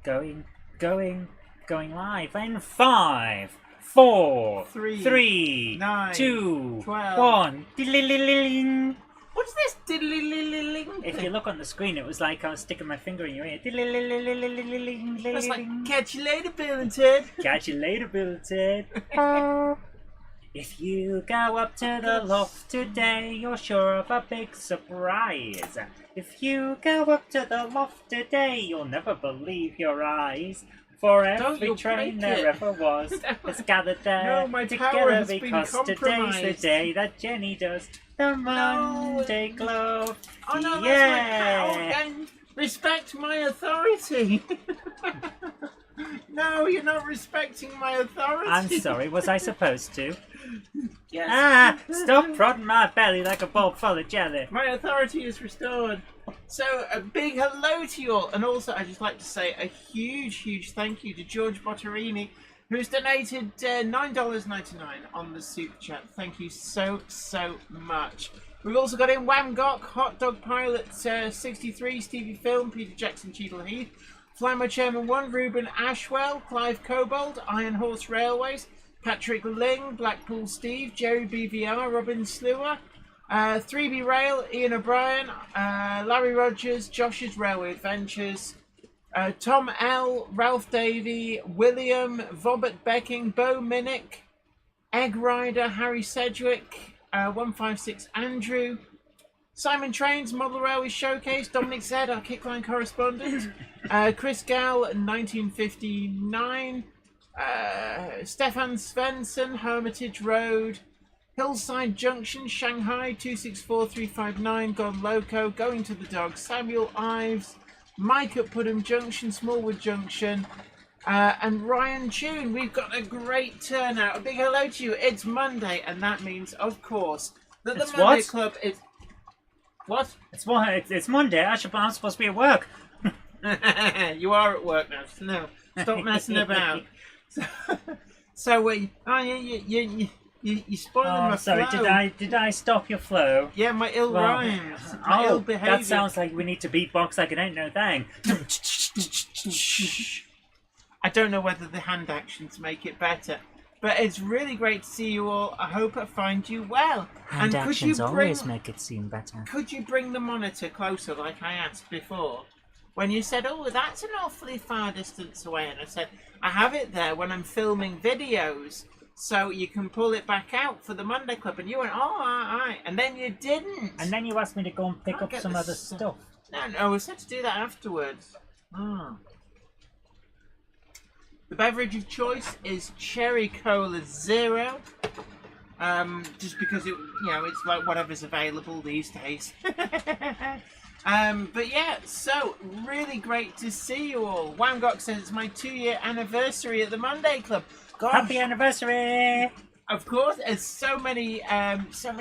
Going, going, going live in 5, 4, 3, 9, 2, 12. 1. Diddle-li-li-ling. What's this diddly-li-li-ling If thing? you look on the screen, it was like I was sticking my finger in your ear. Diddle-li-li-li-li-li-ling. That's like, catch you later, Bill and Ted. Catch you later, Bill and Ted. If you go up to the loft today, you're sure of a big surprise. If you go up to the loft today, you'll never believe your eyes. For every train there ever was is gathered there together because today's the day that Jenny does the Monday Club. Oh no, Yeah. that's my cow. And respect my authority. No, you're not respecting my authority. I'm sorry, was I supposed to? Yes. Ah, stop prodding my belly like a bowl full of jelly. My authority is restored. So a big hello to you all, and also I'd just like to say a huge thank you to George Botterini, who's donated $9.99 on the super chat. Thank you so much. We've also got in Wamgok, Hot Dog Pilot 63, Stevie Film, Peter Jackson, Cheadle Heath, Flymo Chairman 1, Ruben Ashwell, Clive Cobold, Iron Horse Railways, Patrick Ling, Blackpool Steve, Jerry BVR, Robin Slewer, 3B Rail, Ian O'Brien, Larry Rogers, Josh's Railway Adventures, Tom L, Ralph Davey, William, Vobert Becking, Bo Minnick, Egg Rider, Harry Sedgwick, 156 Andrew, Simon Trains, Model Railway Showcase, Dominic Zed, our Kickline correspondent, Chris Gal, 1959, Stefan Svensson, Hermitage Road, Hillside Junction, Shanghai, 264359, Gone Loco, Going to the Dog, Samuel Ives, Mike at Pudham Junction, Smallwood Junction, and Ryan Tune. We've got a great turnout. A big hello to you. It's Monday, and that means, of course, that the Monday Club is... What? It's Monday. I'm supposed to be at work. You are at work now. So no, stop messing about. So you spoiling my sorry. flow. Did I stop your flow? Yeah, my ill rhymes. My ill behaviour. That sounds like we need to beatbox like it ain't no thing. I don't know whether the hand actions make it better, but it's really great to see you all. I hope I find you well. Hand actions always make it seem better. Could you bring the monitor closer, like I asked before? When you said, "Oh, that's an awfully far distance away," and I said, "I have it there when I'm filming videos, so you can pull it back out for the Monday Club." And you went, "Oh, all right," and then you didn't. And then you asked me to go and pick up some other stuff. No, we said to do that afterwards. The beverage of choice is Cherry Cola Zero. Just because it's like whatever's available these days. But yeah, so really great to see you all. Wangok says it's my 2-year anniversary at the Monday Club. Gosh, Happy anniversary! Of course, as so many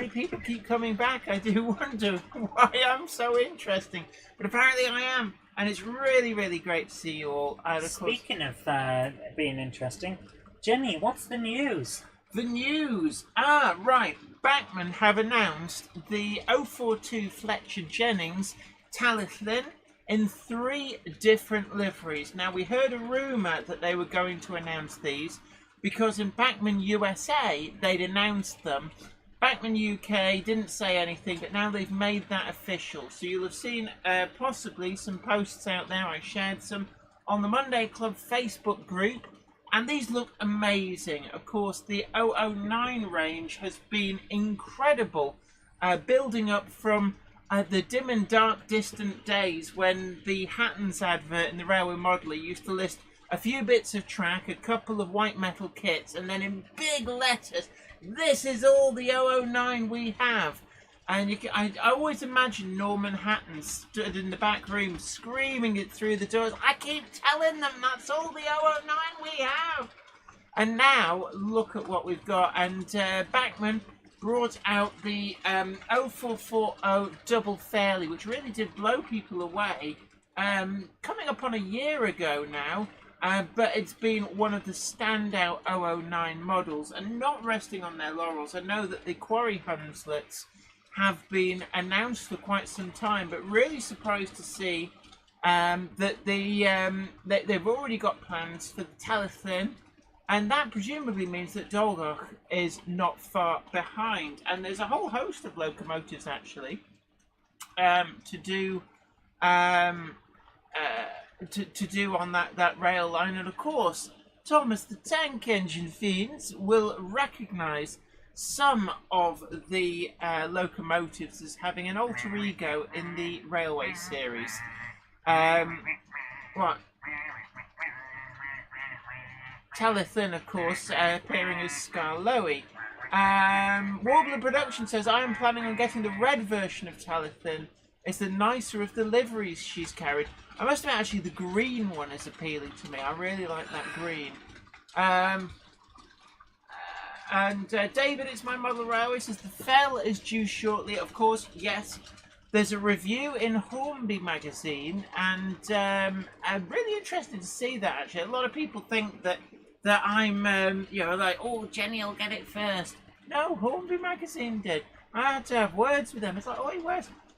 people keep coming back, I do wonder why I'm so interesting. But apparently I am. And it's really great to see you all. Speaking of being interesting, Jenny, what's the news? The news. Right. Bachmann have announced the 042 Fletcher Jennings Talithlin in 3 different liveries. Now, we heard a rumour that they were going to announce these because in Bachmann USA, they'd announced them. Bachmann UK didn't say anything, but now they've made that official. So you'll have seen possibly some posts out there. I shared some on the Monday Club Facebook group, and these look amazing. Of course, the 009 range has been incredible, building up from the dim and dark distant days when the Hattons advert in the Railway Modeller used to list a few bits of track, a couple of white metal kits, and then in big letters, "This is all the 009 we have." And I always imagine Norman Hatton stood in the back room screaming it through the doors. "I keep telling them that's all the 009 we have." And now, look at what we've got. And Bachmann brought out the 0440 Double Fairly, which really did blow people away. Coming up on a year ago now. But it's been one of the standout 009 models, and not resting on their laurels. I know that the Quarry Hunslets have been announced for quite some time, but really surprised to see that they've already got plans for the Talyllyn, and that presumably means that Dolgoch is not far behind. And there's a whole host of locomotives actually to do on that rail line, and of course, Thomas the Tank Engine fiends will recognise some of the locomotives as having an alter ego in the railway series. What? Talyllyn, of course, appearing as Skarloey. Warbler Production says, I am planning on getting the red version of Talyllyn. It's the nicer of the liveries she's carried. I must admit, actually, the green one is appealing to me. I really like that green. And David, it's my model railway, says the Fell is due shortly. Of course, yes. There's a review in Hornby magazine, and I'm really interested to see that. Actually, a lot of people think that I'm, like, oh, Jenny will get it first. No, Hornby magazine did. I had to have words with them. It's like, oh,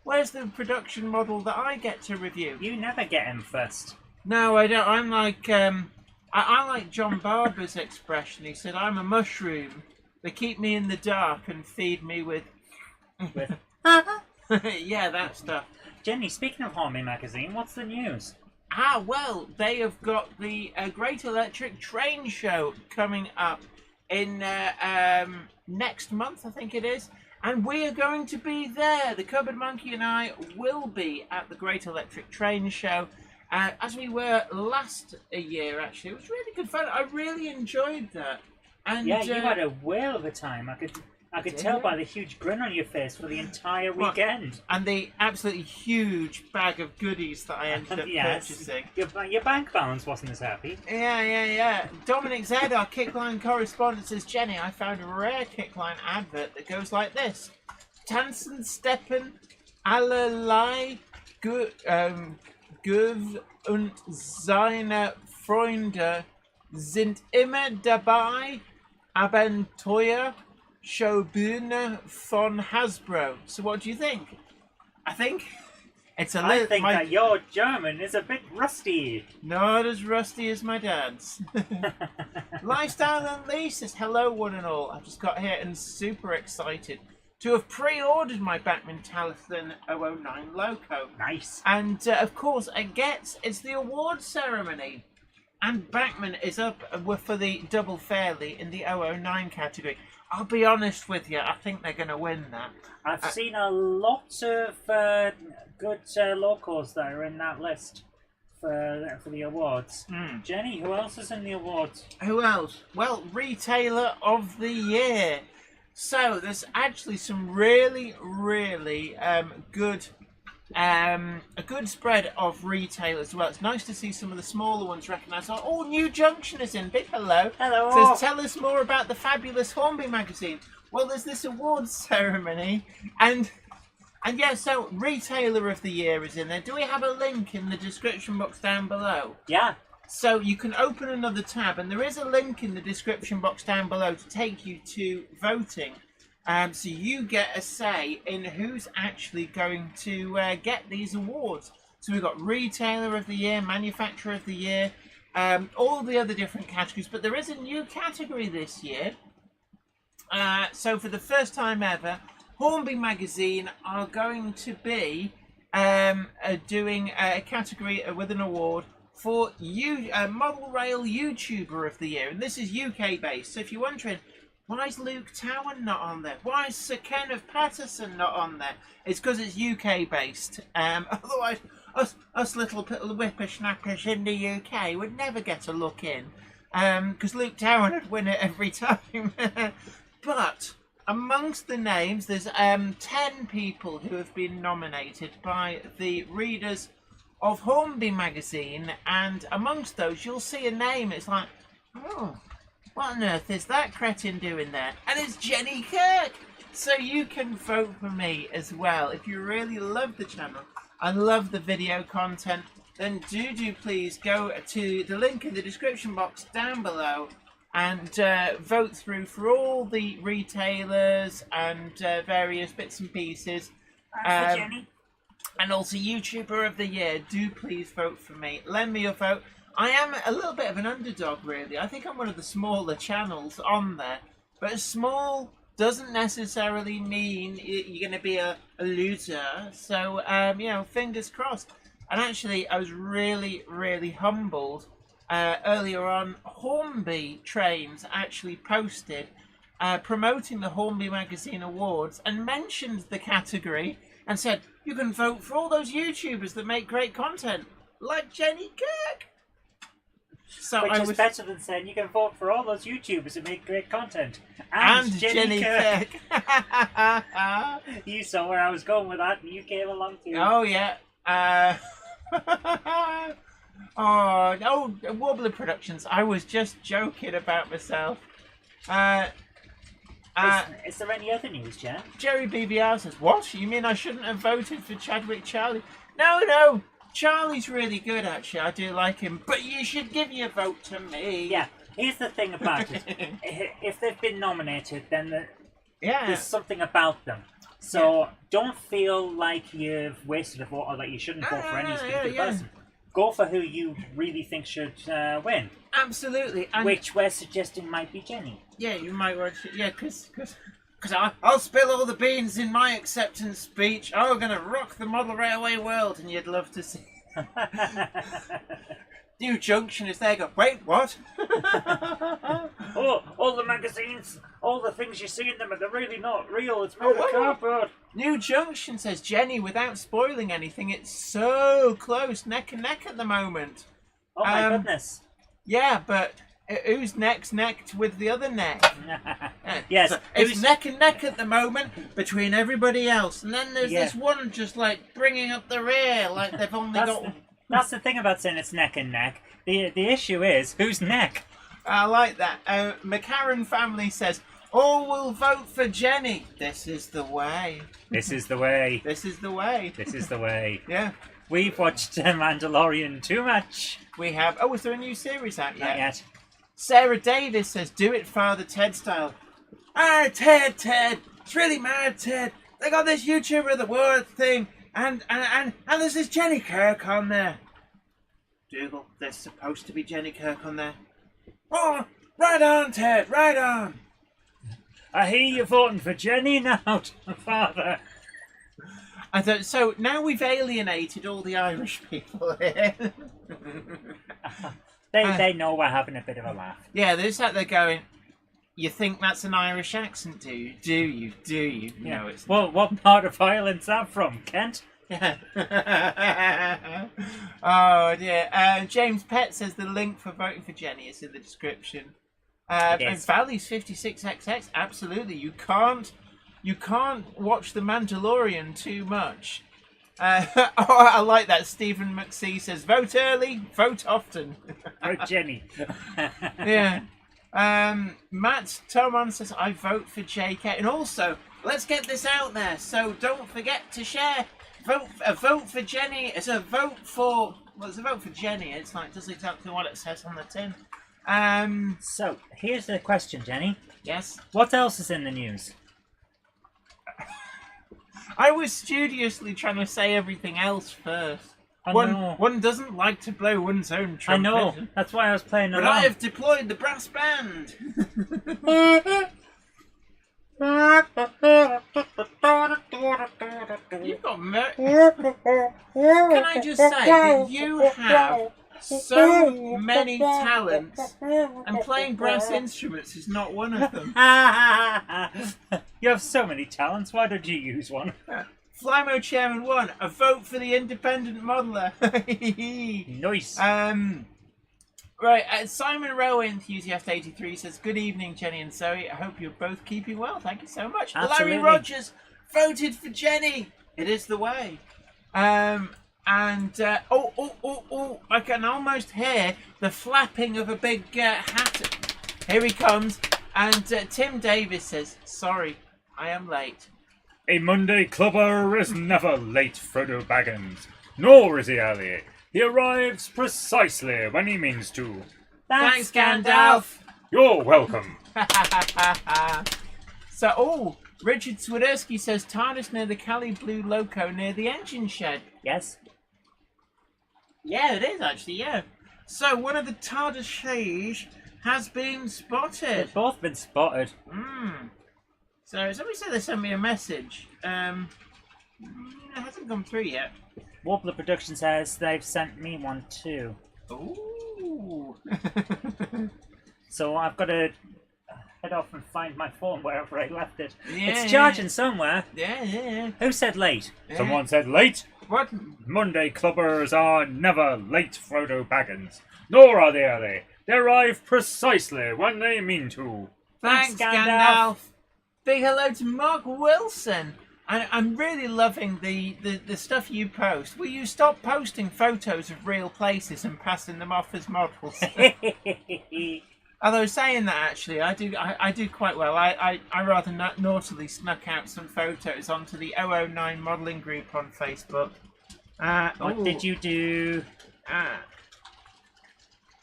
where's the production model that I get to review? You never get him first. No, I don't. I'm like, I like John Barber's expression. He said, I'm a mushroom. They keep me in the dark and feed me with... yeah, that stuff. Jenny, speaking of Hornby magazine, what's the news? Well, they have got the Great Electric Train Show coming up in next month, I think it is. And we are going to be there. The Cupboard Monkey and I will be at the Great Electric Train Show, as we were last year, actually. It was really good fun. I really enjoyed that. And yeah, you had a whale of a time. I could tell by the huge grin on your face for the entire weekend. And the absolutely huge bag of goodies that I ended up purchasing. Your bank balance wasn't as happy. Yeah. Dominic Zed, our Kickline correspondent, says, Jenny, I found a rare Kickline advert that goes like this. Tanzen Steppen, allerlei Guv und seine Freunde sind immer dabei, Abenteuer Schaubühne von Hasbro. So what do you think? I think it's a I think that your German is a bit rusty. Not as rusty as my dad's. Lifestyle Unleashed says, hello one and all. I've just got here and super excited to have pre-ordered my Bachmann Talyllyn 009 Loco. Nice. And of course, it's the award ceremony. And Bachmann is up for the double fairly in the 009 category. I'll be honest with you, I think they're going to win that. I've seen a lot of good locals that are in that list for the awards. Jenny, who else is in the awards? Who else? Well, Retailer of the Year. So there's actually some really, really good... a good spread of retailers as well. It's nice to see some of the smaller ones recognised. Oh, New Junction is in. Big hello. Hello. Says, tell us more about the fabulous Hornby magazine. Well, there's this awards ceremony, and yeah, so Retailer of the Year is in there. Do we have a link in the description box down below? Yeah. So you can open another tab, and there is a link in the description box down below to take you to voting. So you get a say in who's actually going to get these awards. So we've got Retailer of the Year, Manufacturer of the Year, all the other different categories. But there is a new category this year. So for the first time ever, Hornby Magazine are going to be doing a category with an award for Model Rail YouTuber of the Year. And this is UK based. So if you're wondering, why is Luke Towan not on there? Why is Sir Kenneth Patterson not on there? It's because it's UK based. Otherwise, us little whippersnappers in the UK would never get a look in. Because Luke Towan would win it every time. But amongst the names, there's 10 people who have been nominated by the readers of Hornby magazine. And amongst those, you'll see a name. It's like, oh, what on earth is that cretin doing there? And it's Jenny Kirk! So you can vote for me as well. If you really love the channel and love the video content, then do please go to the link in the description box down below and vote through for all the retailers and various bits and pieces. For Jenny. And also YouTuber of the Year. Do please vote for me. Lend me your vote. I am a little bit of an underdog, really. I think I'm one of the smaller channels on there. But small doesn't necessarily mean you're going to be a loser. So, fingers crossed. And actually, I was really, really humbled. Earlier on, Hornby Trains actually posted promoting the Hornby Magazine Awards and mentioned the category and said, you can vote for all those YouTubers that make great content, like Jenny Kirk. So Which is better than saying you can vote for all those YouTubers who make great content. And Jenny Kirk. You saw where I was going with that and you came along too. Oh, yeah. Wobbler Productions. I was just joking about myself. Is there any other news, Jen? Jerry BBR says, what? You mean I shouldn't have voted for Chadwick Charlie? No. Charlie's really good, actually. I do like him. But you should give your vote to me. Yeah. Here's the thing about it. If they've been nominated, then there's something about them. So don't feel like you've wasted a vote or that you shouldn't vote for any particular person. Go for who you really think should win. Absolutely. And which we're suggesting might be Jenny. Yeah, you might want to. Yeah, because I'll spill all the beans in my acceptance speech. I'm going to rock the model railway world, and you'd love to see. New Junction is there. Go, wait, what? All the magazines, all the things you see in them, they're really not real. It's made of cardboard. New Junction says, Jenny, without spoiling anything, it's so close, neck and neck at the moment. Oh my goodness. Yeah, but who's neck with the other neck? Yes. So it's neck and neck at the moment between everybody else. And then there's this one just like bringing up the rear like they've only got... That's the thing about saying it's neck and neck. The issue is, whose neck? I like that. McCarran family says, all will vote for Jenny. This is the way. This is the way. This is the way. This is the way. Yeah. We've watched Mandalorian too much. We have. Oh, is there a new series out yet? Not yet. Sarah Davis says, do it Father Ted style. Ted. It's really mad, Ted. They got this YouTuber of the World thing. And there's this Jenny Kirk on there. Dougal, there's supposed to be Jenny Kirk on there. Oh, right on, Ted, right on. I hear you're voting for Jenny now, Father. So now we've alienated all the Irish people here. They know we're having a bit of a laugh. Yeah, they're sat there going, you think that's an Irish accent, do you? Do you? Yeah. No, it's Well, what part of Ireland's that from, Kent? Yeah. Oh dear. James Pett says the link for voting for Jenny is in the description. And Valley's 56XX. Absolutely, you can't watch The Mandalorian too much. I like that. Stephen McSee says, vote early, vote often. Vote Jenny. Yeah. Matt Tomon says, I vote for JK. And also, let's get this out there. So don't forget to share. A vote for Jenny. It's a vote for... Well, it's a vote for Jenny. It's like, does exactly what it says on the tin. So, here's the question, Jenny. Yes? What else is in the news? I was studiously trying to say everything else first. One doesn't like to blow one's own trumpet. I know. That's why I was playing along. But I have deployed the brass band. You've got Can I just say that you have so many talents, and playing brass instruments is not one of them. You have so many talents. Why don't you use one? Flymo Chairman 1, a vote for the independent modeler. Nice. Right, Simon Railway Enthusiast 83 says, good evening, Jenny and Zoe. I hope you're both keeping well. Thank you so much. Absolutely. Larry Rogers voted for Jenny. It is the way. I can almost hear the flapping of a big hat. Here he comes. And Tim Davis says, sorry, I am late. A Monday clubber is never late, Frodo Baggins. Nor is he early. He arrives precisely when he means to. Thanks, Gandalf. You're welcome. Richard Swiderski says TARDIS near the Cali Blue Loco near the engine shed. Yes. Yeah, it is actually, yeah. So one of the TARDIS shades has been spotted. They've both been spotted. So somebody said they sent me a message. It hasn't come through yet. Warbler Production says they've sent me one too. Ooh. So I've got to head off and find my phone wherever I left it. Yeah, It's charging somewhere. Yeah. Who said late? Someone said late. What? Monday clubbers are never late, Frodo Baggins. Nor are they early. They arrive precisely when they mean to. Thanks, Gandalf. Big hello to Mark Wilson. I'm really loving the stuff you post. Will you stop posting photos of real places and passing them off as models? Although saying that, actually, I do quite well. I rather naughtily snuck out some photos onto the 009 modelling group on Facebook. What did you do?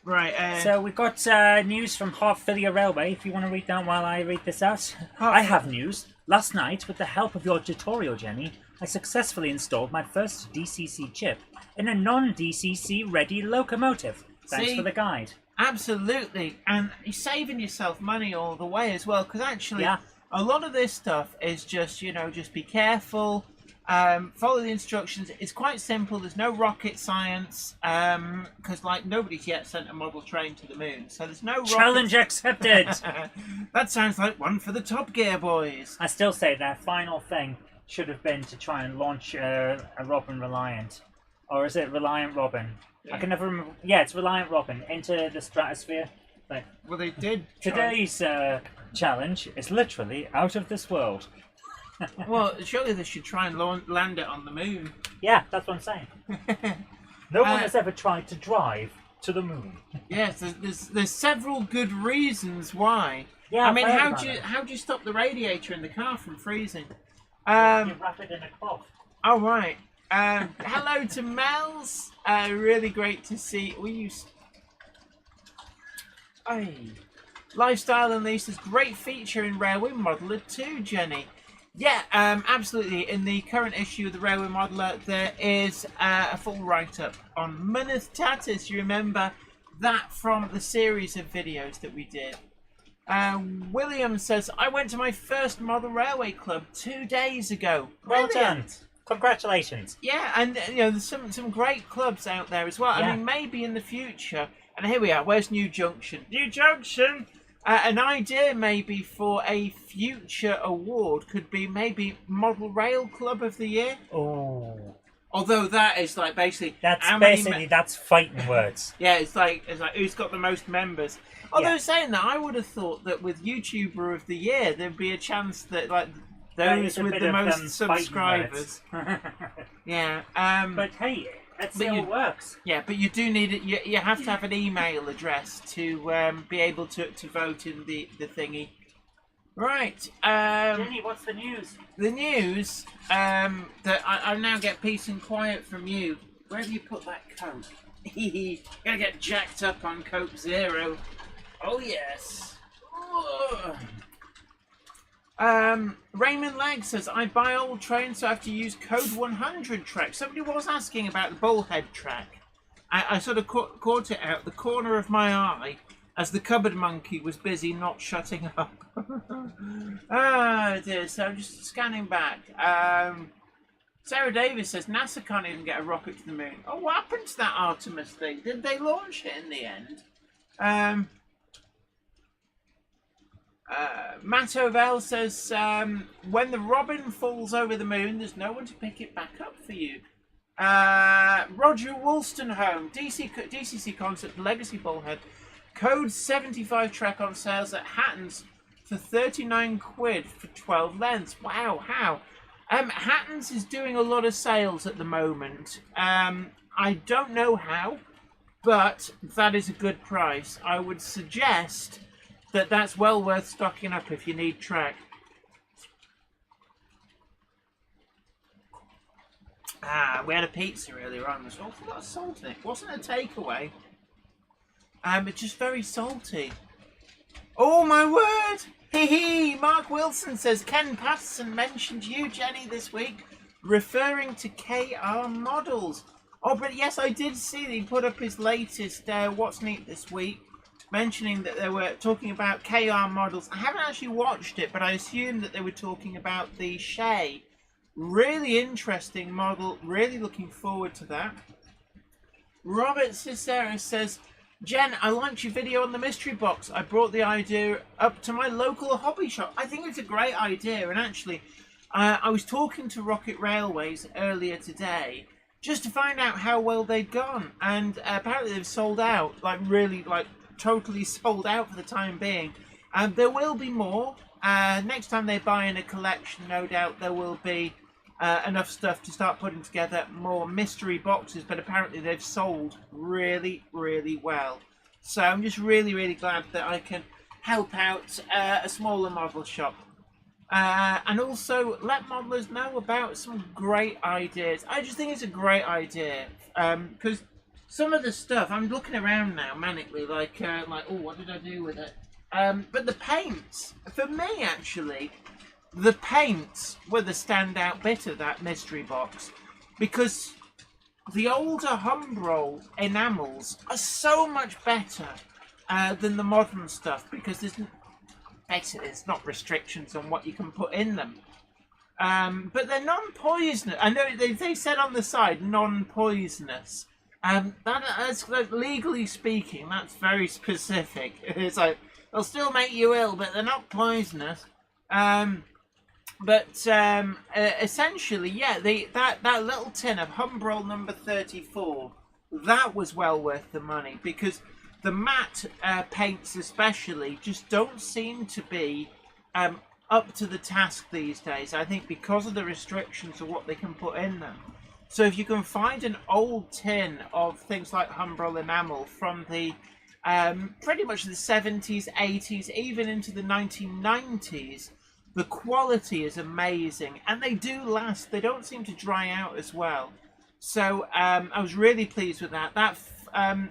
Right. So we've got news from Hertfordshire Railway, if you want to read that while I read this out. I have news. Last night, with the help of your tutorial, Jenny, I successfully installed my first DCC chip in a non-DCC ready locomotive. Thanks for the guide. Absolutely. And you're saving yourself money all the way as well, because actually a lot of this stuff is just, just be careful. Follow the instructions. It's quite simple. There's no rocket science because nobody's yet sent a model train to the moon, so there's no challenge accepted. That sounds like one for the Top Gear boys. I still say their final thing should have been to try and launch a Robin Reliant, or is it Reliant Robin? I can never remember. Yeah, it's Reliant Robin into the stratosphere. Well, they did. Today's challenge is literally out of this world. Well, surely they should try and land it on the moon. Yeah, that's what I'm saying. No one has ever tried to drive to the moon. Yes, there's several good reasons why. Yeah, I mean, how do you stop the radiator in the car from freezing? You wrap it in a cloth. Oh right. Hello to Mel's. Really great to see. Lifestyle and Lisa's great feature in Railway Modeler 2, Jenny. Yeah, absolutely. In the current issue of the Railway Modeler, there is a full write-up on Myneth Tatis. You remember that from the series of videos that we did. William says, I went to my first model railway club 2 days ago. Well done. Congratulations. Yeah, and there's some great clubs out there as well. Yeah. I mean, maybe in the future. And here we are. Where's New Junction? New Junction! An idea maybe for a future award could be maybe Model Rail Club of the Year. Oh. Although that is basically that's fighting words. Yeah, it's like who's got the most members. Although saying that, I would have thought that with YouTuber of the Year there'd be a chance that those with the most subscribers. Yeah. But hey, let's see how it works. Yeah, but you do need it. You have to have an email address to be able to vote in the thingy. Right. Jenny, what's the news? The news that I now get peace and quiet from you. Where have you put that coat? Gonna get jacked up on Coke Zero. Oh yes. Raymond Legg says, I buy old trains so I have to use code 100 track. Somebody was asking about the bullhead track. I sort of caught it out the corner of my eye as the cupboard monkey was busy not shutting up. Oh dear, so I'm just scanning back. Sarah Davis says, NASA can't even get a rocket to the moon. Oh, what happened to that Artemis thing? Did they launch it in the end? Matt Ovell says, when the Robin falls over the moon, there's no one to pick it back up for you. Roger Woolstenholme, DCC Concept Legacy Bullhead, code 75 track on sales at Hatton's for 39 quid for 12 lengths. Wow, how? Hatton's is doing a lot of sales at the moment. I don't know how, but that is a good price. I would suggest that's well worth stocking up if you need track. We had a pizza earlier on. It was awful lot of salt in it. It wasn't a takeaway. It's just very salty. Oh my word! Hee hee! Mark Wilson says Ken Patterson mentioned you, Jenny, this week, referring to KR models. Oh, but yes, I did see that he put up his latest What's Neat this week, mentioning that they were talking about KR models. I haven't actually watched it, but I assume that they were talking about the Shay. Really interesting model. Really looking forward to that. Robert Cicero says, Jen, I liked your video on the mystery box. I brought the idea up to my local hobby shop. I think it's a great idea, and actually, I was talking to Rocket Railways earlier today just to find out how well they'd gone, and apparently they've sold out, totally sold out for the time being. There will be more. Next time they buy in a collection, no doubt there will be enough stuff to start putting together more mystery boxes, but apparently they've sold really, really well. So I'm just really, really glad that I can help out a smaller model shop. And also let modelers know about some great ideas. I just think it's a great idea, because some of the stuff, I'm looking around now manically, oh, what did I do with it? But the paints, for me actually, the paints were the standout bit of that mystery box, because the older Humbrol enamels are so much better than the modern stuff, because basically there's not restrictions on what you can put in them. But they're non-poisonous. I know they said on the side non-poisonous. That's like, legally speaking, that's very specific. It's like they'll still make you ill, but they're not poisonous. Essentially, yeah, that little tin of Humbrol number 34, that was well worth the money, because the matte paints especially just don't seem to be up to the task these days. I think because of the restrictions of what they can put in them. So if you can find an old tin of things like Humbrol enamel from the pretty much the 70s, 80s, even into the 1990s, the quality is amazing, and they do last. They don't seem to dry out as well. So I was really pleased with that. That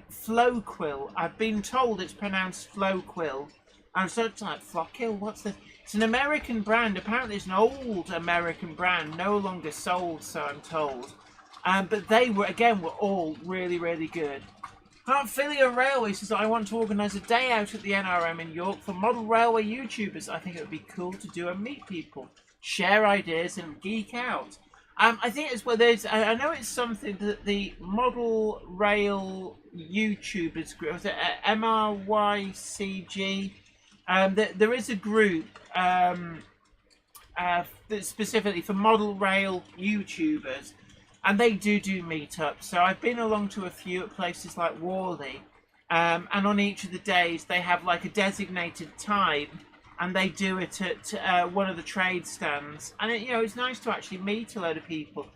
Flow Quill, I've been told it's pronounced Flow Quill. I'm sort of like, Flockkill, what's this? It's an American brand. Apparently it's an old American brand, no longer sold, so I'm told. But they were all really, really good. Heartfilia Railway says, I want to organise a day out at the NRM in York for model railway YouTubers. I think it would be cool to do and meet people, share ideas and geek out. I think it's where there's, I know it's something that the model rail YouTubers group, was it MRYCG? There is a group that's specifically for model rail YouTubers. And they do meetups. So I've been along to a few at places like Worley. And on each of the days, they have like a designated time. And they do it at one of the trade stands. And it's nice to actually meet a load of people.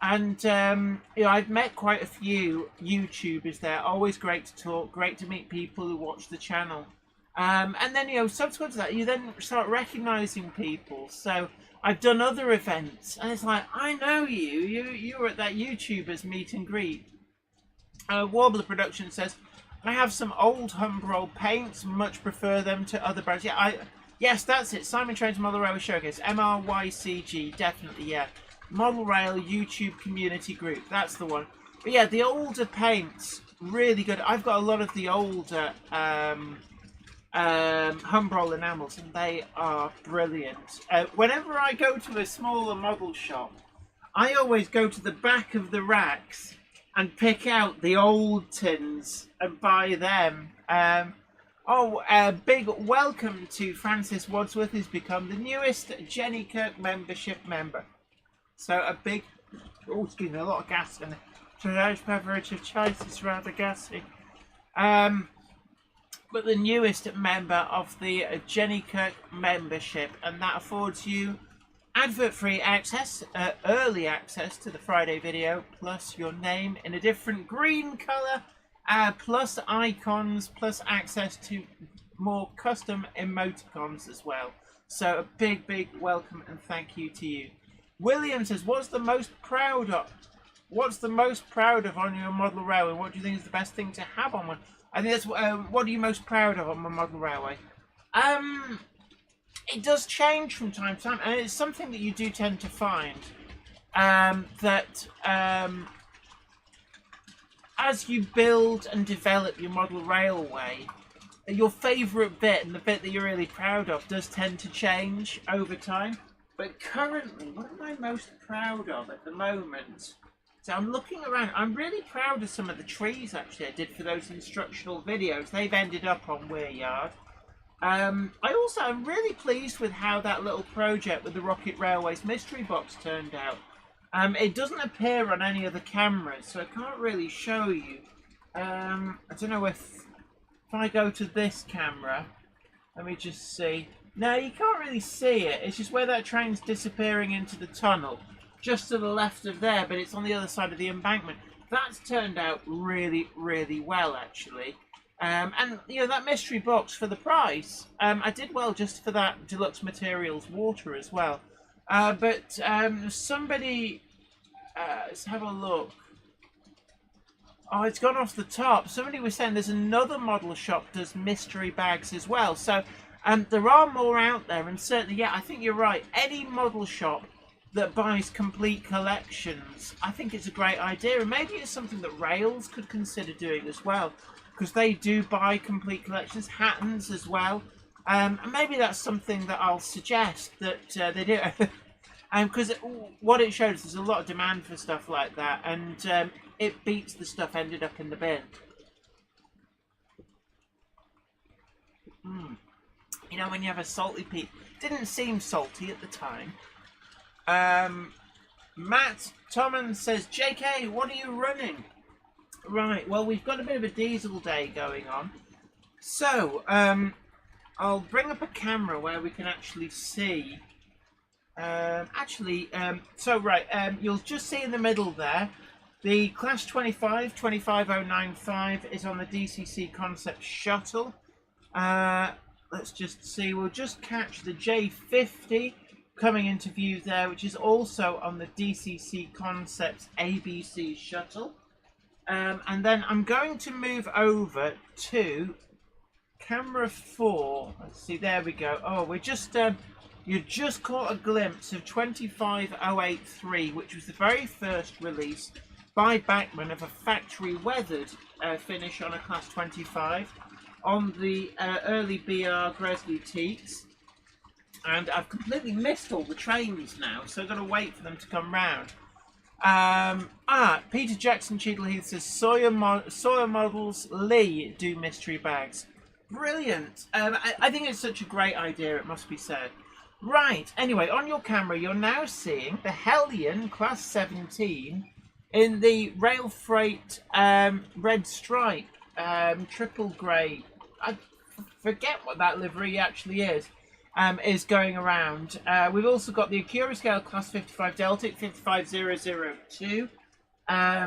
And I've met quite a few YouTubers there. Always great to talk. Great to meet people who watch the channel. And then, subsequent to that, you then start recognising people. So I've done other events, and it's like, I know you. You were at that YouTubers meet and greet. Warbler Production says, I have some old Humbrol paints. Much prefer them to other brands. Yeah, yes, that's it. Simon Train's Model Rail Showcase. MRYCG, definitely, yeah. Model Rail YouTube Community Group. That's the one. But yeah, the older paints, really good. I've got a lot of the older Humbrol enamels, and they are brilliant. Whenever I go to a smaller model shop, I always go to the back of the racks and pick out the old tins and buy them. Big welcome to Francis Wadsworth, who's become the newest Jenny Kirk membership member. So a big, excuse me, a lot of gas in it. Today's beverage of choice is rather gassy. But the newest member of the Jenny Kirk membership, and that affords you advert-free access, early access to the Friday video, plus your name in a different green colour, plus icons, plus access to more custom emoticons as well. So a big, big welcome and thank you to you. William says, what's the most proud of on your model railway? What do you think is the best thing to have on one? I think that's what are you most proud of on my model railway? It does change from time to time, and it's something that you do tend to find that as you build and develop your model railway, your favourite bit and the bit that you're really proud of does tend to change over time. But currently, what am I most proud of at the moment? So I'm looking around. I'm really proud of some of the trees actually I did for those instructional videos. They've ended up on Weir Yard. I'm really pleased with how that little project with the Rocket Railways mystery box turned out. It doesn't appear on any of the cameras, so I can't really show you. I don't know if I go to this camera, let me just see. No, you can't really see it. It's just where that train's disappearing into the tunnel, just to the left of there, but it's on the other side of the embankment. That's turned out really, really well, actually. And, you know, that mystery box for the price, I did well just for that deluxe materials water as well. But somebody, let's have a look. Oh, it's gone off the top. Somebody was saying there's another model shop that does mystery bags as well. So there are more out there, and certainly, yeah, I think you're right. Any model shop that buys complete collections, I think it's a great idea. And maybe it's something that Rails could consider doing as well, because they do buy complete collections, Hattons as well. And maybe that's something that I'll suggest that they do. Because what it shows, there's a lot of demand for stuff like that, and it beats the stuff ended up in the bin. You know, when you have a salty peat, didn't seem salty at the time. Matt Tommen says, JK, what are you running? Right, well, we've got a bit of a diesel day going on. So, I'll bring up a camera where we can actually see. You'll just see in the middle there, the Class 25, 25095 is on the DCC Concept Shuttle. Let's just see, we'll just catch the J50 coming into view there, which is also on the DCC Concepts ABC Shuttle. And then I'm going to move over to camera 4. Let's see, there we go. Oh, we're just, you just caught a glimpse of 25083, which was the very first release by Bachmann of a factory weathered finish on a Class 25 on the early BR Gresley Teaks. And I've completely missed all the trains now, so I've got to wait for them to come round. Peter Jackson Cheadle Heath says Sawyer Models Lee do mystery bags. Brilliant. I think it's such a great idea, it must be said. Right, anyway, on your camera you're now seeing the Hellion Class 17 in the Rail Freight red stripe, triple grey. I forget what that livery actually is going around. We've also got the Acura Scale Class 55 Delta 55002,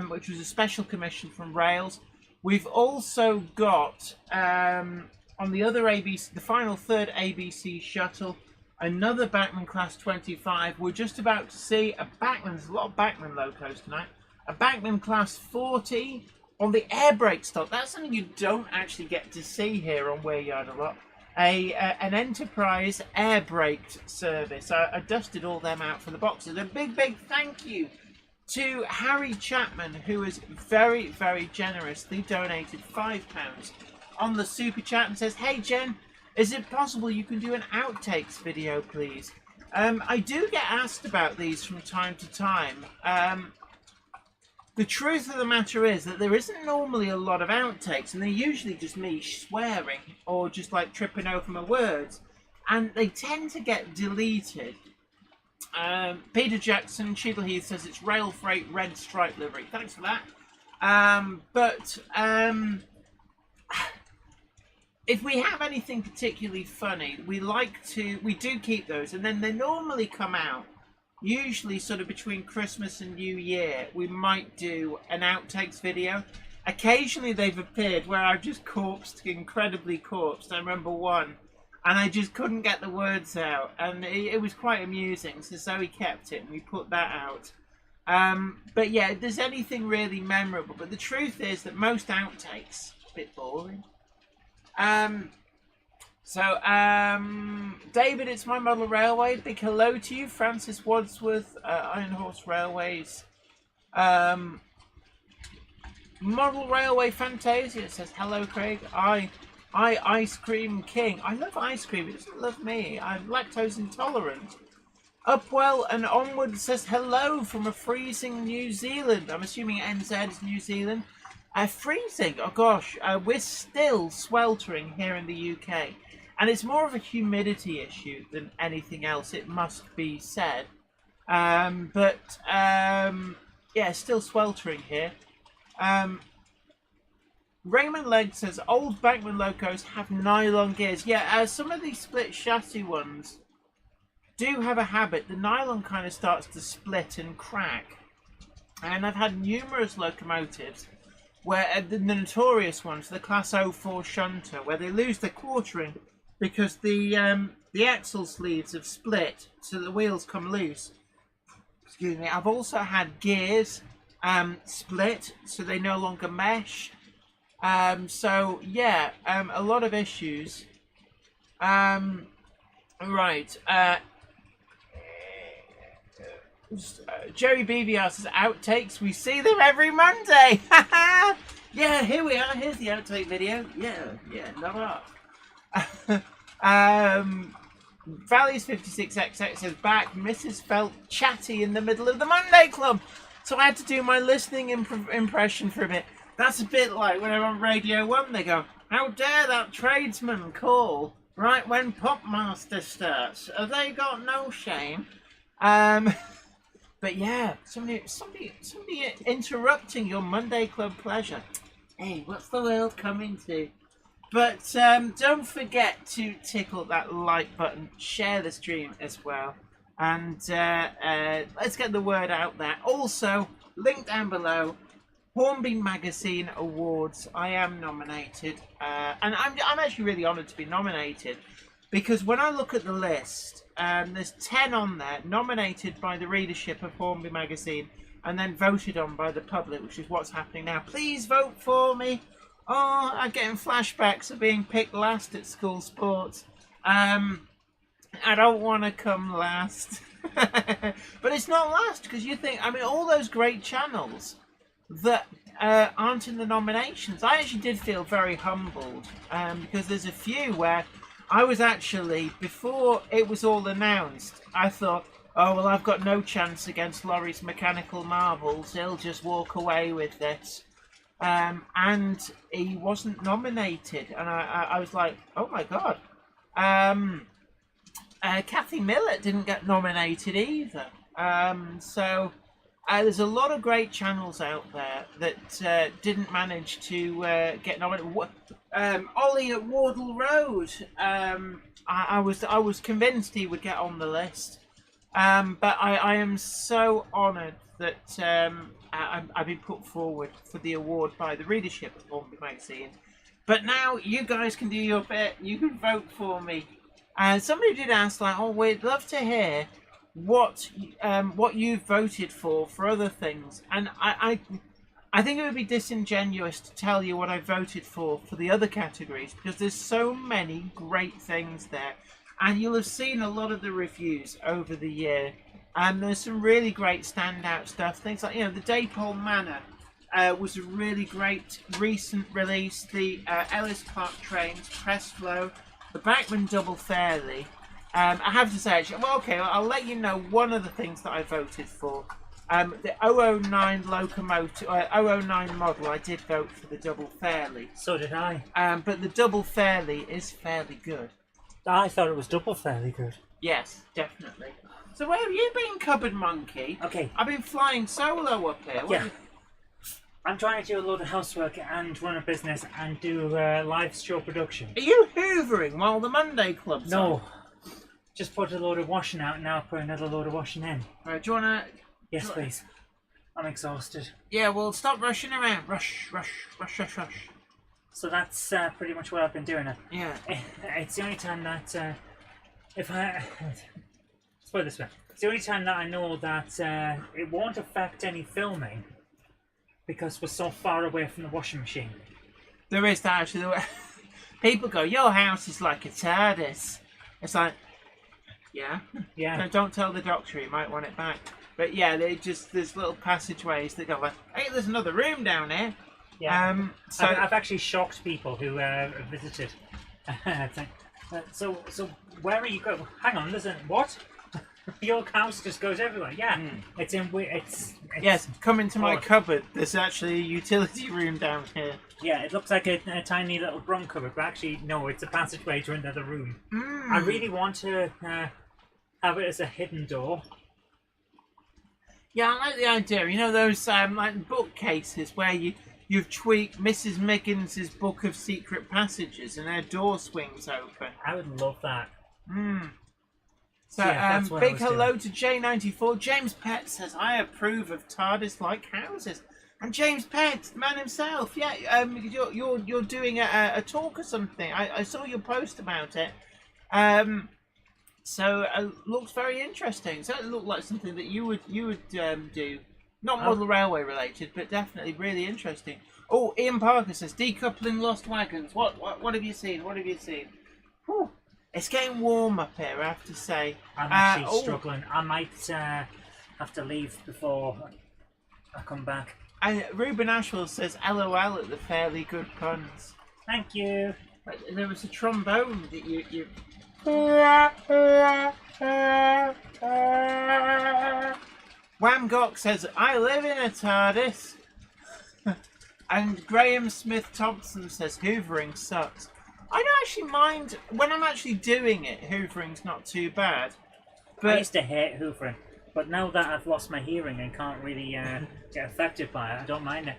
which was a special commission from Rails. We've also got, on the other ABC, the final third ABC shuttle, another Bachmann Class 25. We're just about to see a Bachmann, there's a lot of Bachmann locos tonight, a Bachmann Class 40 on the air brake stock. That's something you don't actually get to see here on Weir Yard a lot. An Enterprise air braked service. I dusted all them out for the boxes. A big thank you to Harry Chapman, who has very, very generously donated £5 on the super chat and says, hey Jen, is it possible you can do an outtakes video, please? I do get asked about these from time to time. The truth of the matter is that there isn't normally a lot of outtakes, and they're usually just me swearing or just like tripping over my words, and they tend to get deleted. Peter Jackson, Cheadle Heath says it's Rail Freight red stripe livery. Thanks for that. If we have anything particularly funny, we do keep those, and then they normally come out usually sort of between Christmas and New Year. We might do an outtakes video. Occasionally they've appeared where I've just incredibly corpsed. I remember one, and I just couldn't get the words out, and it was quite amusing, so Zoe kept it and we put that out. But yeah, if there's anything really memorable, but the truth is that most outtakes are a bit boring. So, David, it's my model railway. Big hello to you, Francis Wadsworth, Iron Horse Railways. Model Railway Fantasia says hello, Craig. I Ice Cream King. I love ice cream. It doesn't love me. I'm lactose intolerant. Upwell and Onward says hello from a freezing New Zealand. I'm assuming NZ is New Zealand. Freezing. Oh gosh, we're still sweltering here in the UK, and it's more of a humidity issue than anything else. It must be said. Yeah, still sweltering here. Raymond Legg says old Bachmann locos have nylon gears. Yeah, some of these split chassis ones do have a habit. The nylon kind of starts to split and crack. And I've had numerous locomotives where the notorious ones, the Class 04 shunter, where they lose their quartering because the axle sleeves have split, so the wheels come loose. Excuse me. I've also had gears split, so they no longer mesh. So yeah, a lot of issues. Right. Jerry BBR says outtakes. We see them every Monday. Yeah, here we are. Here's the outtake video. Yeah, not off. Valleys 56XX says back. Mrs. felt chatty in the middle of the Monday Club, so I had to do my listening impression for a bit. That's a bit like when I'm on Radio 1, they go, how dare that tradesman call right when Popmaster starts? Have they got no shame? But yeah, somebody interrupting your Monday Club pleasure. Hey, what's the world coming to? But don't forget to tickle that like button, share the stream as well, and let's get the word out there. Also, link down below, Hornby Magazine Awards. I am nominated, and I'm actually really honoured to be nominated, because when I look at the list, there's 10 on there nominated by the readership of Hornby Magazine and then voted on by the public, which is what's happening now. Please vote for me. Oh, I'm getting flashbacks of being picked last at school sports. I don't want to come last. But it's not last, because you think, I mean, all those great channels that aren't in the nominations. I actually did feel very humbled, because there's a few where I was actually, before it was all announced, I thought, oh, well, I've got no chance against Laurie's Mechanical Marvels. He'll just walk away with this. And he wasn't nominated. And I was like, oh, my God. Kathy Millett didn't get nominated either. So there's a lot of great channels out there that didn't manage to get nominated. Ollie at Wardle Road, I was convinced he would get on the list, but I am so honoured that I've been put forward for the award by the readership of Hornby Magazine. But now you guys can do your bit. You can vote for me. Somebody did ask, like, oh, we'd love to hear what you've voted for other things, and I think it would be disingenuous to tell you what I voted for the other categories, because there's so many great things there, and you'll have seen a lot of the reviews over the year, and there's some really great standout stuff. Things like, you know, the Daypole Manor was a really great recent release. The Ellis Clark Trains, Press Flow, the Bachmann Double Fairly. I have to say, actually, well, okay, I'll let you know one of the things that I voted for. The 009 Locomotive, 009 model, I did vote for the Double Fairly. So did I. But the Double Fairly is fairly good. I thought it was double fairly good. Yes, definitely. So where have you been, Cupboard Monkey? Okay. I've been flying solo up here. Yeah. I'm trying to do a load of housework and run a business and do live show production. Are you hoovering while the Monday Club's on? No. Just put a load of washing out and now put another load of washing in. Right, do you want to... Yes, please. I'm exhausted. Yeah, well, stop rushing around. Rush. So that's pretty much what I've been doing. Yeah. It's the only time that let's put it this way. It's the only time that I know that it won't affect any filming because we're so far away from the washing machine. There is that, actually. people go, your house is like a TARDIS. It's like, yeah. Yeah. No, don't tell the Doctor, he might want it back. But yeah, there's little passageways that go like, hey, there's another room down here. Yeah. So I've actually shocked people who visited. So where are you going? Hang on, there's a what? Your house just goes everywhere. Yeah, it's yes, come into my odd. cupboard. There's actually a utility room down here. Yeah, it looks like a tiny little broom cupboard, but actually no, it's a passageway to another room. I really want to have it as a hidden door. Yeah, I like the idea. You know those like bookcases where you've tweaked Mrs. Miggins's Book of Secret Passages and her door swings open. I would love that. So, Yeah, that's what I big was hello doing. to J94. James Pett says, I approve of TARDIS-like houses. And James Pett, the man himself, yeah, you're doing a talk or something. I saw your post about it. So it looks very interesting. So it looked like something that you would do. Not model railway related, but definitely really interesting. Oh, Ian Parker says, decoupling lost wagons. What have you seen? What have you seen? Whew. It's getting warm up here, I have to say. I'm actually struggling. I might have to leave before I come back. And Ruben Ashwell says, LOL at the fairly good puns. Thank you. But there was a trombone that you... Wham says, I live in a TARDIS. And Graham Smith Thompson says, hoovering sucks. I don't actually mind, when I'm actually doing it, hoovering's not too bad. But I used to hate hoovering, but now that I've lost my hearing and can't really get affected by it, I don't mind it.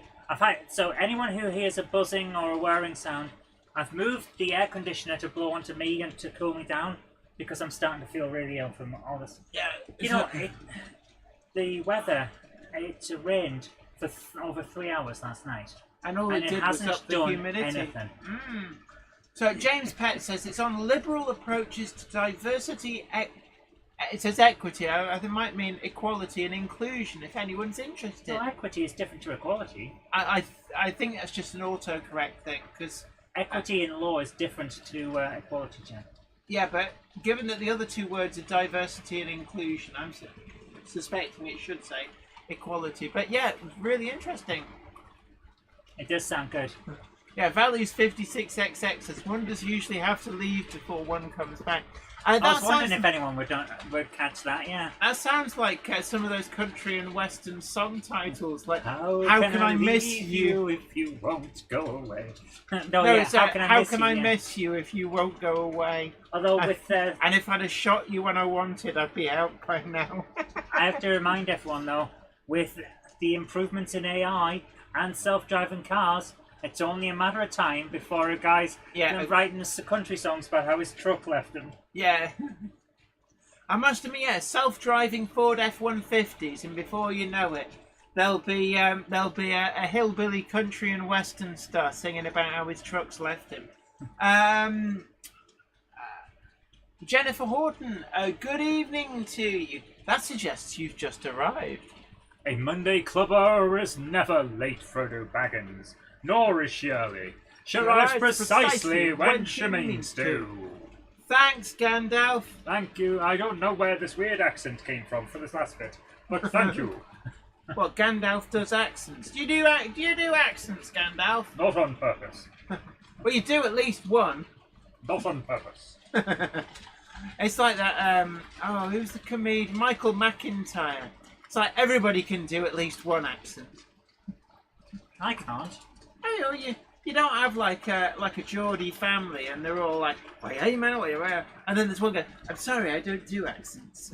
So anyone who hears a buzzing or a whirring sound, I've moved the air conditioner to blow onto me and to cool me down because I'm starting to feel really ill from all this. yeah, You know, the weather, it rained for over 3 hours last night. and all And it it did was hasn't up the done humidity. anything. So James Pett says it's on liberal approaches to diversity. It says equity. I think it might mean equality and inclusion. If anyone's interested, Well, equity is different to equality. I think that's just an autocorrect thing because Equity in law is different to equality, Jen. yeah, but given that the other two words are diversity and inclusion, I'm suspecting it should say equality. But yeah, really interesting. It does sound good. Yeah, values 56XX says one does usually have to leave before one comes back. I That was wondering sounds, if anyone would catch that, yeah. that sounds like some of those country and western song titles, like How can I miss leave you? if you won't go away? No, yeah, it's how can I miss you? miss you if you won't go away? Although with And if I'd have shot you when I wanted, I'd be out by now. I have to remind everyone though, with the improvements in AI and self-driving cars, it's only a matter of time before a guy's writing country songs about how his truck left him. Yeah. I must admit, yeah, self-driving Ford F-150s, and before you know it, there'll be a hillbilly country and western star singing about how his truck's left him. Jennifer Horton, good evening to you. That suggests you've just arrived. A Monday clubber is never late, Frodo Baggins, nor is she early. She arrives precisely when she means to. Thanks, Gandalf. Thank you. I don't know where this weird accent came from for this last bit, but thank you. Well, Gandalf does accents. Do you do accents, Gandalf? Not on purpose. Well, you do at least one. Not on purpose. It's like that. Who's the comedian? Michael McIntyre. It's like everybody can do at least one accent. I can't. You know, you don't have like a Geordie family, and they're all like, "Why, hey man, where?" And then there's one guy. I'm sorry, I don't do accents.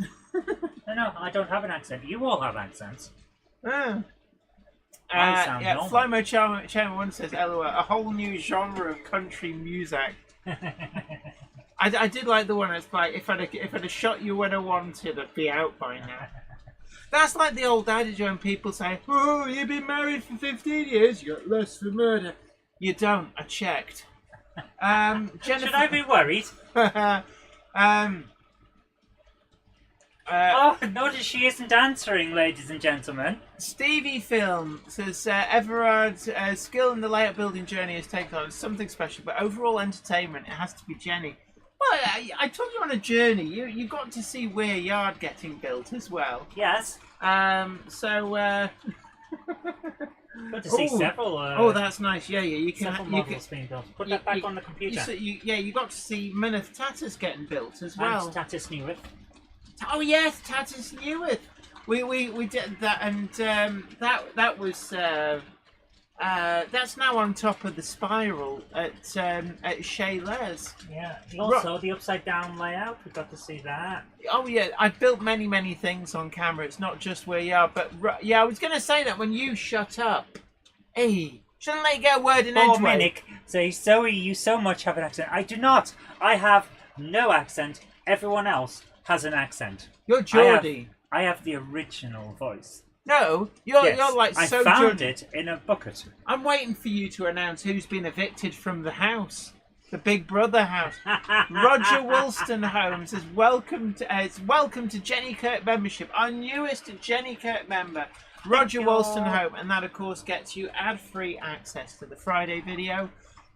No, I don't have an accent. You all have accents. Ah. I sound yeah, normal. Flymo Chairman 1 says, LOL, a whole new genre of country music. I did like the one that's like, if I'd have shot you when I wanted, I'd be out by now. That's like the old adage when people say, oh, you've been married for 15 years, you got less for murder. You don't, I checked. Jennifer... Should I be worried? Oh, notice she isn't answering, ladies and gentlemen. Stevie Film says Everard's skill in the layout building journey has taken on something special, but overall entertainment, it has to be Jenny. Well, I took you on a journey. You got to see Weir Yard getting built as well. Yes. Good to see several. Oh, that's nice. Yeah. You can. Several models being built. Put that back on the computer. You got to see Myneth Tatters getting built as well. And Tatis Newith. Oh yes, Tatis Newith. We did that, and that was that's now on top of the spiral at Shayla's. Yeah. Also, the upside down layout. We got to see that. Oh yeah, I've built many things on camera. It's not just where you are, but yeah, I was going to say that when you shut up. Hey, shouldn't let you get a word in edgeways. Say, Zoe, you so much have an accent. I do not. I have no accent. Everyone else has an accent. You're Geordie. I have the original voice. No, you're like I so. I found Geordie. it in a bucket. I'm waiting for you to announce who's been evicted from the house, the Big Brother house. Roger Wollstonholme says, "Welcome to Jenny Kirk membership. Our newest Jenny Kirk member, Roger Wollstonholme, and that of course gets you ad-free access to the Friday video."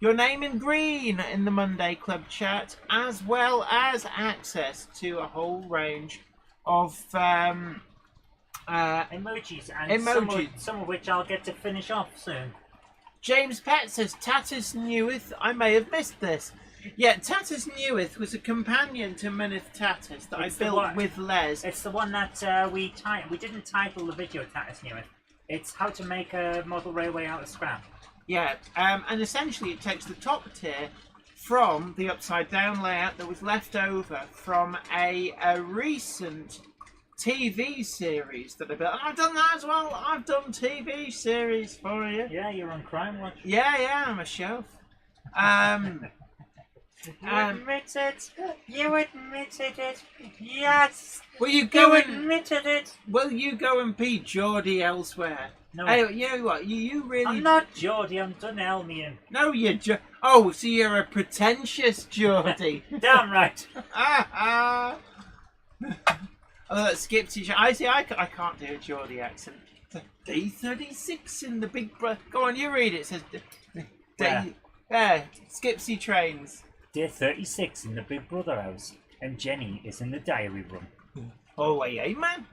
Your name in green in the Monday Club chat, as well as access to a whole range of emojis, and some of which I'll get to finish off soon. James Pett says, Tatis Newith, I may have missed this. Yeah, Tatis Newith was a companion to Myneth Tatis that I built with Les. It's the one that we didn't title the video Tatis Newith. It's how to make a model railway out of scrap. Yeah, and essentially it takes the top tier from the upside down layout that was left over from a recent TV series that I built. And I've done that as well. I've done TV series for you. Yeah, you're on Crime Watch. Yeah, I'm a chef. You admitted it. Yes. Will you admitted it. Will you go and be Geordie elsewhere? No. Anyway, you know what? You really. I'm not Geordie. I'm Dunelmian. No, you're Oh, so you're a pretentious Geordie. Damn right. Oh, that skips each. I see. I can't do a Geordie accent. D36 in the Big Brother. Go on, you read it. It says Skipsy trains. Day 36 in the Big Brother house, and Jenny is in the diary room. Oh, hey, man.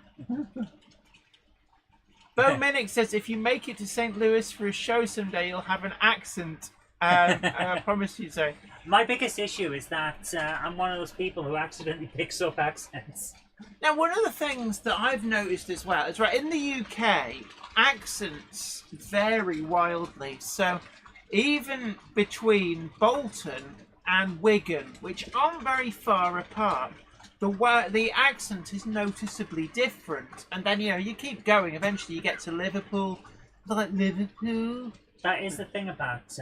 Bo Minnick says, if you make it to St. Louis for a show someday, you'll have an accent. I promise you so. My biggest issue is that I'm one of those people who accidentally picks up accents. Now, one of the things that I've noticed as well is, in the UK, accents vary wildly. So, even between Bolton and Wigan, which aren't very far apart, the accent is noticeably different. And then, you keep going. Eventually, you get to Liverpool. Like Liverpool. That is the thing about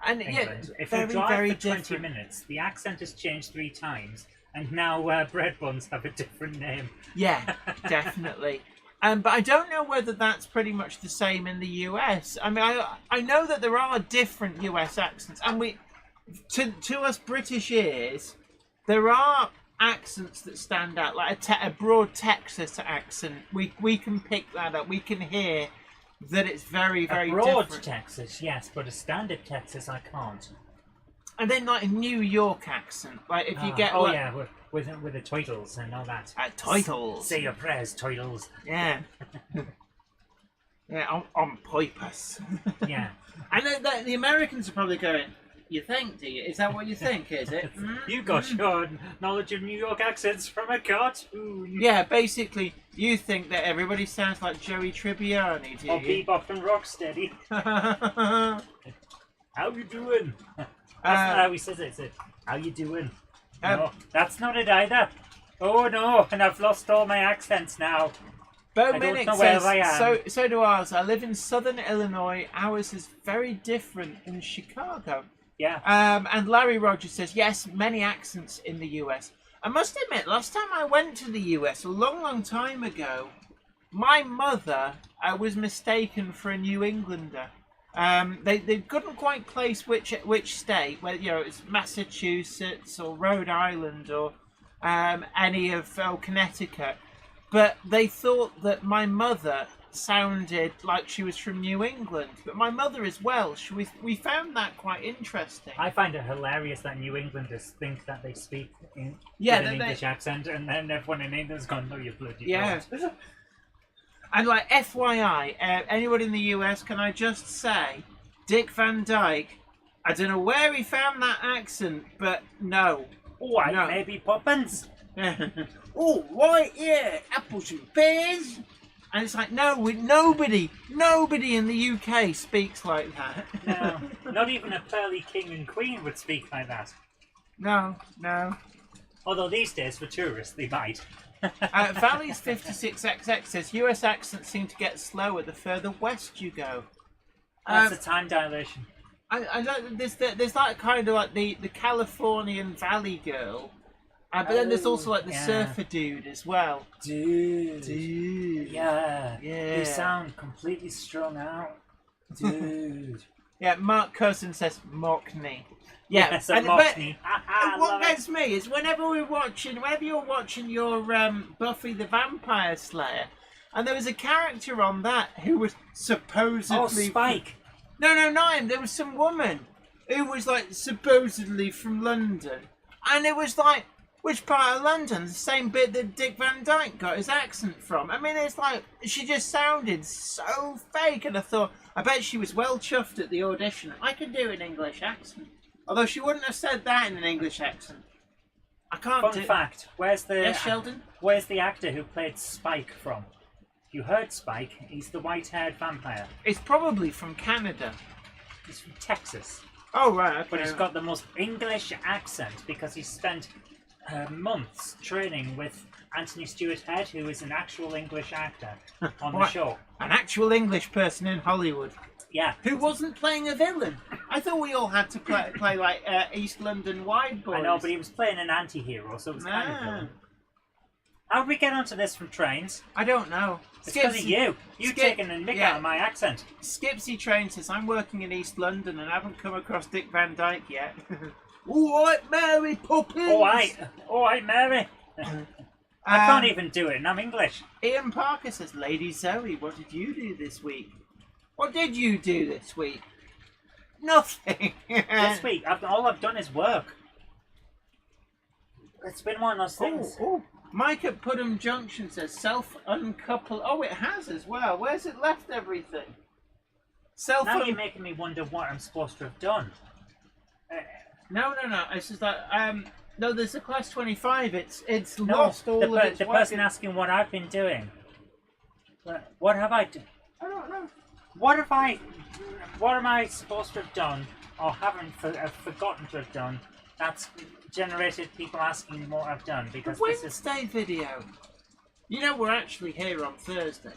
and England. Yeah, if you drive very for 20 different. minutes, the accent has changed 3 times, and now bread buns have a different name. Yeah, definitely. But I don't know whether that's pretty much the same in the US. I mean, I know that there are different US accents, and to us British ears, there are accents that stand out, like a broad Texas accent. We can pick that up. We can hear that it's very, very broad different. Texas, yes, but a standard Texas, I can't. And then like a New York accent, like if you get with the titles and all that. Titles. Say your prayers, titles. Yeah. Yeah, on purpose. Yeah. And the Americans are probably going, you think, do you? Is that what you think, is it? You got your knowledge of New York accents from a cartoon. Yeah, basically, you think that everybody sounds like Joey Tribbiani, do you? Or Bebop and Rocksteady. How you doing? That's not how he says it. It's how you doing? No, that's not it either. Oh no, and I've lost all my accents now. Bo I don't Minnick know where says, I am. so do ours. I live in southern Illinois. Ours is very different in Chicago. Yeah. And Larry Rogers says, yes, many accents in the US. I must admit, last time I went to the US, a long time ago, my mother was mistaken for a New Englander. They couldn't quite place which state, whether it's Massachusetts or Rhode Island or any of Connecticut. but they thought that my mother sounded like she was from New England. But my mother is Welsh. We found that quite interesting. I find it hilarious that New Englanders think that they speak with an English accent, and then everyone in England's gone, "No, you bloody don't." And like FYI, anyone in the US, can I just say, Dick Van Dyke, I don't know where he found that accent, but no. Oh, maybe Poppins. Oh, right, yeah, apples and pears. And it's like, no, nobody in the UK speaks like that. No, not even a pearly king and queen would speak like that. No. Although these days, for tourists, they might. Valley's 56XX says US accents seem to get slower the further west you go. That's a time dilation. I don't, there's that kind of like the Californian Valley girl, but then there's also like the surfer dude as well. Dude. Yeah. You sound completely strung out. Dude. Yeah, Mark Cousin says Mockney. Yeah, Yes, Mockney. And what gets me is whenever you're watching your Buffy the Vampire Slayer, and there was a character on that who was supposedly... Oh, Spike. No, not him. There was some woman who was like supposedly from London, and it was like, which part of London? The same bit that Dick Van Dyke got his accent from. I mean, it's like she just sounded so fake, and I thought, I bet she was well chuffed at the audition. I can do an English accent, although she wouldn't have said that in an English accent. I can't. Fun fact: Yes, Sheldon? Where's the actor who played Spike from? You heard Spike, he's the white-haired vampire. It's probably from Canada. He's from Texas. Oh, right, okay. But he's got the most English accent because he spent months training with Anthony Stewart Head, who is an actual English actor on the show. An actual English person in Hollywood. Yeah. Who wasn't playing a villain. I thought we all had to play like East London Wide Boys. I know, but he was playing an anti-hero, so it was kind of villain. How did we get onto this from trains? I don't know. It's because of you. You've taken a mick out of my accent. Skipsy Train says, I'm working in East London and haven't come across Dick Van Dyke yet. All right, Mary Poppins. All right, Mary. I can't even do it, and I'm English. Ian Parker says, Lady Zoe, what did you do this week? What did you do this week? Nothing. This week, all I've done is work. It's been one of those things. Oh. Mike at Pudham Junction says self-uncouple. Oh, it has as well. Where's it left everything? Now you're making me wonder what I'm supposed to have done. No. It's just like no. There's a class 25. It's lost all of its. The person asking what I've been doing. What have I done? I don't know. What am I supposed to have done, or haven't forgotten to have done? That's generated people asking what I've done because the Wednesday video. You know we're actually here on Thursday.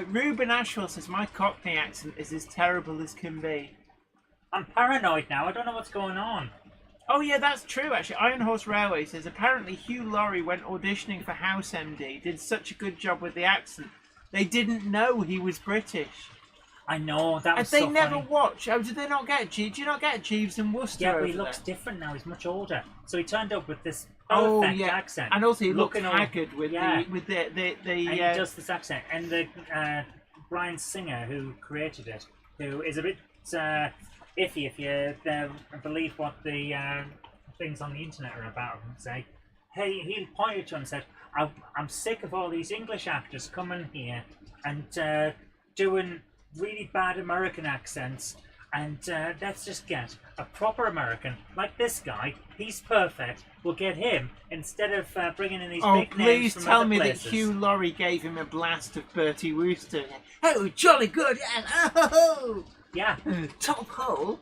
Ruben Ashwell says my Cockney accent is as terrible as can be. I'm paranoid now. I don't know what's going on. Oh yeah, that's true actually. Iron Horse Railway says apparently Hugh Laurie went auditioning for House MD, did such a good job with the accent. They didn't know he was British. I know, that was so funny. They never watch. Oh, did they not get Jeeves? Did you not get Jeeves and Worcester? Yeah, but over he looks there? different now. He's much older. So he turned up with this perfect accent. And also he looked haggard with the and he does this accent. And the Brian Singer, who created it, who is a bit iffy if you believe what the things on the internet are about and say, hey, he pointed to him and said, I'm sick of all these English actors coming here and doing really bad American accents, and let's just get a proper American like this guy. He's perfect. We'll get him instead of bringing in these big names from other places. Please tell me that Hugh Laurie gave him a blast of Bertie Wooster. Oh, jolly good! Oh, yeah, top hole.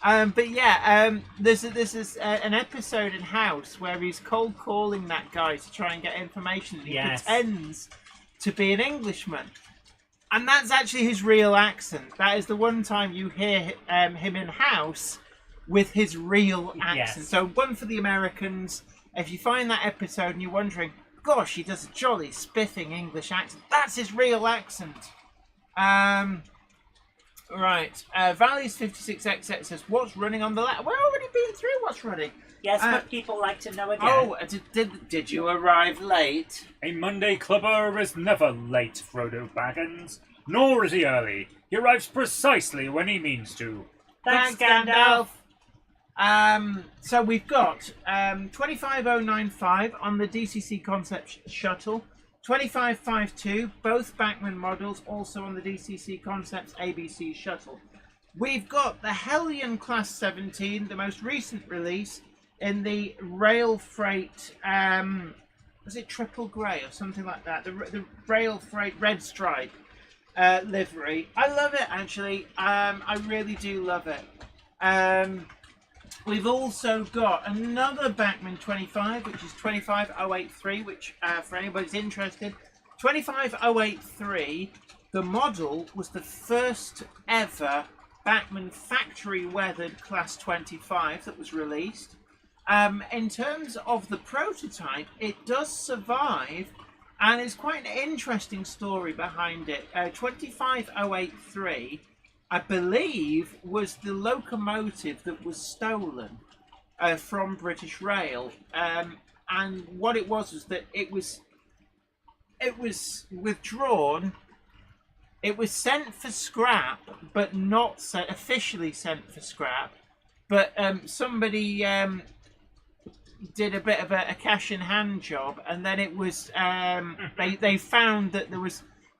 But yeah, this is an episode in House where he's cold calling that guy to try and get information, and he pretends to be an Englishman. And that's actually his real accent. That is the one time you hear him in House with his real accent. Yes. So one for the Americans. If you find that episode and you're wondering, gosh, he does a jolly spiffing English accent. That's his real accent. Right. Valley's 56XX says, what's running on the left? We're already been through what's running. Yes, but people like to know again. Oh, did you arrive late? A Monday clubber is never late, Frodo Baggins. Nor is he early. He arrives precisely when he means to. Thanks, Gandalf. So we've got 25095 on the DCC Concept Shuttle. 2552, both Bachmann models, also on the DCC Concepts ABC Shuttle. We've got the Hellion Class 17, the most recent release, in the Rail Freight, was it Triple Grey or something like that? The Rail Freight Red Stripe livery. I love it, actually. I really do love it. We've also got another Bachmann 25, which is 25083, which, for anybody's interested, 25083, the model was the first ever Bachmann factory weathered Class 25 that was released. In terms of the prototype, it does survive, and it's quite an interesting story behind it. 25083, I believe, was the locomotive that was stolen from British Rail, and what it was that it was withdrawn. It was sent for scrap, but not officially sent for scrap. But somebody did a bit of a cash in hand job, and then it was they found that there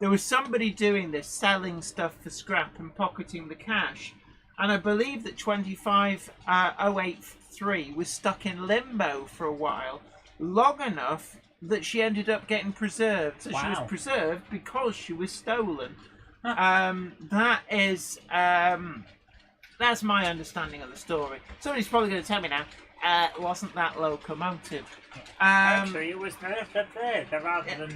was somebody doing this, selling stuff for scrap and pocketing the cash. And I believe that 25083 was stuck in limbo for a while, long enough that she ended up getting preserved. So she was preserved because she was stolen. That is that's my understanding of the story. Somebody's probably going to tell me now, wasn't that Locomotive? Actually, it was rather than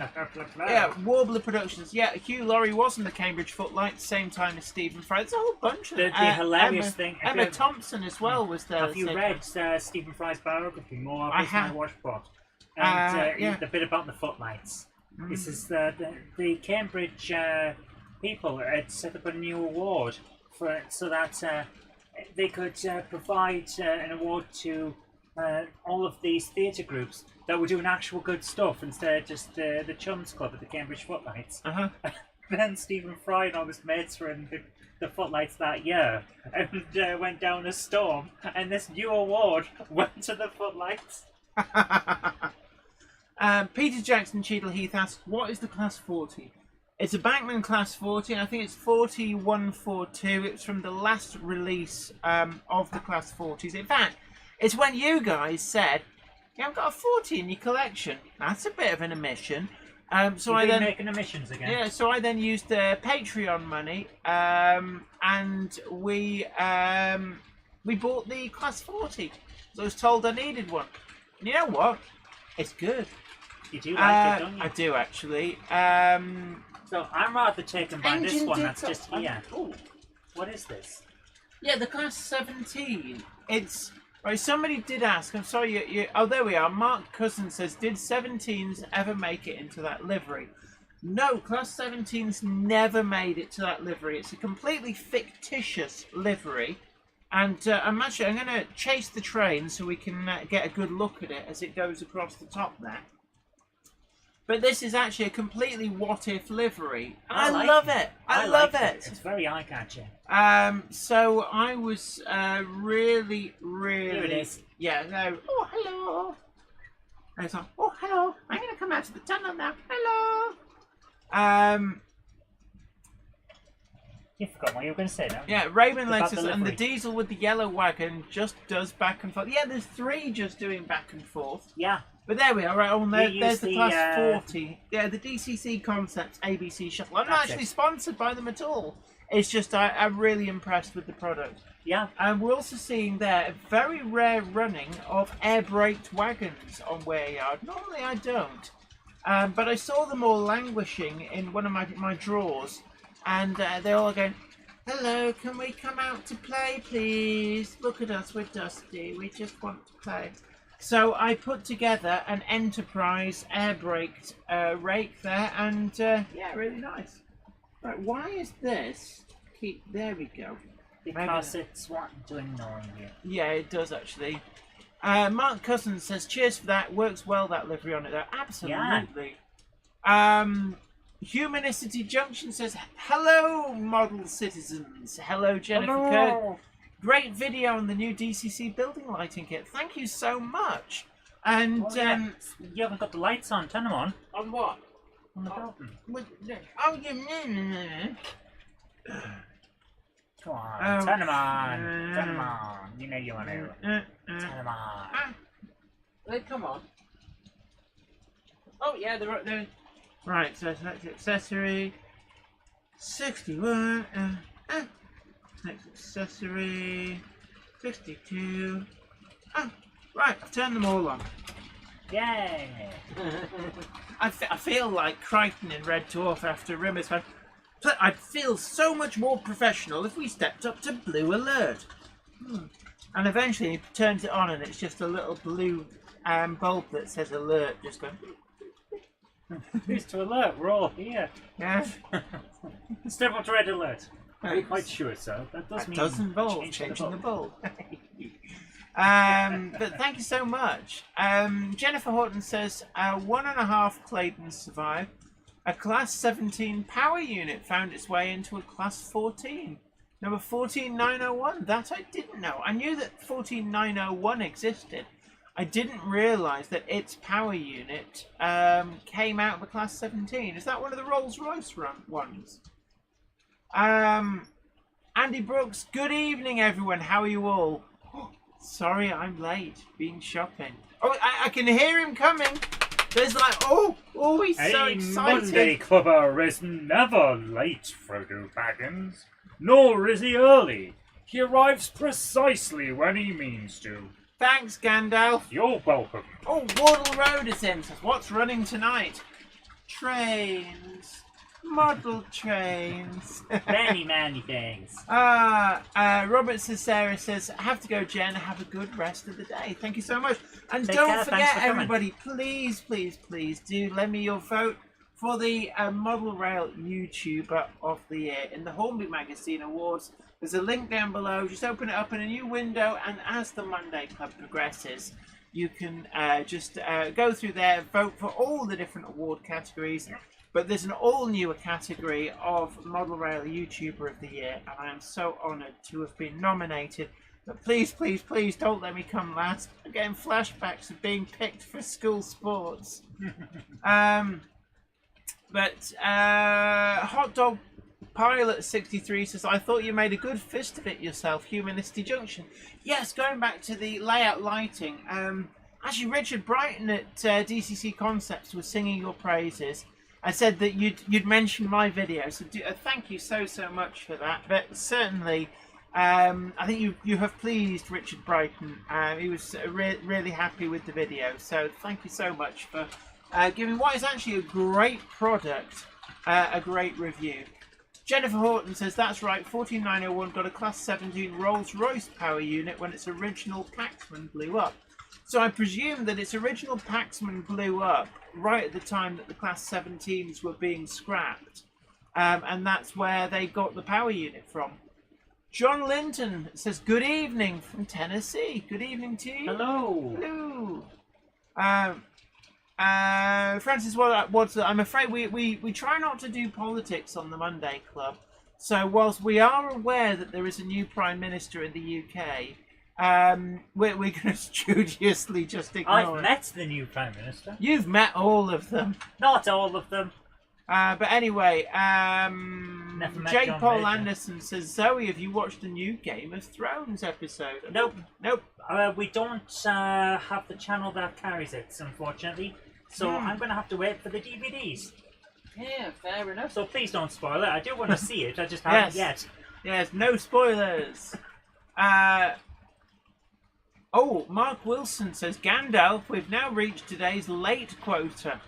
yeah, Warbler Productions. Yeah, Hugh Laurie was in the Cambridge Footlights, same time as Stephen Fry. There's a whole bunch of the hilarious thing. Emma Thompson as well was there. Have you read Stephen Fry's biography? More I have. My Washpot. And yeah. the bit about the footlights. This is the Cambridge people had set up a new award so that they could provide an award to all of these theatre groups that were doing actual good stuff instead of just the Chums Club at the Cambridge Footlights. Then Stephen Fry and all his mates were in the Footlights that year and went down a storm, and this new award went to the Footlights. Peter Jackson Cheadle Heath asks, what is the Class 40? It's a Bachmann Class 40, and I think it's 40142. It's from the last release of the Class 40s. In fact, it's when you guys said, yeah, I've got a 40 in your collection. That's a bit of an omission. So I then making omissions again. Yeah, so I then used the Patreon money, and we bought the Class 40. So I was told I needed one. And you know what? It's good. You do like it, don't you? I do, actually. So I'm rather taken by this Engine one did that's so- just here. Oh, what is this? Yeah, the Class 17. It's... Right, somebody did ask, I'm sorry, you oh, there we are. Mark Cousin says, did 17s ever make it into that livery? No, Class 17s never made it to that livery. It's a completely fictitious livery. And I'm going to chase the train so we can get a good look at it as it goes across the top there. But this is actually a completely what-if livery. I love it. I love it. It's very eye-catching. So I was really... Here it is. Yeah, no. Oh, hello. And it's like, oh, hello. I'm going to come out of the tunnel now. Hello. You forgot what you were going to say now. Yeah, Raymond About Lexus the and the livery. diesel with the yellow wagon just does back and forth. Yeah, there's 3 just doing back and forth. Yeah. But there we are, right? Oh, You there's use the the, Class 40. Yeah, the DCC Concepts ABC Shuttle. I'm not That's actually it. sponsored by them at all. It's just I'm really impressed with the product. Yeah. And we're also seeing there a very rare running of air-braked wagons on Waryard. Normally I don't. But I saw them all languishing in one of my drawers. And they're all going, hello, can we come out to play, please? Look at us, we're dusty. We just want to play. So I put together an Enterprise air-braked rake there, and yeah, really nice. Right, why is this keep... There we go. Because it's wanting to annoy you. Yeah, it does actually. Mark Cousins says, cheers for that. Works well, that livery on it though. Absolutely. Humanicity Junction says, hello, model citizens. Hello, Jennifer Kirk. Great video on the new DCC building lighting kit. Thank you so much. And you haven't got the lights on. Turn them on. on what? On the building. Oh, you Come on. Turn them on. Turn them on. You know you want to. Turn them on. They come on. Oh yeah, they're right. So select accessory. 61. Next accessory. 62. Right, I've turned them all on. Yay! I feel like Crichton in Red Dwarf after Rimmer's fan. I'd feel so much more professional if we stepped up to Blue Alert. And eventually he turns it on and it's just a little blue bulb that says alert just going. Who's to alert? We're all here. Yeah. Step up to red alert. Are you quite sure, so? That does involve changing the bulb. But thank you so much. Jennifer Horton says 1.5 Claydens survived. A Class 17 power unit found its way into a Class 14. Number 14901. That I didn't know. I knew that 14901 existed. I didn't realise that its power unit came out of a Class 17. Is that one of the Rolls-Royce ones? Andy Brooks, good evening everyone. How are you all? Sorry I'm late. Been shopping. Oh, I can hear him coming. There's like, he's so excited. Monday Clubber is never late, Frodo Baggins. Nor is he early. He arrives precisely when he means to. Thanks, Gandalf. You're welcome. Oh, Wardle Road is in. Says, what's running tonight? Trains. Model trains. Many things. Robert Cicera says, have to go, Jen. Have a good rest of the day. Thank you so much. And don't forget, everybody, please do lend me your vote for the Model Rail YouTuber of the Year in the Hornby Magazine Awards. There's a link down below. Just open it up in a new window, and as the Monday Club progresses, you can just go through there, vote for all the different award categories. But there's an all-new category of Model Rail YouTuber of the Year, and I am so honoured to have been nominated. But please don't let me come last. I'm getting flashbacks of being picked for school sports. Hot Dog Pilot 63 says, I thought you made a good fist of it yourself, Humanicity Junction. Yes, going back to the layout lighting. Actually, Richard Brighton at DCC Concepts was singing your praises. I said that you'd mentioned my video, so thank you so much for that. But certainly, I think you have pleased Richard Brighton. He was really happy with the video, so thank you so much for giving what is actually a great product a great review. Jennifer Horton says, that's right, 14901 got a Class 17 Rolls-Royce power unit when its original Paxman blew up. So I presume that its original Paxman blew up right at the time that the Class 17s were being scrapped. And that's where they got the power unit from. John Linton says, good evening from Tennessee. Good evening to you. Hello. Francis Watson, I'm afraid we try not to do politics on the Monday Club. So whilst we are aware that there is a new Prime Minister in the UK, we're going to studiously just ignore it. I've met the new Prime Minister. You've met all of them. Not all of them. But anyway, Jake Paul Major. Anderson says, Zoe, have you watched the new Game of Thrones episode? Nope. Nope. We don't have the channel that carries it, unfortunately. So I'm going to have to wait for the DVDs. Yeah, fair enough. So please don't spoil it. I do want to see it. I just haven't yet. Yes, no spoilers. Mark Wilson says, Gandalf, we've now reached today's late quota.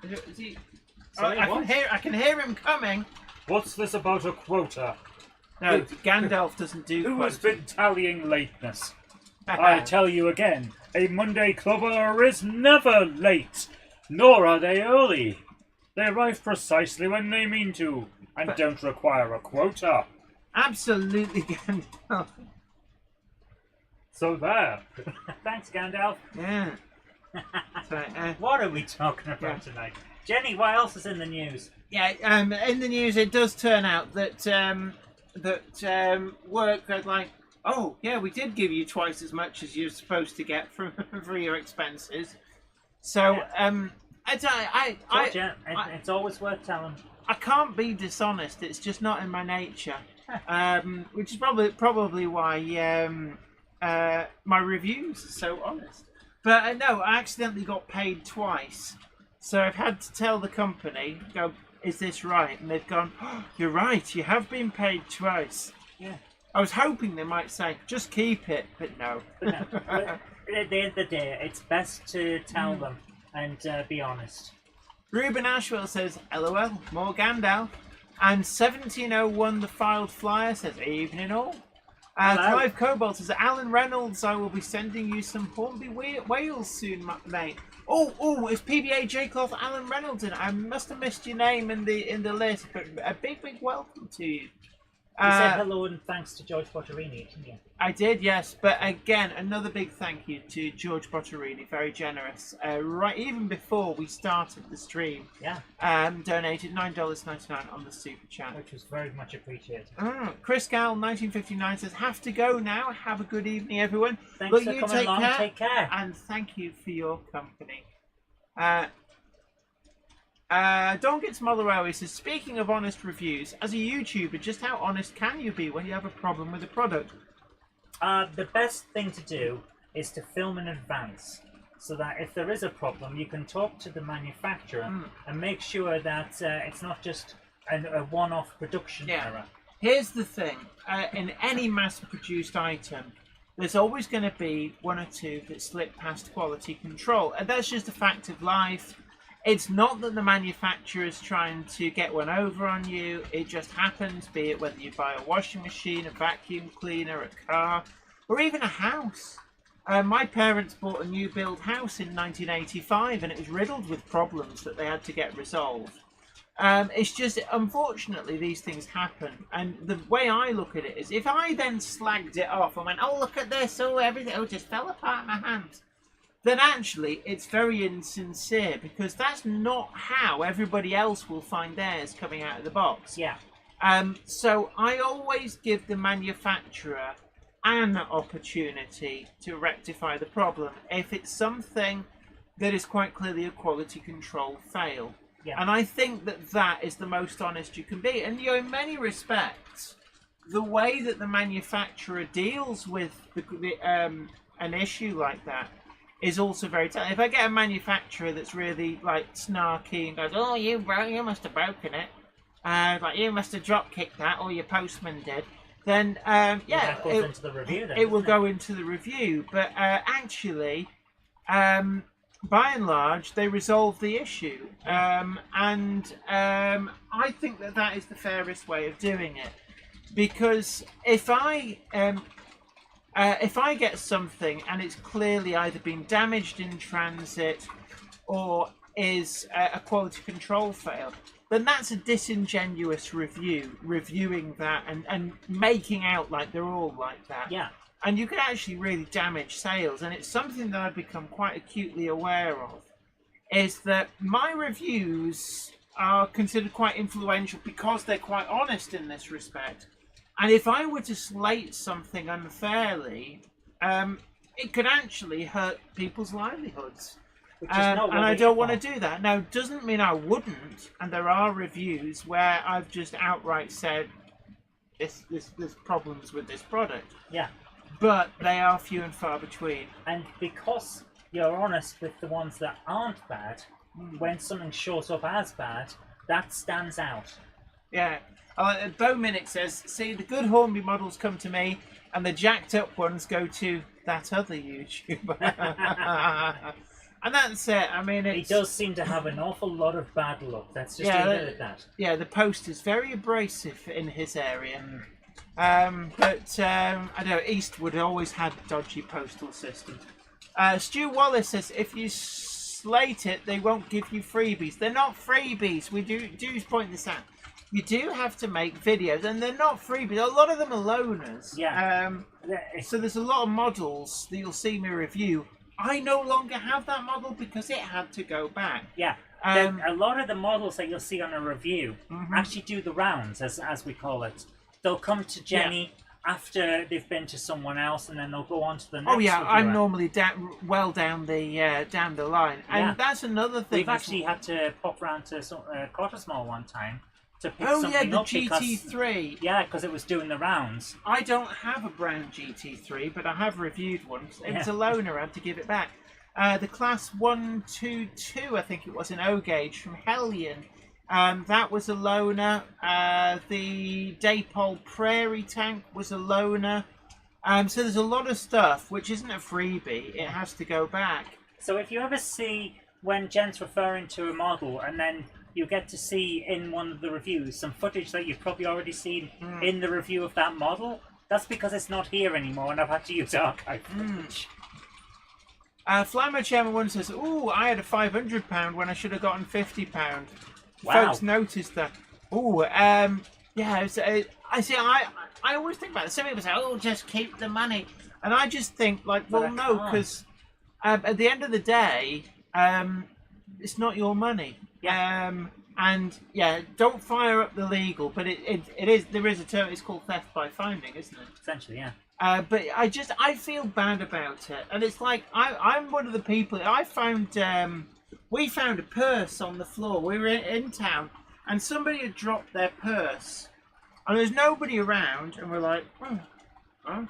Is he... Sorry, I can hear him coming. What's this about a quota? No, Gandalf doesn't do Who quota. has been tallying lateness? I tell you again, a Monday Clubber is never late, nor are they early. They arrive precisely when they mean to, and don't require a quota. Absolutely, Gandalf. So there. Thanks, Gandalf. Yeah. So, What are we talking about tonight? Jenny, what else is in the news? yeah. In the news, it does turn out that work are like, oh yeah, we did give you twice as much as you're supposed to get for your expenses. So It's always worth telling. I can't be dishonest. It's just not in my nature. Which is probably why my reviews are so honest. But no, I accidentally got paid twice, so I've had to tell the company, "Go, is this right?" And they've gone, oh, "You're right. You have been paid twice." Yeah. I was hoping they might say, "Just keep it," but no. But at the end of the day, it's best to tell them and be honest. Ruben Ashwell says, "LOL, more Gandalf." And 1701 the filed flyer says, "Evening all." Clive Cobalt says, "Alan Reynolds, I will be sending you some Hornby Wales soon, mate." Oh, it's PBA J Cloth Alan Reynolds in. I must have missed your name in the list, but a big welcome to you. You said hello and thanks to George Botterini, didn't you? I did, yes. But again, another big thank you to George Botterini, very generous. Right, even before we started the stream, donated $9.99 on the super chat, which was very much appreciated. Chris Gal 1959 says, "Have to go now. Have a good evening, everyone. Thanks for coming along. Take care, and thank you for your company." Don't Get Smother says, "Speaking of honest reviews, as a YouTuber, just how honest can you be when you have a problem with a product?" The best thing to do is to film in advance, so that if there is a problem, you can talk to the manufacturer and make sure that it's not just a one-off production error. Here's the thing: in any mass-produced item, there's always going to be one or two that slip past quality control, and that's just a fact of life. It's not that the manufacturer is trying to get one over on you. It just happens, be it whether you buy a washing machine, a vacuum cleaner, a car, or even a house. My parents bought a new build house in 1985, and it was riddled with problems that they had to get resolved. It's just, unfortunately, these things happen. And the way I look at it is, if I then slagged it off and went, "Oh, look at this, oh, everything just fell apart in my hands," then actually it's very insincere, because that's not how everybody else will find theirs coming out of the box. Yeah. So I always give the manufacturer an opportunity to rectify the problem if it's something that is quite clearly a quality control fail. Yeah. And I think that is the most honest you can be. And in many respects, the way that the manufacturer deals with an issue like that is also very telling. If I get a manufacturer that's really like snarky and goes, "Oh, you must have broken it," like you must have drop kicked that, or your postman did, then that goes into the review. Then, it will go into the review. But actually, by and large, they resolve the issue, and I think that is the fairest way of doing it, because if I get something and it's clearly either been damaged in transit or is a quality control fail, then that's a disingenuous reviewing that and making out like they're all like that. Yeah. And you can actually really damage sales. And it's something that I've become quite acutely aware of, is that my reviews are considered quite influential because they're quite honest in this respect. And if I were to slate something unfairly, it could actually hurt people's livelihoods. And I don't want to do that. Now, it doesn't mean I wouldn't. And there are reviews where I've just outright said, there's problems with this product. Yeah. But they are few and far between. And because you're honest with the ones that aren't bad, when something shows up as bad, that stands out. Yeah. Bo Minnick says, "See, the good Hornby models come to me, and the jacked up ones go to that other YouTuber." And that's it. I mean, he does seem to have an awful lot of bad luck. Let's just leave it at that. Yeah, the post is very abrasive in his area. I don't know, Eastwood always had a dodgy postal system. Stu Wallace says, "If you slate it, they won't give you freebies." They're not freebies. We do point this out. you do have to make videos, and they're not free, but a lot of them are loaners. Yeah. So there's a lot of models that you'll see me review. I no longer have that model because it had to go back. Yeah. A lot of the models that you'll see on a review actually do the rounds, as we call it. They'll come to Jenny after they've been to someone else, and then they'll go on to the next. Oh yeah, reviewer. I'm normally down the line, and that's another thing. We've actually had to pop round to Cottesmore one time to pick the something up GT3. because it was doing the rounds. I don't have a brown GT3, but I have reviewed one. It was a loaner. I had to give it back. The class 122, I think it was, in O gauge from Hellion. That was a loaner. The Daypole Prairie tank was a loaner. So there's a lot of stuff which isn't a freebie. It has to go back. So if you ever see when Jen's referring to a model, and then you get to see in one of the reviews some footage that you've probably already seen in the review of that model, that's because it's not here anymore, and I've had to use archive footage. Flymo Chairman 1 says, "Ooh, I had a £500 when I should have gotten £50." Wow. Folks noticed that. Ooh, I see. I always think about it. Some people say, "Oh, just keep the money," and I just think, like, well, no, because at the end of the day, it's not your money. And don't fire up the legal, but there is a term. It's called theft by finding, isn't it? Essentially, yeah. But I feel bad about it, and it's like I'm one of the people. I found we found a purse on the floor. We were in town, and somebody had dropped their purse, and there was nobody around, and we're like, oh.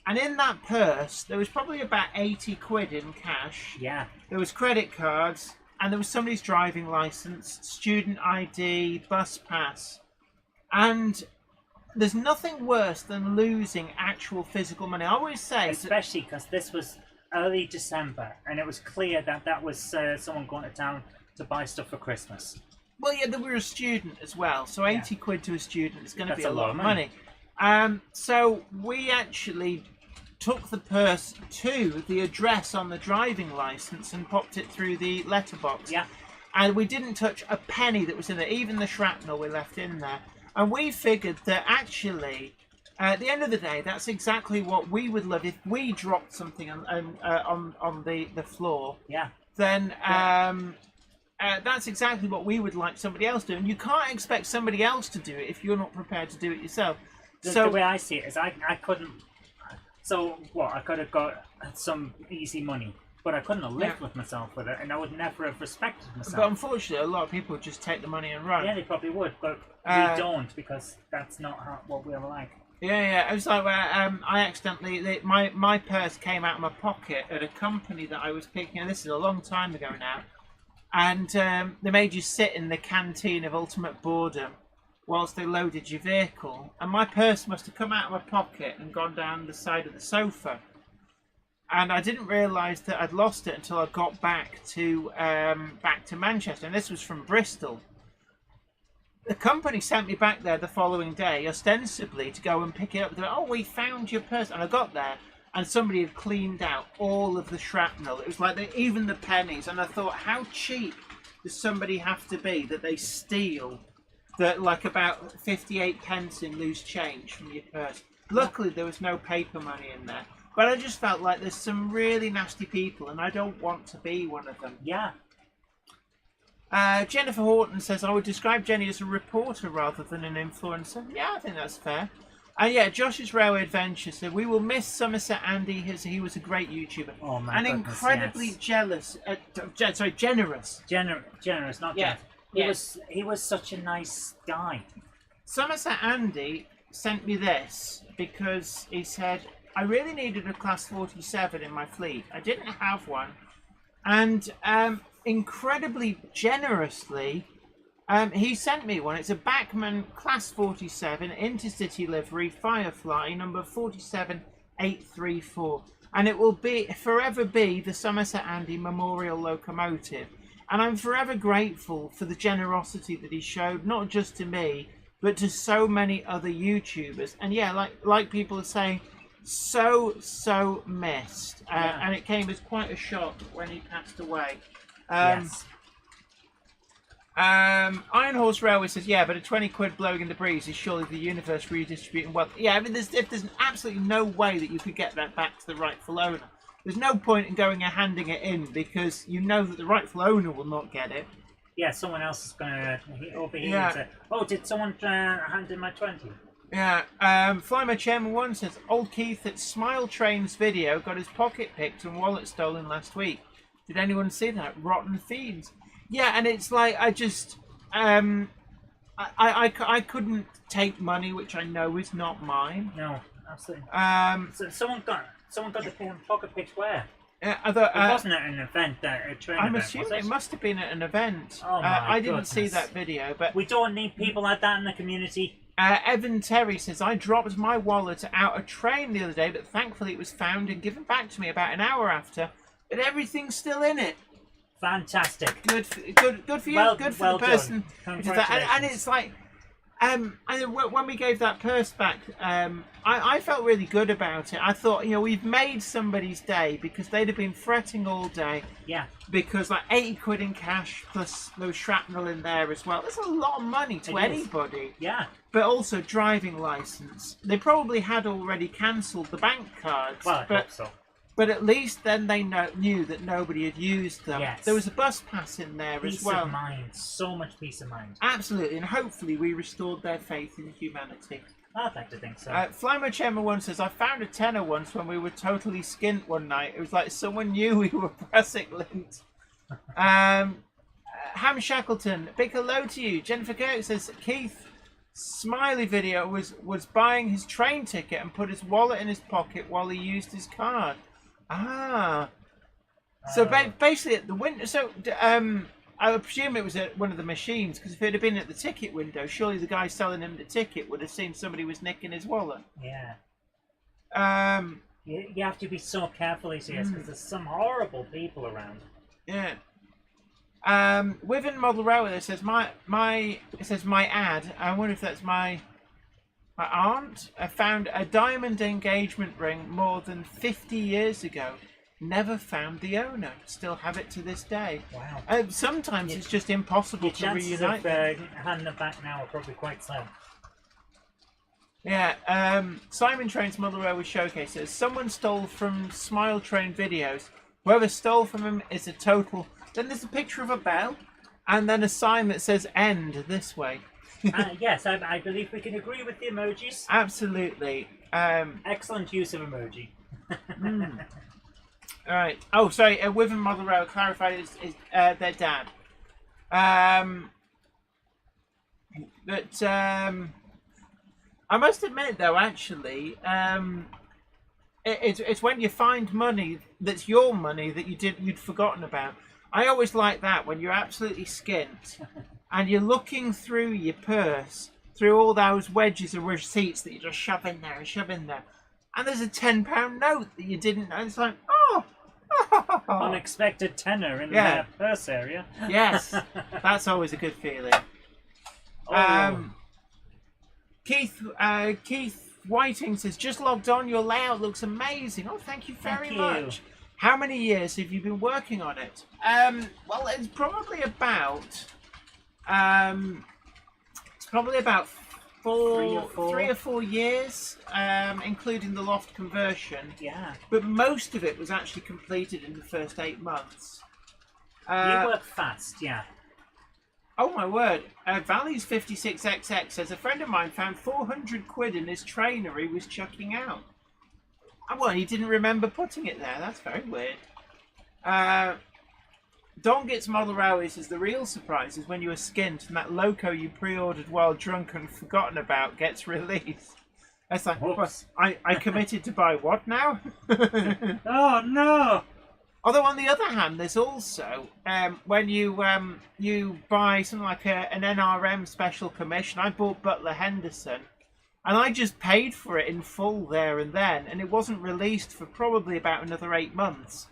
And in that purse, there was probably about 80 quid in cash. Yeah. There was credit cards, and there was somebody's driving license, student ID, bus pass, and there's nothing worse than losing actual physical money. I always say, especially because this was early December, and it was clear that was someone going to town to buy stuff for Christmas. Well, yeah, we were a student as well, so 80 quid to a student is going to be a lot of money. So we actually took the purse to the address on the driving license and popped it through the letterbox. Yeah. And we didn't touch a penny that was in there, even the shrapnel we left in there. And we figured that actually, at the end of the day, that's exactly what we would love if we dropped something on the floor. Yeah. Then that's exactly what we would like somebody else to do. And you can't expect somebody else to do it if you're not prepared to do it yourself. The way I see it is I couldn't... So, what, I could have got some easy money, but I couldn't have lived with myself with it, and I would never have respected myself. But unfortunately, a lot of people just take the money and run. Yeah, they probably would, but we don't, because that's not what we're like. Yeah. It was like where I accidentally... My purse came out of my pocket at a company that I was picking, and this is a long time ago now, and they made you sit in the canteen of Ultimate Boredom whilst they loaded your vehicle, and my purse must have come out of my pocket and gone down the side of the sofa, and I didn't realise that I'd lost it until I got back to Manchester, and this was from Bristol. The company sent me back there the following day, ostensibly to go and pick it up. They went, "Oh, we found your purse," and I got there, and somebody had cleaned out all of the shrapnel. It was like even the pennies, and I thought, how cheap does somebody have to be that they steal that, like, about 58 pence in loose change from your purse? Luckily, there was no paper money in there. But I just felt like there's some really nasty people, and I don't want to be one of them. Yeah. Jennifer Horton says, "I would describe Jenny as a reporter rather than an influencer." Yeah, I think that's fair. And Josh's Railway Adventure said, "We will miss Somerset Andy. He was a great YouTuber." Oh, my and goodness, incredibly generous. Generous, not yeah. He was such a nice guy. Somerset Andy sent me this because he said, "I really needed a Class 47 in my fleet. I didn't have one." And incredibly generously, he sent me one. It's a Bachmann Class 47 Intercity livery Firefly number 47834. And it will forever be the Somerset Andy Memorial Locomotive. And I'm forever grateful for the generosity that he showed, not just to me, but to so many other YouTubers. And like people are saying, so missed. And it came as quite a shock when he passed away. Yes. Iron Horse Railway says, yeah, but a 20 quid blowing in the breeze is surely the universe redistributing wealth. Yeah, I mean, there's absolutely no way that you could get that back to the rightful owner. There's no point in going and handing it in because you know that the rightful owner will not get it. Yeah, someone else is going to overheat Yeah. and say, oh, did someone hand in my 20? Yeah, Flymo Chairman 1 says, old Keith at Smile Train's video got his pocket picked and wallet stolen last week. Did anyone see that? Rotten thieves. Yeah, and it's like, I just, I couldn't take money, which I know is not mine. No, absolutely. So, Someone got the pocket picked where? I thought, It wasn't at an event, a train I'm event, assuming was it must have been at an event. Oh my I didn't see goodness. that video, but We don't need people like that in the community. Evan Terry says, I dropped my wallet out a train the other day, but thankfully it was found and given back to me about an hour after, but everyth's still in it. Fantastic. Good for you. Good for well the person done. who did that. And Congratulations. it's like, when we gave that purse back, I felt really good about it. I thought, we've made somebody's day because they'd have been fretting all day. Yeah. Because like 80 quid in cash plus there was shrapnel in there as well. That's a lot of money to It is. anybody. Yeah. But also driving license. They probably had already cancelled the bank cards. Well, I but hope so. But at least then they knew that nobody had used them. Yes. There was a bus pass in there Peace as well. of mind. So much peace of mind. Absolutely, and hopefully we restored their faith in humanity. I'd like to think so. Flymo Chairman 1 says, I found a tenner once when we were totally skint one night. It was like someone knew we were pressing lint. Ham Shackleton, big hello to you. Jennifer Kirk says, Keith Smiley video was buying his train ticket and put his wallet in his pocket while he used his card. So basically at the window. So I would presume it was at one of the machines because if it had been at the ticket window, surely the guy selling him the ticket would have seen somebody was nicking his wallet. Yeah. You have to be so careful, he says, because there's some horrible people around. Yeah. Within Model Railway, it says my ad. I wonder if that's my aunt. I found a diamond engagement ring more than 50 years ago. Never found the owner. Still have it to this day. Wow. Sometimes it's just impossible Your to chances reunite of them. handing them back now are probably quite slim. Yeah. Simon Train's Model Railway Showcase says someone stole from Smile Train videos. Whoever stole from him is a total. Then there's a picture of a bell, and then a sign that says "End this way." Yes, I believe we can agree with the emojis. Absolutely. Excellent use of emoji. All right. Oh, sorry. Within Model Rail clarified is their dad. But I must admit, though, actually, it's when you find money that's your money that you'd forgotten about. I always like that when you're absolutely skint and you're looking through your purse, through all those wedges of receipts that you just shove in there, and there's a £10 note that you didn't know. It's like, oh. Unexpected tenor in the purse area. Yes, that's always a good feeling. Keith Whiting says, just logged on, your layout looks amazing. Oh, thank you very much. How many years have you been working on it? Well, it's probably about three or four years, including the loft conversion. Yeah. But most of it was actually completed in the first 8 months. You work fast, yeah. Oh my word. Valley's 56XX says, a friend of mine found 400 quid in his trainer he was chucking out. Well, he didn't remember putting it there. That's very weird. Don Gets Model Railway says, the real surprise is when you are skint and that loco you pre-ordered while drunk and forgotten about gets released. That's like, what? I committed to buy what now? Oh, no! Although on the other hand, there's also when you buy something like an NRM special commission. I bought Butler Henderson, and I just paid for it in full there and then, and it wasn't released for probably about another 8 months.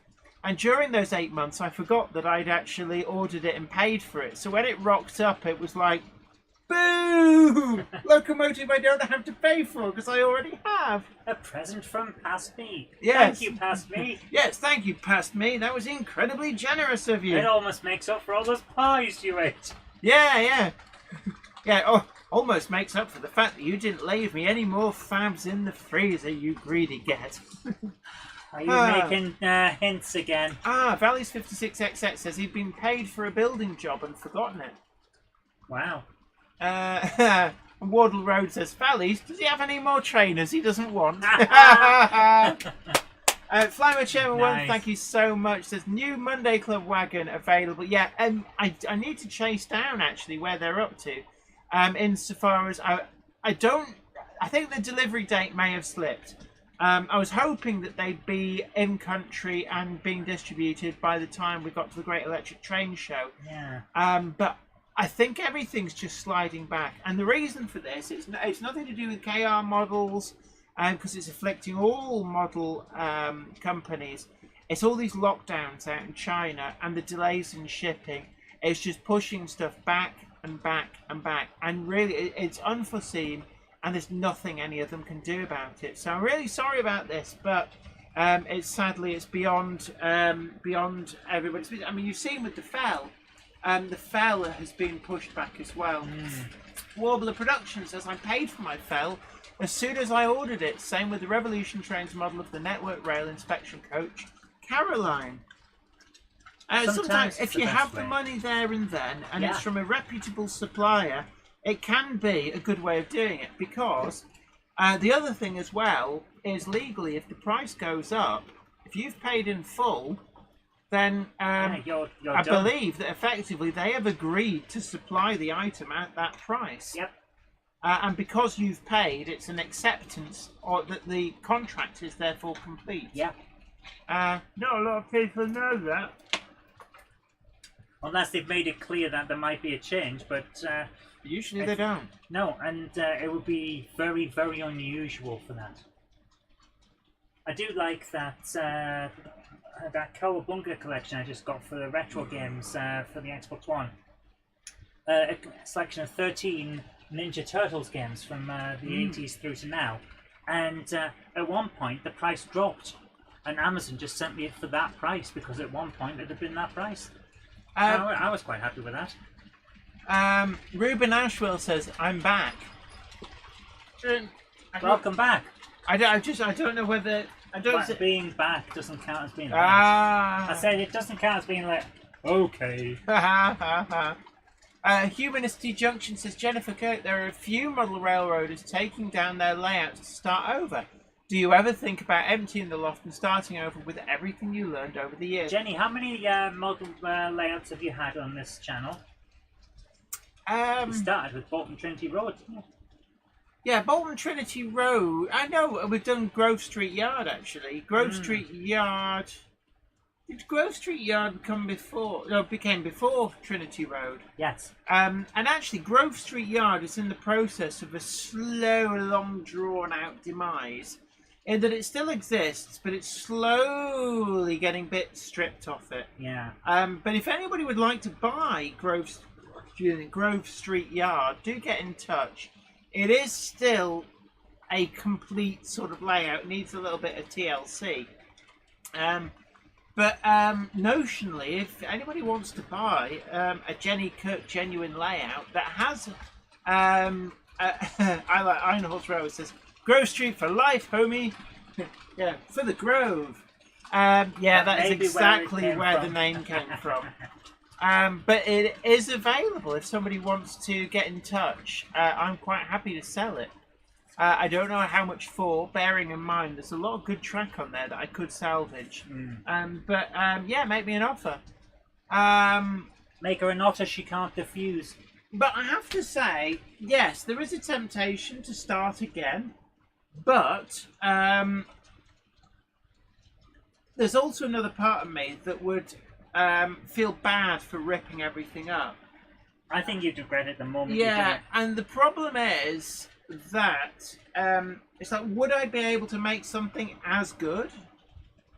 And during those 8 months, I forgot that I'd actually ordered it and paid for it. So when it rocked up, it was like, boo! Locomotive I don't have to pay for because I already have. A present from Past Me. Yes. Thank you, Past Me. Yes, thank you, Past Me. That was incredibly generous of you. It almost makes up for all those pies you ate. Yeah. Yeah, oh, almost makes up for the fact that you didn't leave me any more fabs in the freezer, you greedy get. Are you making hints again? Valley's 56XX says he'd been paid for a building job and forgotten it. Wow. And Wardle Road says, Valleys, does he have any more trainers he doesn't want? Flymo Chairman Nice. 1, thank you so much. Says, new Monday Club wagon available. Yeah, I need to chase down, actually, where they're up to. Insofar as I think the delivery date may have slipped. I was hoping that they'd be in country and being distributed by the time we got to the Great Electric Train Show. Yeah. But I think everything's just sliding back. And the reason for this, it's nothing to do with KR models, because it's afflicting all model companies. It's all these lockdowns out in China and the delays in shipping. It's just pushing stuff back and back and back. And really, it's unforeseen, and there's nothing any of them can do about it. So I'm really sorry about this, but it's beyond everybody's. I mean, you've seen with the Fell. The Fell has been pushed back as well. Warbler Productions says, I paid for my Fell as soon as I ordered it. Same with the Revolution Trains model of the Network Rail Inspection Coach, Caroline. Sometimes if you have the money there and then, and it's from a reputable supplier, it can be a good way of doing it. Because the other thing as well is legally, if the price goes up, if you've paid in full, then you're I done. believe that effectively they have agreed to supply the item at that price. Yep. And because you've paid, it's an acceptance, or that the contract is therefore complete. Yep. Not a lot of people know that. Unless they've made it clear that there might be a change, but Usually they don't. no, and it would be very, very unusual for that. I do like that that Cowabunga collection I just got for the retro games for the Xbox One. A selection of 13 Ninja Turtles games from the 80s through to now. And at one point the price dropped, and Amazon just sent me it for that price because at one point it had been that price. I was quite happy with that. Ruben Ashwell says, I'm back. Welcome back. I don't know whether... But being back doesn't count as being late. I said it doesn't count as being late. Okay. Humanity Junction says, Jennifer Kirk, there are a few model railroaders taking down their layouts to start over. Do you ever think about emptying the loft and starting over with everything you learned over the years? Jenny, how many model layouts have you had on this channel? You started with Bolton Trinity Road, didn't you? Yeah, Bolton Trinity Road. I know we've done Grove Street Yard actually. Grove Street Yard. Did Grove Street Yard come before? No, it became before Trinity Road. Yes. And actually, Grove Street Yard is in the process of a slow, long, drawn-out demise, in that it still exists, but it's slowly getting bits stripped off it. Yeah. But if anybody would like to buy Grove Street Yard, do get in touch. It is still a complete sort of layout. It needs a little bit of TLC. But notionally, if anybody wants to buy a Jenny Kirk genuine layout that has, I like Ironhorse Road says, Grove Street for life, homie. Yeah, for the Grove. Yeah, that is exactly where the name came from. But it is available if somebody wants to get in touch. I'm quite happy to sell it. I don't know how much for, bearing in mind there's a lot of good track on there that I could salvage. But yeah, make me an offer. Make her an offer she can't refuse. But I have to say, yes, there is a temptation to start again. But there's also another part of me that would feel bad for ripping everything up. I think you'd regret it the moment. Yeah, and the problem is that it's like, would I be able to make something as good?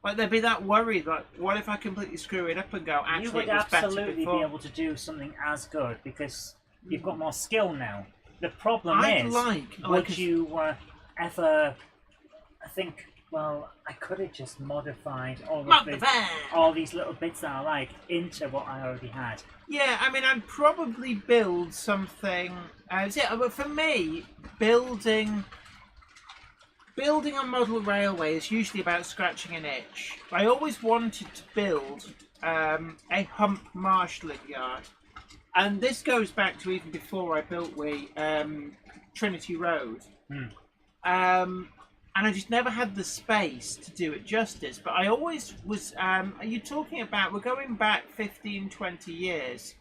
Like, there'd be that worry, like, what if I completely screw it up and go, actually, you would it was better absolutely before? be able to do something as good because you've got more skill now. The problem I'd is, like would you ever, I think, Well, I could have just modified Mod these little bits that I like into what I already had. Yeah, I mean, I'd probably build something. But for me, building a model railway is usually about scratching an itch. I always wanted to build a hump marshalling yard, and this goes back to even before I built Trinity Road. And I just never had the space to do it justice. But I always was, are you talking about, we're going back 15, 20 years.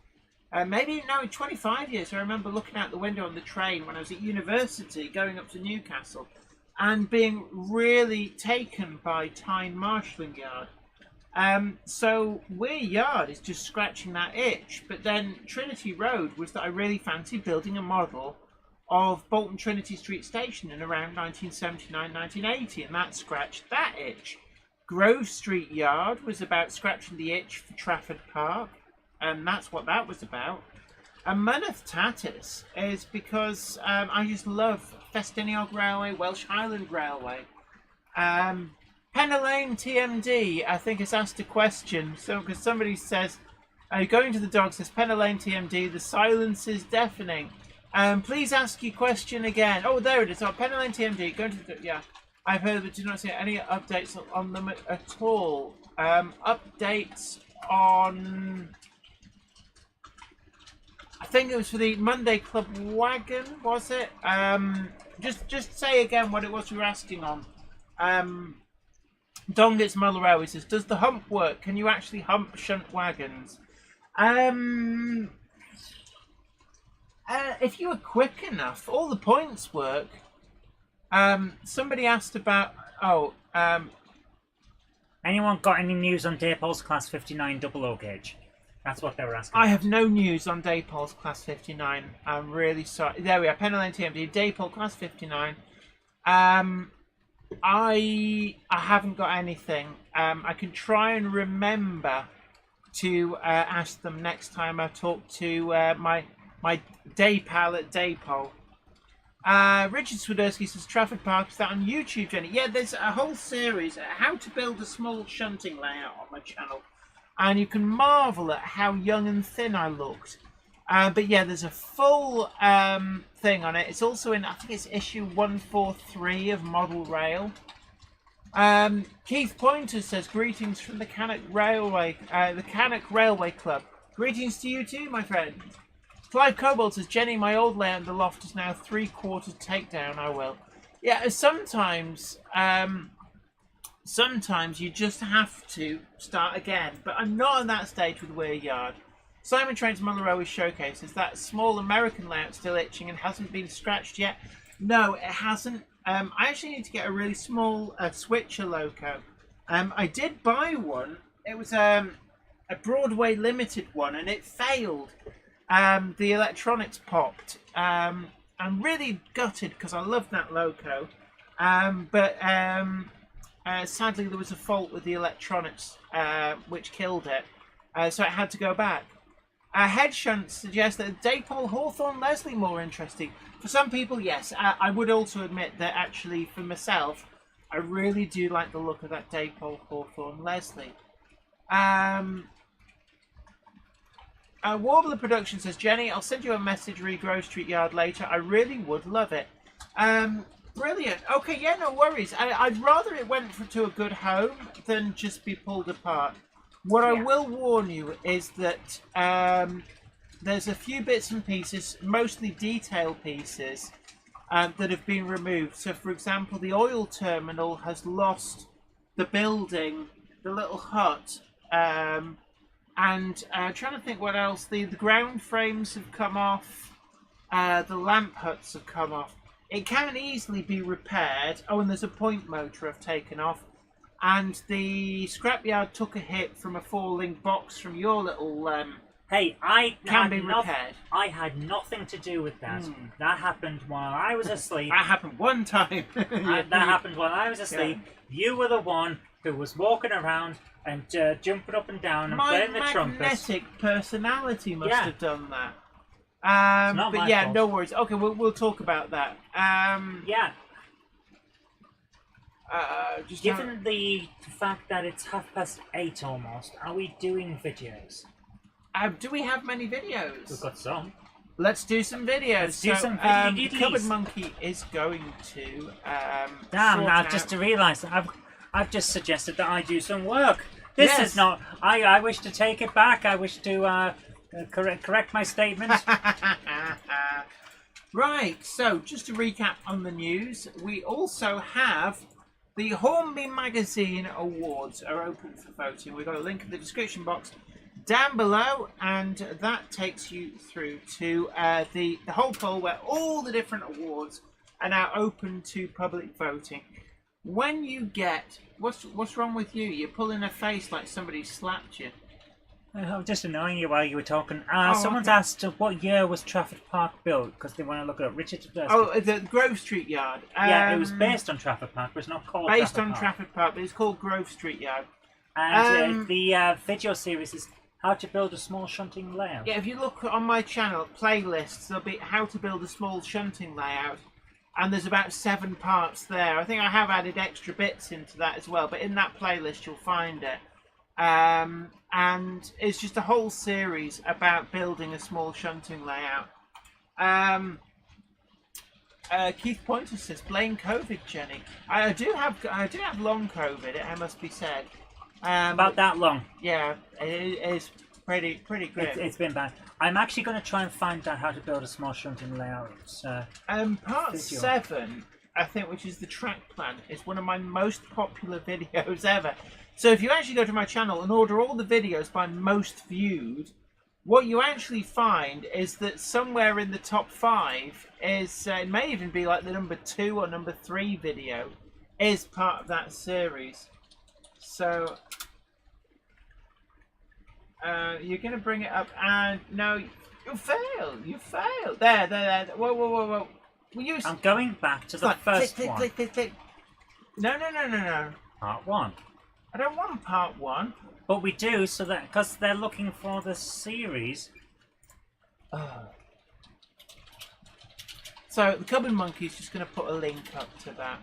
Maybe, no, 25 years. I remember looking out the window on the train when I was at university, going up to Newcastle, and being really taken by Tyne Marshalling Yard. So Weir Yard is just scratching that itch. But then Trinity Road was that I really fancied building a model of Bolton Trinity Street Station in around 1979, 1980, and that scratched that itch. Grove Street Yard was about scratching the itch for Trafford Park, and that's what that was about. And Myneth Tatis is because I just love Festiniog Railway, Welsh Highland Railway. Penna Lane TMD, I think, has asked a question. So, because somebody says, going to the dog says, Penna Lane TMD, the silence is deafening. Please ask your question again. Oh, there it is. Oh, Penna Lane TMD, going to the, yeah. I've heard, but do not see any updates on them at all. Updates on... I think it was for the Monday Club Wagon, was it? Just say again what it was you were asking on. Dongit's Model Railway says, does the hump work? Can you actually hump shunt wagons? If you were quick enough, all the points work. Somebody asked about... Anyone got any news on Daypole's Class 59 double O gauge? That's what they were asking. I have no news on Daypole's Class 59. I'm really sorry. There we are, Penna Lane TMD, Daypole Class 59. I haven't got anything. I can try and remember to ask them next time I talk to my day pal at Daypole. Richard Swiderski says, Trafford Park, is that on YouTube, Jenny? Yeah, there's a whole series, how to build a small shunting layout on my channel. And you can marvel at how young and thin I looked. But yeah, there's a full thing on it. It's also in, I think it's issue 143 of Model Rail. Keith Pointer says, greetings from the Cannock Railway, the Cannock Railway Club. Greetings to you too, my friend. Clive Cobalt says, Jenny, my old layout in the loft is now 3/4 takedown. I will. Yeah, sometimes you just have to start again. But I'm not on that stage with Weir Yard. Simon Train's Model Railway Showcase, is that small American layout still itching and hasn't been scratched yet? No, it hasn't. I actually need to get a really small switcher loco. I did buy one. It was a Broadway Limited one, and it failed. The electronics popped. I'm really gutted because I love that loco. But sadly, there was a fault with the electronics, which killed it. So it had to go back. Head Shunt suggests that Daypole Hawthorne Leslie more interesting. For some people, yes. I would also admit that actually, for myself, I really do like the look of that Daypole Hawthorne Leslie. Warbler Production says, Jenny, I'll send you a message re Grove Street Yard later. I really would love it. Brilliant. Okay, yeah, no worries. I'd rather it went to a good home than just be pulled apart. What I will warn you is that there's a few bits and pieces, mostly detail pieces, that have been removed. So, for example, the oil terminal has lost the building, the little hut, and I'm trying to think what else. The ground frames have come off, the lamp huts have come off. It can easily be repaired. Oh, and there's a point motor I've taken off. And the scrapyard took a hit from a falling box from your little... Hey, I had nothing to do with that. That happened while I was asleep. That happened one time. That happened while I was asleep. Yeah. You were the one who was walking around and jumping up and down and playing the trumpet. My magnetic personality must have done that. But yeah, fault. No worries. Okay, we'll talk about that. Yeah. Just Given the fact that it's 8:30 almost, are we doing videos? do we have many videos? We've got some. Let's do some videos. Let's do some videos. The Cupboard Monkey is going to. Damn! sort Now out- just to realise that I've just suggested that I do some work. This Yes. is not. I wish to take it back. I wish to correct my statement. Right, so just to recap on the news, we also have the Hornby Magazine Awards are open for voting. We've got a link in the description box down below, and that takes you through to the whole poll where all the different awards are now open to public voting. When you get... What's wrong with you? You're pulling a face like somebody slapped you. I'm just annoying you while you were talking. Someone's okay. asked what year was Trafford Park built because they want to look at Richard. Oh, the Grove Street Yard. Yeah, it was based on Trafford Park, but it's not called based Trafford on Park. Trafford Park, but it's called Grove Street Yard. And the video series is how to build a small shunting layout. Yeah, if you look on my channel playlists, there'll be how to build a small shunting layout, and there's about 7 parts there. I think I have added extra bits into that as well, but in that playlist you'll find it. And it's just a whole series about building a small shunting layout. Keith Pointer says, "Blame COVID, Jenny." I do have long COVID. It must be said. About that long. Yeah, it is pretty grim. It's been bad. I'm actually going to try and find out how to build a small shunting layout. Part video. 7, I think, which is the track plan, is one of my most popular videos ever. So if you actually go to my channel and order all the videos by most viewed, what you actually find is that somewhere in the top 5 is, it may even be like the number 2 or number 3 video, is part of that series. So you're going to bring it up, and no, you failed. You failed. There. Whoa. Well, I'm going back to the first click, one. click. No. Part 1. I don't want part 1. But we do, so that because they're looking for the series. So the Cupboard Monkey's just going to put a link up to that.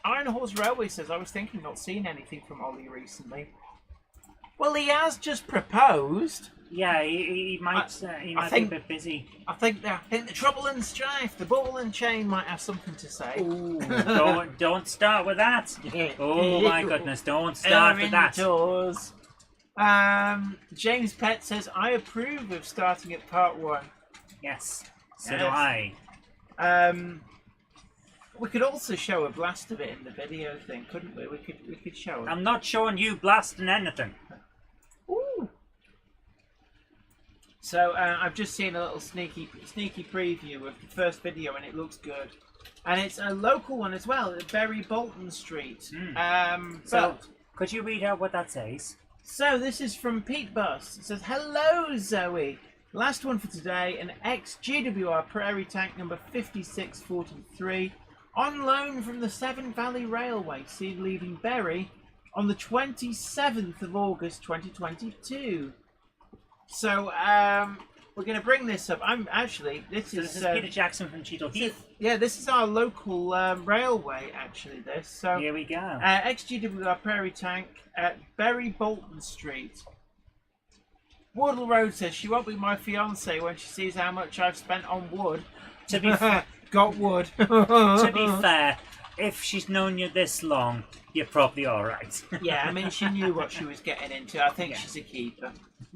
Iron Horse Railway says, "I was thinking not seeing anything from Ollie recently." Well, he has just proposed. Yeah, he might be a bit busy. I think the Trouble and Strife, the Ball and Chain might have something to say. Ooh, don't start with that. Oh my goodness, don't start with that. Indoors. James Pett says, "I approve of starting at part 1. Yes, so do Yes. I. We could also show a blast of it in the video thing, couldn't we? We could show it. I'm not showing you blasting anything. Ooh. So I've just seen a little sneaky preview of the first video, and it looks good. And it's a local one as well, at Bury Bolton Street. So, could you read out what that says? So this is from Pete Bus. It says, "Hello, Zoe. Last one for today, an ex-GWR Prairie Tank number 5643, on loan from the Severn Valley Railway, seen leaving Bury on the 27th of August 2022. So we're going to bring this up. This is Peter Jackson from Cheadle Heath. Yeah, this is our local railway, actually, this. So Here we go. ex-GWR Prairie Tank at Bury Bolton Street. Wardle Road says, "She won't be my fiance when she sees how much I've spent on wood." To be fair, Got wood. to be fair, if she's known you this long, you're probably all right. Yeah, I mean, she knew what she was getting into. I think she's a keeper.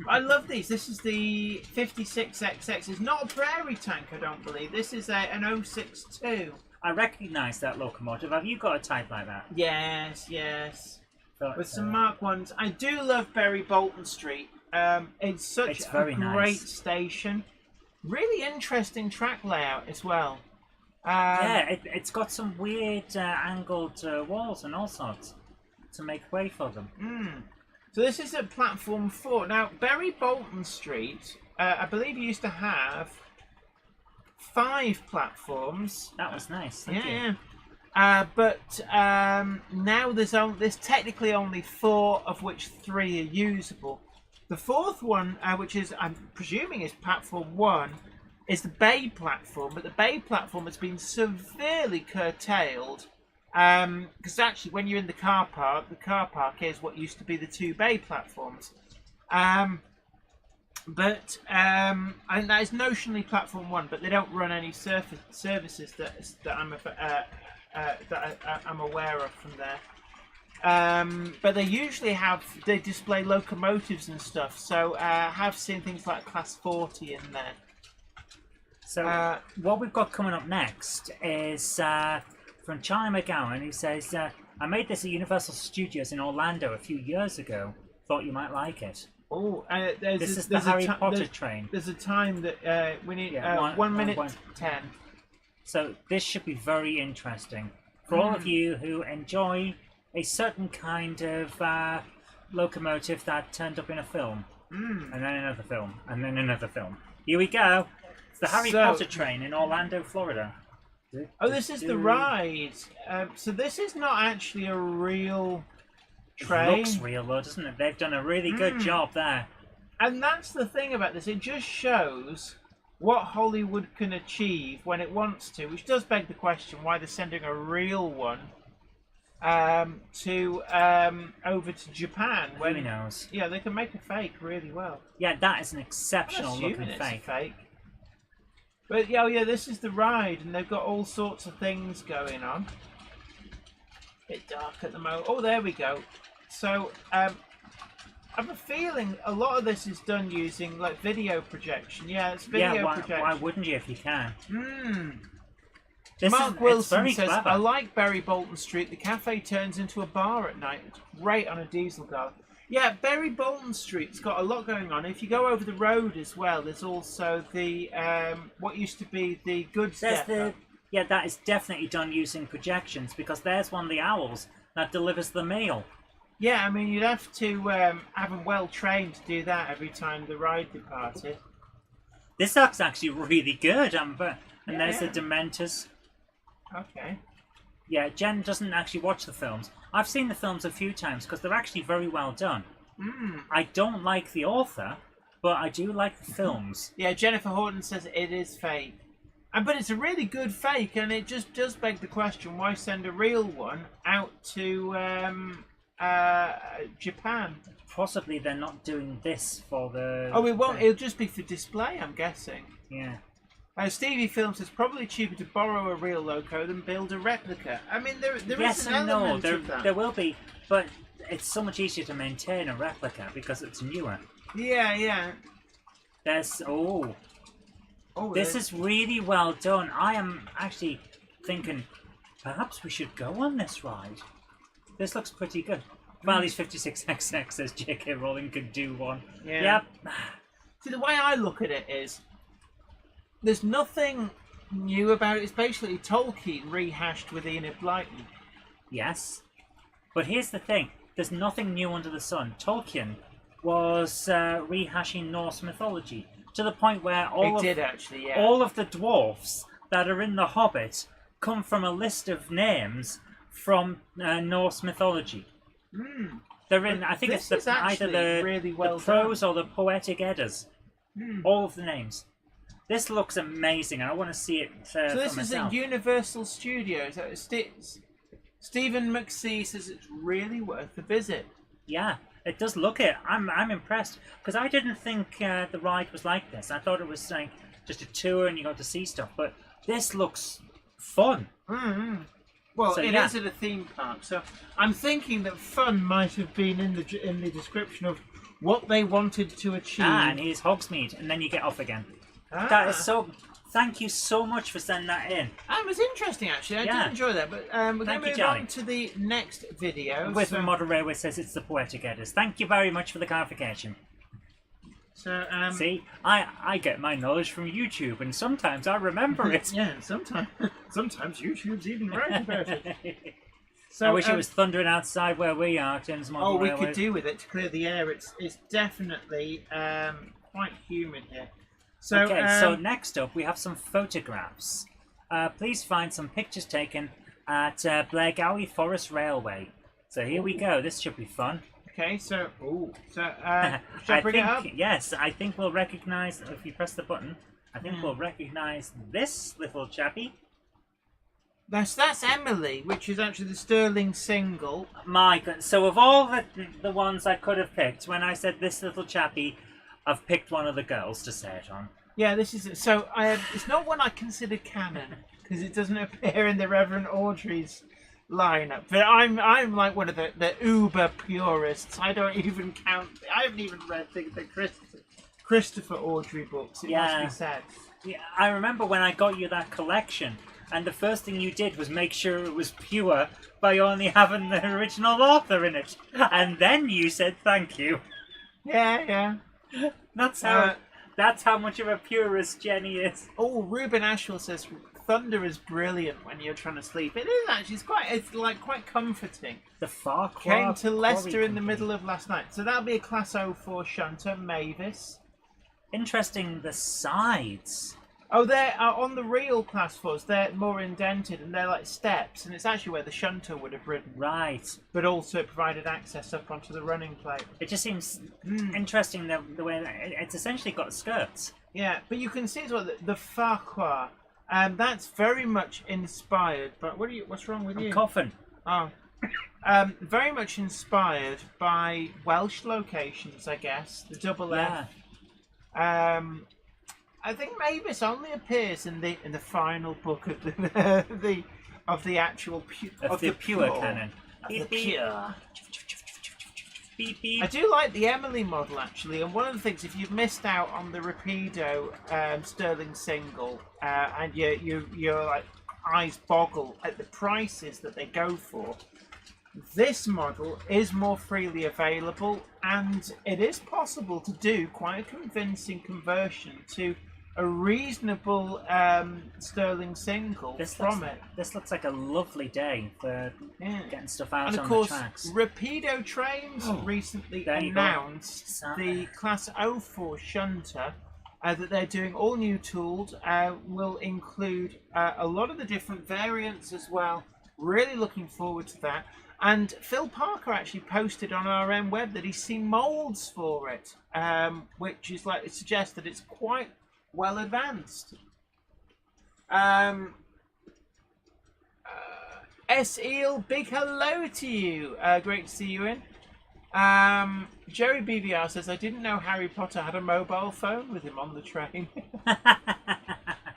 I love these. This is the 56XX. It's not a Prairie Tank, I don't believe. This is an 062. I recognise that locomotive. Have you got a type like that? Yes. Thought With so. some Mark 1s. I do love Bury Bolton Street. It's such It's a very great nice. station. Really interesting track layout as well. Yeah, it's got some weird angled walls and all sorts to make way for them. So this is at platform 4. Now, Bury Bolton Street, I believe, used to have 5 platforms. That was nice. Thank you. Yeah. But now there's technically only 4, of which 3 are usable. The 4th one, which is, I'm presuming, is platform 1, is the bay platform, but the bay platform has been severely curtailed. Because actually, when you're in the car park is what used to be the 2 bay platforms. And that is notionally platform 1, but they don't run any services that I'm aware of from there. But they usually they display locomotives and stuff. So I have seen things like Class 40 in there. So what we've got coming up next is from Charlie McGowan, who says, I made this at Universal Studios in Orlando a few years ago. Thought you might like it. Oh, this is the Harry Potter train. There's a time that we need 1 minute 10. So this should be very interesting for all of you who enjoy a certain kind of locomotive that turned up in a film, and then another film, and then another film. Here we go. It's the Harry Potter train in Orlando, Florida. Oh, this is the ride. So this is not actually a real train. It looks real though, doesn't it? They've done a really good job there. And that's the thing about this. It just shows what Hollywood can achieve when it wants to, which does beg the question why they're sending a real one over to Japan. Who knows? Yeah, they can make a fake really well. Yeah, that is an exceptional looking fake. But yeah, this is the ride, and they've got all sorts of things going on. Bit dark at the moment. Oh, there we go. So, I have a feeling a lot of this is done using like video projection. Yeah, it's video projection. Why wouldn't you if you can? Mark Wilson says, clever. I like Bury Bolton Street. The cafe turns into a bar at night. It's great on a diesel car. Yeah, Bury Bolton Street's got a lot going on. If you go over the road as well, there's also the what used to be the goods depot. Yeah, that is definitely done using projections, because there's one of the owls that delivers the meal. Yeah, I mean, you'd have to have them well trained to do that every time the ride departed. This looks actually really good, Amber. And there's the Dementors. Okay. Yeah, Jen doesn't actually watch the films. I've seen the films a few times because they're actually very well done. I don't like the author, but I do like the films. Yeah, Jennifer Horton says it is fake. But it's a really good fake, and it just does beg the question, why send a real one out to Japan? Possibly they're not doing this for the... Oh, it won't. It'll just be for display, I'm guessing. Yeah. Stevie Films says probably cheaper to borrow a real loco than build a replica. I mean, there is an element of that. There will be, but it's so much easier to maintain a replica because it's newer. Yeah. There's this is really well done. I am actually thinking perhaps we should go on this ride. This looks pretty good. Valley's 56XX says J.K. Rowling could do one. Yeah. Yep. See, the way I look at it is, there's nothing new about it. It's basically Tolkien rehashed with Enid Blyton. Yes. But here's the thing. There's nothing new under the sun. Tolkien was rehashing Norse mythology to the point where all of the dwarfs that are in The Hobbit come from a list of names from Norse mythology. They're in, I think it's either the prose or the poetic Eddas. All of the names. This looks amazing. I want to see it for this myself. Is at Universal Studios. Stephen McSee says it's really worth a visit. Yeah, it does look it. I'm impressed, because I didn't think the ride was like this. I thought it was just a tour and you got to see stuff. But this looks fun. Well, so, it is at a theme park, so I'm thinking that fun might have been in the description of what they wanted to achieve. And here's Hogsmeade, and then you get off again. That is so. Thank you so much for sending that in. It was interesting, actually. I did enjoy that. But we're going to move on to the next video. With the Model Railway says it's the Poetic Eddas. Thank you very much for the clarification. So see, I get my knowledge from YouTube, and sometimes I remember it. Yeah, sometimes YouTube's even right about it. So I wish it was thundering outside where we are, Jen's Model Railway. We could do with it to clear the air. It's definitely quite humid here. So, so next up we have some photographs. Please find some pictures taken at Blairgowie Forest Railway. So here we go. This should be fun. Okay, so should I bring it up? Yes, I think we'll recognise if you press the button. I think we'll recognise this little chappy. That's Emily, which is actually the Sterling single. My God. So of all the ones I could have picked, when I said this little chappy, I've picked one of the girls to say it on. Yeah, this is so. It's not one I consider canon because it doesn't appear in the Reverend Audrey's lineup. But I'm like one of the uber purists. I don't even count. I haven't even read the Christopher Audrey books. It must be said. Yeah, I remember when I got you that collection, and the first thing you did was make sure it was pure by only having the original author in it, and then you said thank you. Yeah. That's how much of a purist Jenny is. Oh, Ruben Ashwell says thunder is brilliant when you're trying to sleep. It is actually. It's quite comforting. The far Came to Leicester in the middle of last night, so that'll be a Class 04 shunter, Mavis. Interesting. The sides. Oh, they're on the real Class 4s. They're more indented and they're like steps, and it's actually where the shunter would have ridden. Right. But also it provided access up onto the running plate. It just seems interesting the way that it's essentially got skirts. Yeah, but you can see as well the Farquhar. That's very much inspired. But what's wrong with you? Coffin. Oh. Very much inspired by Welsh locations, I guess. The double F. I think Mavis only appears in the final book of the actual pure canon. The pure. Beep, beep. I do like the Emily model actually, and one of the things, if you've missed out on the Rapido Sterling single, and your like eyes boggle at the prices that they go for, this model is more freely available, and it is possible to do quite a convincing conversion to a reasonable Sterling single from it. This looks like a lovely day for getting stuff out and on of course, the tracks. Rapido Trains recently announced the Class 04 shunter that they're doing all new tools. Will include a lot of the different variants as well. Really looking forward to that. And Phil Parker actually posted on our web that he's seen moulds for it, which is like, it suggests that it's quite well advanced. S-Eel, big hello to you. Great to see you in. Jerry BVR says, I didn't know Harry Potter had a mobile phone with him on the train.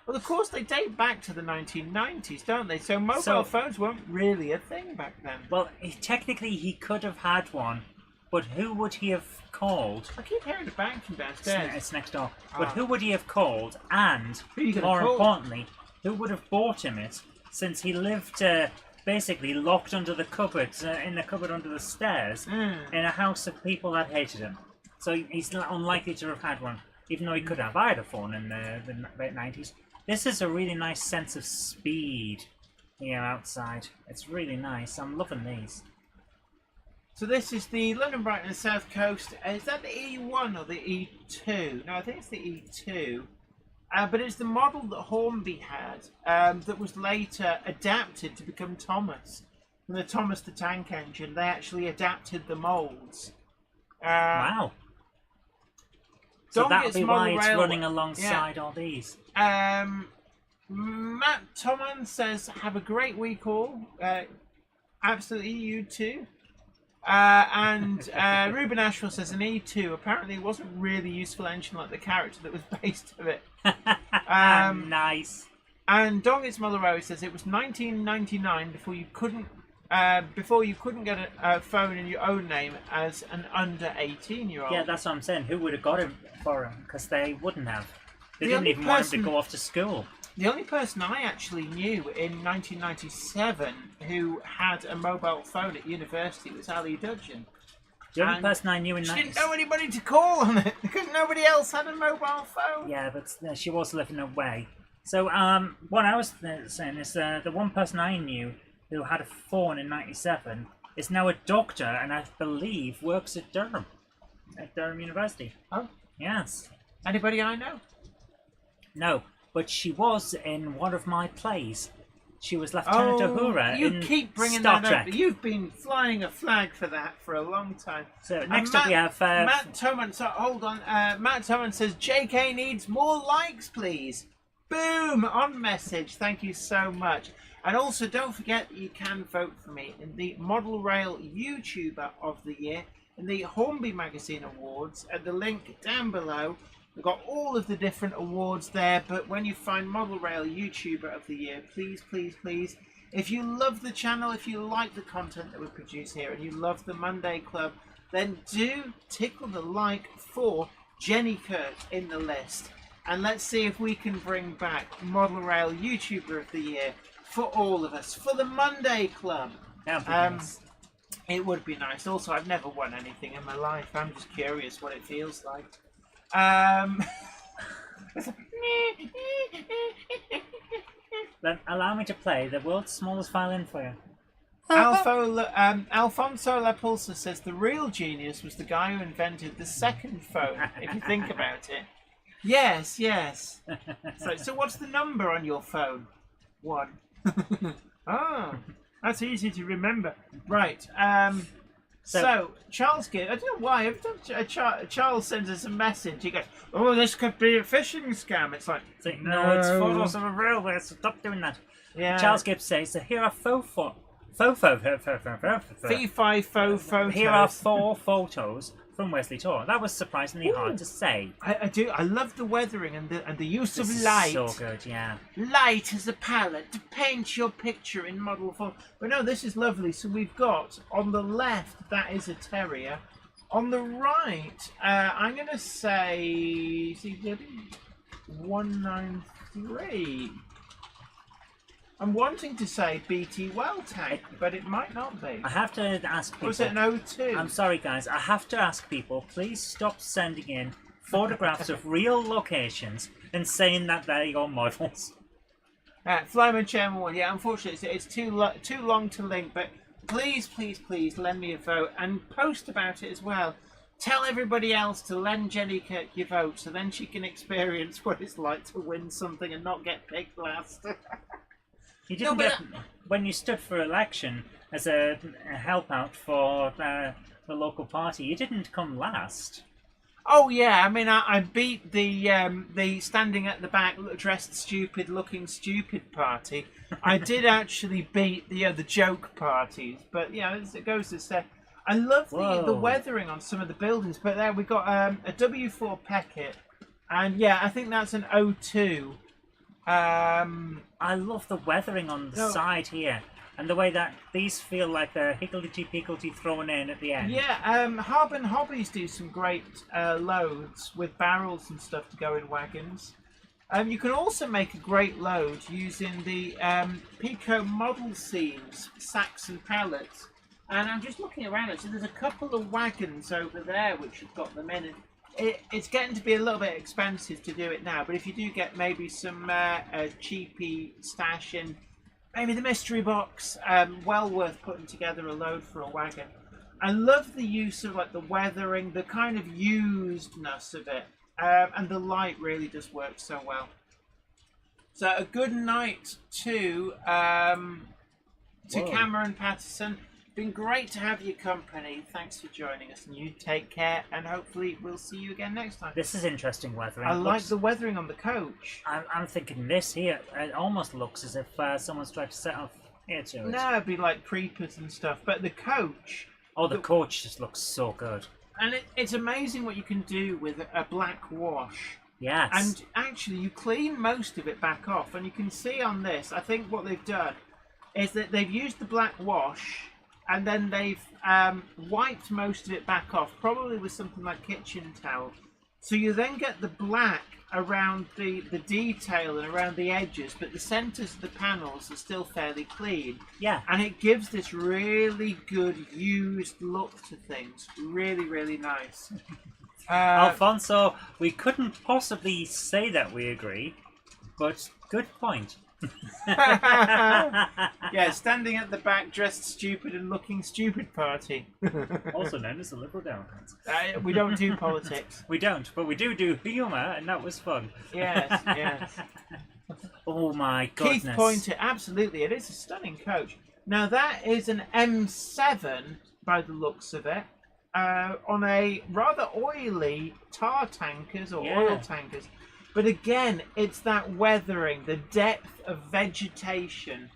Well, of course, they date back to the 1990s, don't they? So mobile phones weren't really a thing back then. Well, technically he could have had one, but who would he have called? I keep hearing the bang from downstairs. It's next door. But who would he have called? And, Who are you gonna more call? importantly, who would have bought him it, since he lived basically locked under the cupboards, in the cupboard under the stairs, in a house of people that hated him. So he's unlikely to have had one, even though he could have. I had a phone in the late 90s. This is a really nice sense of speed here outside. It's really nice. I'm loving these. So this is the London Brighton and South Coast. Is that the E1 or the E2? No, I think it's the E2. But it's the model that Hornby had that was later adapted to become Thomas. From the Thomas the Tank Engine, they actually adapted the moulds. Wow. So that'll be why it's running alongside all these. Matt Toman says, have a great week all. Absolutely, you too. And Ruben Ashwell says, an E2. Apparently it wasn't really useful engine like the character that was based on it. Nice. And Dongits Mullerow says, it was 1999 before you couldn't get a phone in your own name as an under 18-year-old. Yeah, that's what I'm saying. Who would have got him for him? Because they wouldn't have. They didn't even want him to go off to school. The only person I actually knew in 1997 who had a mobile phone at university was Ali Dudgeon. The only person I knew in She didn't know anybody to call on it because nobody else had a mobile phone. Yeah, but she was living away. So what I was saying is the one person I knew who had a phone in 97 is now a doctor and I believe works at Durham University. Oh? Yes. Anybody I know? No, but she was in one of my plays. She was Lieutenant Uhura you in keep bringing Star that Trek. up. You've been flying a flag for that for a long time. So next up we have Matt Toman. So hold on. Matt Toman says JK needs more likes, please. Boom on message. Thank you so much. And also don't forget that you can vote for me in the Model Rail YouTuber of the Year in the Hornby Magazine Awards at the link down below. We've got all of the different awards there, but when you find Model Rail YouTuber of the Year, please, please, please, if you love the channel, if you like the content that we produce here, and you love the Monday Club, then do tickle the like for Jenny Kirk in the list. And let's see if we can bring back Model Rail YouTuber of the Year for all of us, for the Monday Club. nice. It would be nice. Also, I've never won anything in my life. I'm just curious what it feels like. Then allow me to play the world's smallest violin for you. Alfonso La Pulsa says the real genius was the guy who invented the second phone, if you think about it. Yes, yes. So what's the number on your phone? 1. Oh, that's easy to remember. Right. So Charles Gibb, I don't know why, every time Charles sends us a message, he goes, "Oh, this could be a phishing scam." It's like, No, it's photos of a railway, so stop doing that. yeah. Charles Gibb says that here are Here Here are 4 photos from Wesley Tour. That was surprisingly hard to say. I do. I love the weathering and the use This of is light. so good, yeah. Light as a palette to paint your picture in model form. But no, this is lovely. So we've got on the left, that is a terrier. On the right, I'm going to say 193. I'm wanting to say BT well tag, but it might not be. I have to ask people. Or was it an 02? I'm sorry, guys. I have to ask people, please stop sending in photographs of real locations and saying that they're your models. Flyman Chairman 1. Yeah, unfortunately, it's too long to link, but please, please, please lend me a vote and post about it as well. Tell everybody else to lend Jenny Kirk your vote so then she can experience what it's like to win something and not get picked last. You didn't when you stood for election as a help out for the local party, you didn't come last. Oh yeah, I mean I beat the standing at the back, dressed stupid, looking stupid party. I did actually beat the joke parties, but yeah, it goes to say. I love the weathering on some of the buildings, but there we got a W4 Peckett, and yeah, I think that's an 02. I love the weathering on the side here, and the way that these feel like they're higgledy-piggledy thrown in at the end. Yeah, Harbin Hobbies do some great loads with barrels and stuff to go in wagons. You can also make a great load using the Pico model seams, sacks and pallets. And I'm just looking around it, so there's a couple of wagons over there which have got them in. And it's getting to be a little bit expensive to do it now, but if you do get maybe some cheapy stash in, maybe the mystery box, well worth putting together a load for a wagon. I love the use of like the weathering, the kind of usedness of it, and the light really does work so well. So a good night to Cameron Patterson. Been great to have your company. Thanks for joining us, and you take care, and hopefully we'll see you again next time. This is interesting weathering. I like the weathering on the coach. I'm thinking this here, it almost looks as if someone's tried to set off here to it. No, it'd be like creepers and stuff, but the coach... Oh, the coach just looks so good. And it's amazing what you can do with a black wash. Yes. And actually, you clean most of it back off, and you can see on this, I think what they've done is that they've used the black wash, and then they've wiped most of it back off, probably with something like kitchen towel. So you then get the black around the detail and around the edges, but the centres of the panels are still fairly clean. Yeah. And it gives this really good used look to things. Really, really nice. Alfonso, we couldn't possibly say that we agree, but good point. Yeah, standing at the back, dressed stupid and looking stupid party. Also known as the Liberal Democrats. We don't do politics. We don't, but we do humour, and that was fun. Yes, yes. Oh my goodness. Keith Pointer, absolutely. It is a stunning coach. Now, that is an M7 by the looks of it, on a rather oily tar tankers or oil tankers. But again, it's that weathering, the depth of vegetation.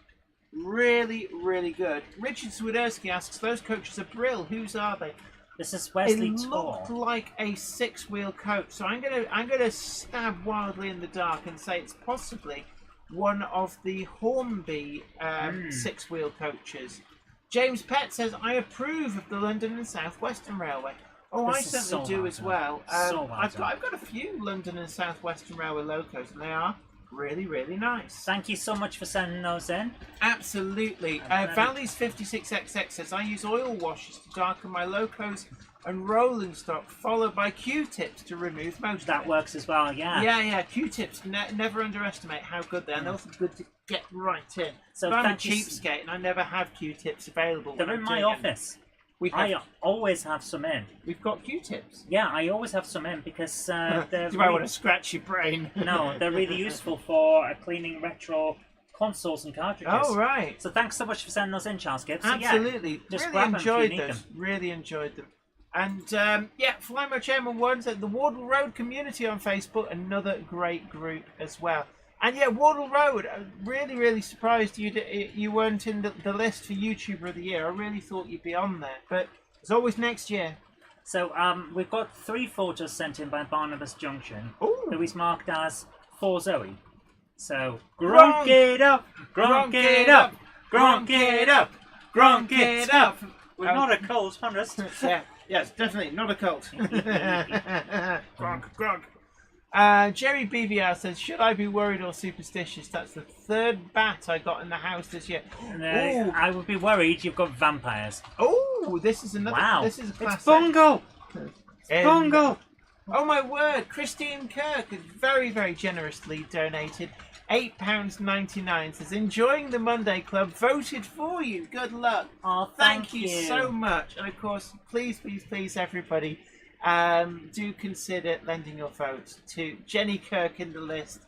Really, really good. Richard Swiderski asks, those coaches are brill. Whose are they? This is Wesley It Tor. looked like a 6-wheel coach, so I'm gonna stab wildly in the dark and say it's possibly one of the Hornby 6-wheel coaches. James Pett says, I approve of the London and South Western Railway. Oh, This I is certainly so do well as done. well. So well I've done. got a few London and South Western Railway locos, and they are really, really nice. Thank you so much for sending those in. Absolutely. Valley's 56XX says, I use oil washes to darken my locos and rolling stock, followed by Q-tips to remove moisture. That works as well, yeah. Yeah. Q-tips. Never underestimate how good they are. And they're also good to get right in. So but I'm a thank you cheapskate, and I never have Q-tips available. They're when in I'm my doing office. We've I always have some in. We've got Q-tips. Yeah, I always have some in because they're You might want really, to scratch your brain. no, they're really useful for cleaning retro consoles and cartridges. Oh, right. So thanks so much for sending those in, Charles Gibbs. So, Absolutely. just Really grab 'em if you enjoyed need those. them. Really enjoyed them. And Flymo Chairman 1 said the Wardle Road community on Facebook, another great group as well. And yeah, Wardle Road, I'm really, really surprised you weren't in the list for YouTuber of the Year. I really thought you'd be on there. But it's always next year. So we've got 3 photos sent in by Barnabas Junction, Ooh. who is marked as for Zoe. So Gronk. gronk it up, gronk it up, gronk it up, gronk it up. We're not a cult, honest. Yeah, yes, definitely not a cult. Gronk. Jerry BVR says, should I be worried or superstitious? That's the 3rd bat I got in the house this year. And, I would be worried you've got vampires. Oh, this is another. Wow. This is a classic. It's Bungle! And- Bungle! Oh my word! Christine Kirk has very, very generously donated £8.99. Says, enjoying the Monday Club. Voted for you. Good luck. Oh, Thank you so much. And of course, please, everybody, do consider lending your vote to Jenny Kirk in the list.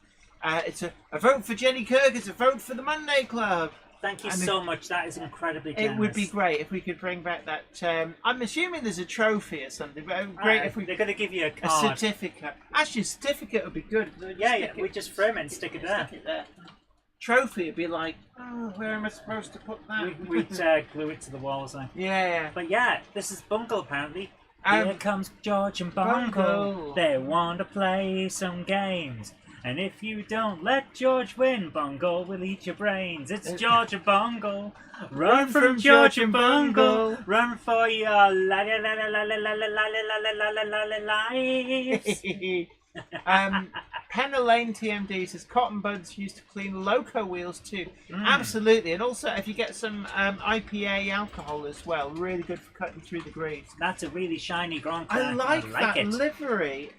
It's a vote for Jenny Kirk. It's a vote for the Monday Club. Thank you And so much. That is incredibly generous. It would be great if we could bring back that. I'm assuming there's a trophy or something, but it would be great if we They're going to give you a a card. certificate. Actually, a certificate would be good. Yeah, we just frame it and stick it there. Stick it there. Trophy would be like, oh, where am I supposed to put that? We'd glue it to the walls. Yeah. But yeah, this is Bungle apparently. Um, Here comes George and Bungle. Bungle. They want to play some games. And if you don't let George win, Bungle will eat your brains. It's George and Bungle. Run from George and Bungle. Run for your lives. Penna Lane TMD says cotton buds used to clean loco wheels too. Absolutely, and also if you get some IPA alcohol as well, really good for cutting through the grease. That's a really shiny Gronk. I like that it. livery.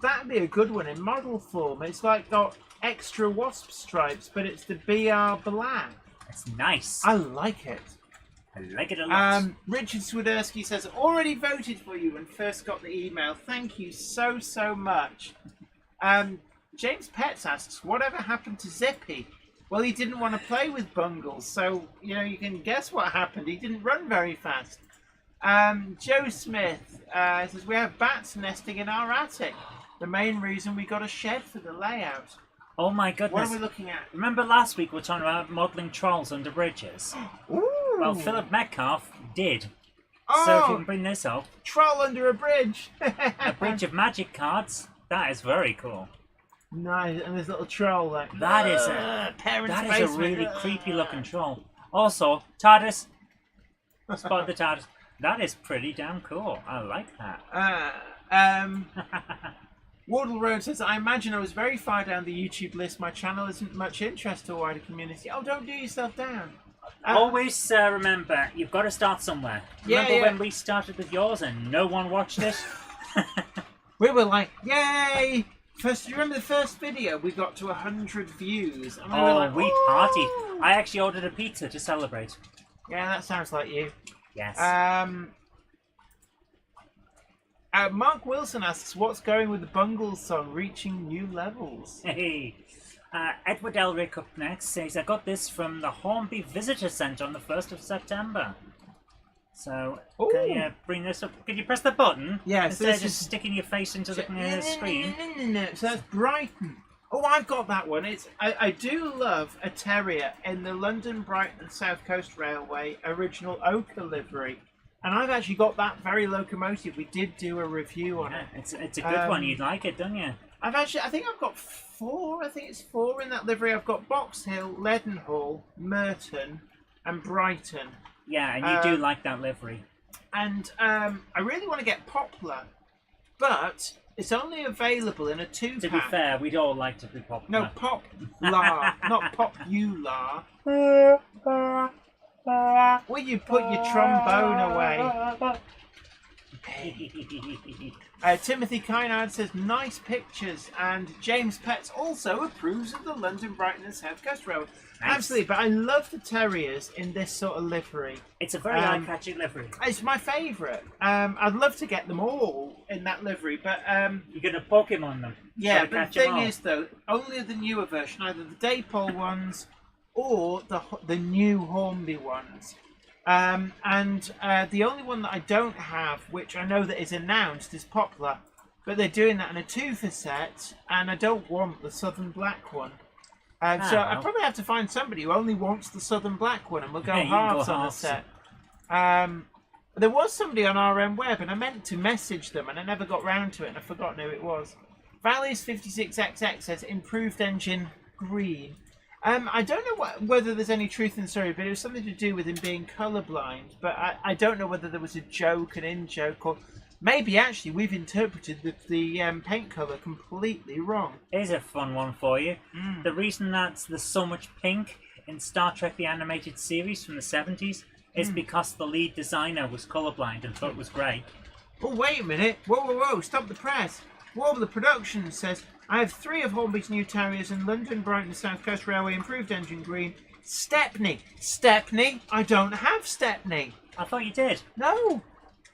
That'd be a good one in model form. It's like got extra wasp stripes, but it's the BR black. It's nice. I like it. I like it a lot. Richard Swiderski says, already voted for you when first got the email. Thank you so much. James Petts asks, whatever happened to Zippy? Well, he didn't want to play with Bungles, so, you can guess what happened. He didn't run very fast. Joe Smith says, we have bats nesting in our attic. The main reason we got a shed for the layout. Oh my goodness. What are we looking at? Remember last week we were talking about modelling trolls under bridges? Ooh. Well, Philip Metcalf did. Oh, So if you can bring this up, troll under a bridge. a bridge of magic cards, that is very cool. Nice, and this little troll like That is a really creepy looking troll. Also, TARDIS. Spot the TARDIS. That is pretty damn cool. I like that. Wardle Road says, I imagine I was very far down the YouTube list. My channel isn't much interest to a wider community. Oh, don't do yourself down. Always remember, you've got to start somewhere. Remember when we started with yours and no one watched it? We were like, yay! Do you remember the first video? We got to 100 views. And we were like, we partied. I actually ordered a pizza to celebrate. Yeah, that sounds like you. Yes. Mark Wilson asks, what's going with the Bungles song reaching new levels? Hey. Edward Elric up next says, I got this from the Hornby Visitor Centre on the 1st of September. So, can you bring this up? Can you press the button? Yeah, instead of just sticking your face into the screen. No. So that's Brighton. Oh, I've got that one. I do love a terrier in the London Brighton South Coast Railway original ochre livery. And I've actually got that very locomotive. We did do a review on it. It's a good one. You'd like it, don't you? I think I've got 4. I think it's 4 in that livery. I've got Box Hill, Leadenhall, Merton, and Brighton. Yeah, and you do like that livery. And I really want to get Poplar, but it's only available in a 2-pack. To be fair, we'd all like to be popular. No, Poplar, not Popular. Will you put your trombone away? Timothy Kynard says, nice pictures, and James Petts also approves of the London, Brighton and South Coast Railway. Nice. Absolutely, but I love the terriers in this sort of livery. It's a very eye-catching livery. It's my favourite. I'd love to get them all in that livery, but... You're going to Pokemon them. Yeah, but the thing is, though, only the newer version, either the Daypole ones or the new Hornby ones. And the only one that I don't have, which I know that is announced, is Poplar. But they're doing that in a 2-for set, and I don't want the Southern Black one. So I probably have to find somebody who only wants the Southern Black one, and we'll go halves on the set. There was somebody on RM Web, and I meant to message them, and I never got round to it, and I've forgotten who it was. Valleys56XX says, improved engine green. I don't know whether there's any truth in the story, but it was something to do with him being colourblind. But I don't know whether there was a joke, an in-joke, or maybe actually we've interpreted the paint colour completely wrong. Here's a fun one for you. The reason that there's so much pink in Star Trek the Animated Series from the 70s is because the lead designer was colourblind and thought it was grey. Oh, wait a minute. Whoa, stop the press. Warbler Productions says, I have 3 of Hornby's new terriers in London, Brighton, South Coast Railway, improved engine green. Stepney. I don't have Stepney. I thought you did. No.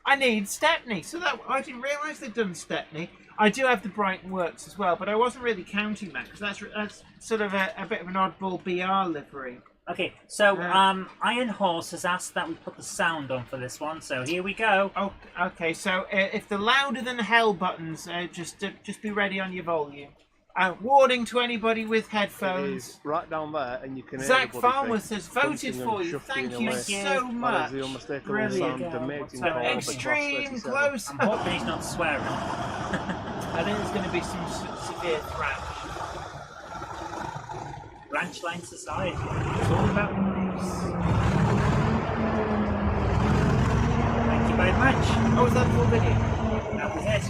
I need Stepney. So that I didn't realise they'd done Stepney. I do have the Brighton Works as well, but I wasn't really counting that because that's sort of a bit of an oddball BR livery. Okay, so Iron Horse has asked that we put the sound on for this one, so here we go. Oh, okay. So if the louder than hell buttons, just be ready on your volume. Warning to anybody with headphones. Right down there, and you can. Zach Farmer says, "Voted for you. Thank you so much. Brilliant. Extreme close. I'm hoping he's not swearing. I think there's going to be some severe thrash. Branch Line Society. It's all about noise. Thank you very much. Oh, was that the full video? That was it.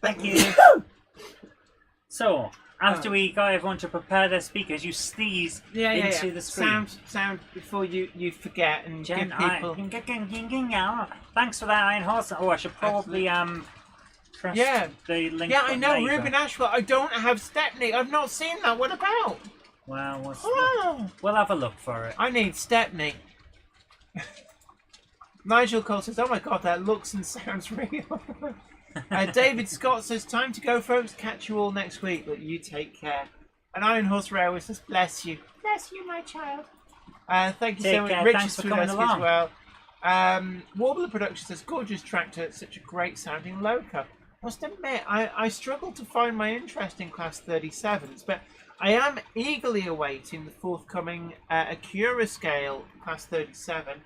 Thank you. So, after we got everyone to prepare their speakers, you sneeze into the screen. Sound before you forget and Jen, give people... Thanks for that, Iron Horse. Oh, I should probably press the link. Yeah, I know, later. Ruben Ashwell. I don't have Stepney. I've not seen that. What about? Well, we'll have a look for it. I need Stepney. Nigel Cole says, oh my god, that looks and sounds real. David Scott says, time to go, folks. Catch you all next week. But you take care. And Iron Horse Railway says, bless you. Bless you, my child. Thank you so much. Richard Swileski as well. Warbler Production says, gorgeous tractor. Such a great sounding loco. Must admit, I struggle to find my interest in Class 37s, but I am eagerly awaiting the forthcoming Acura Scale Class 37.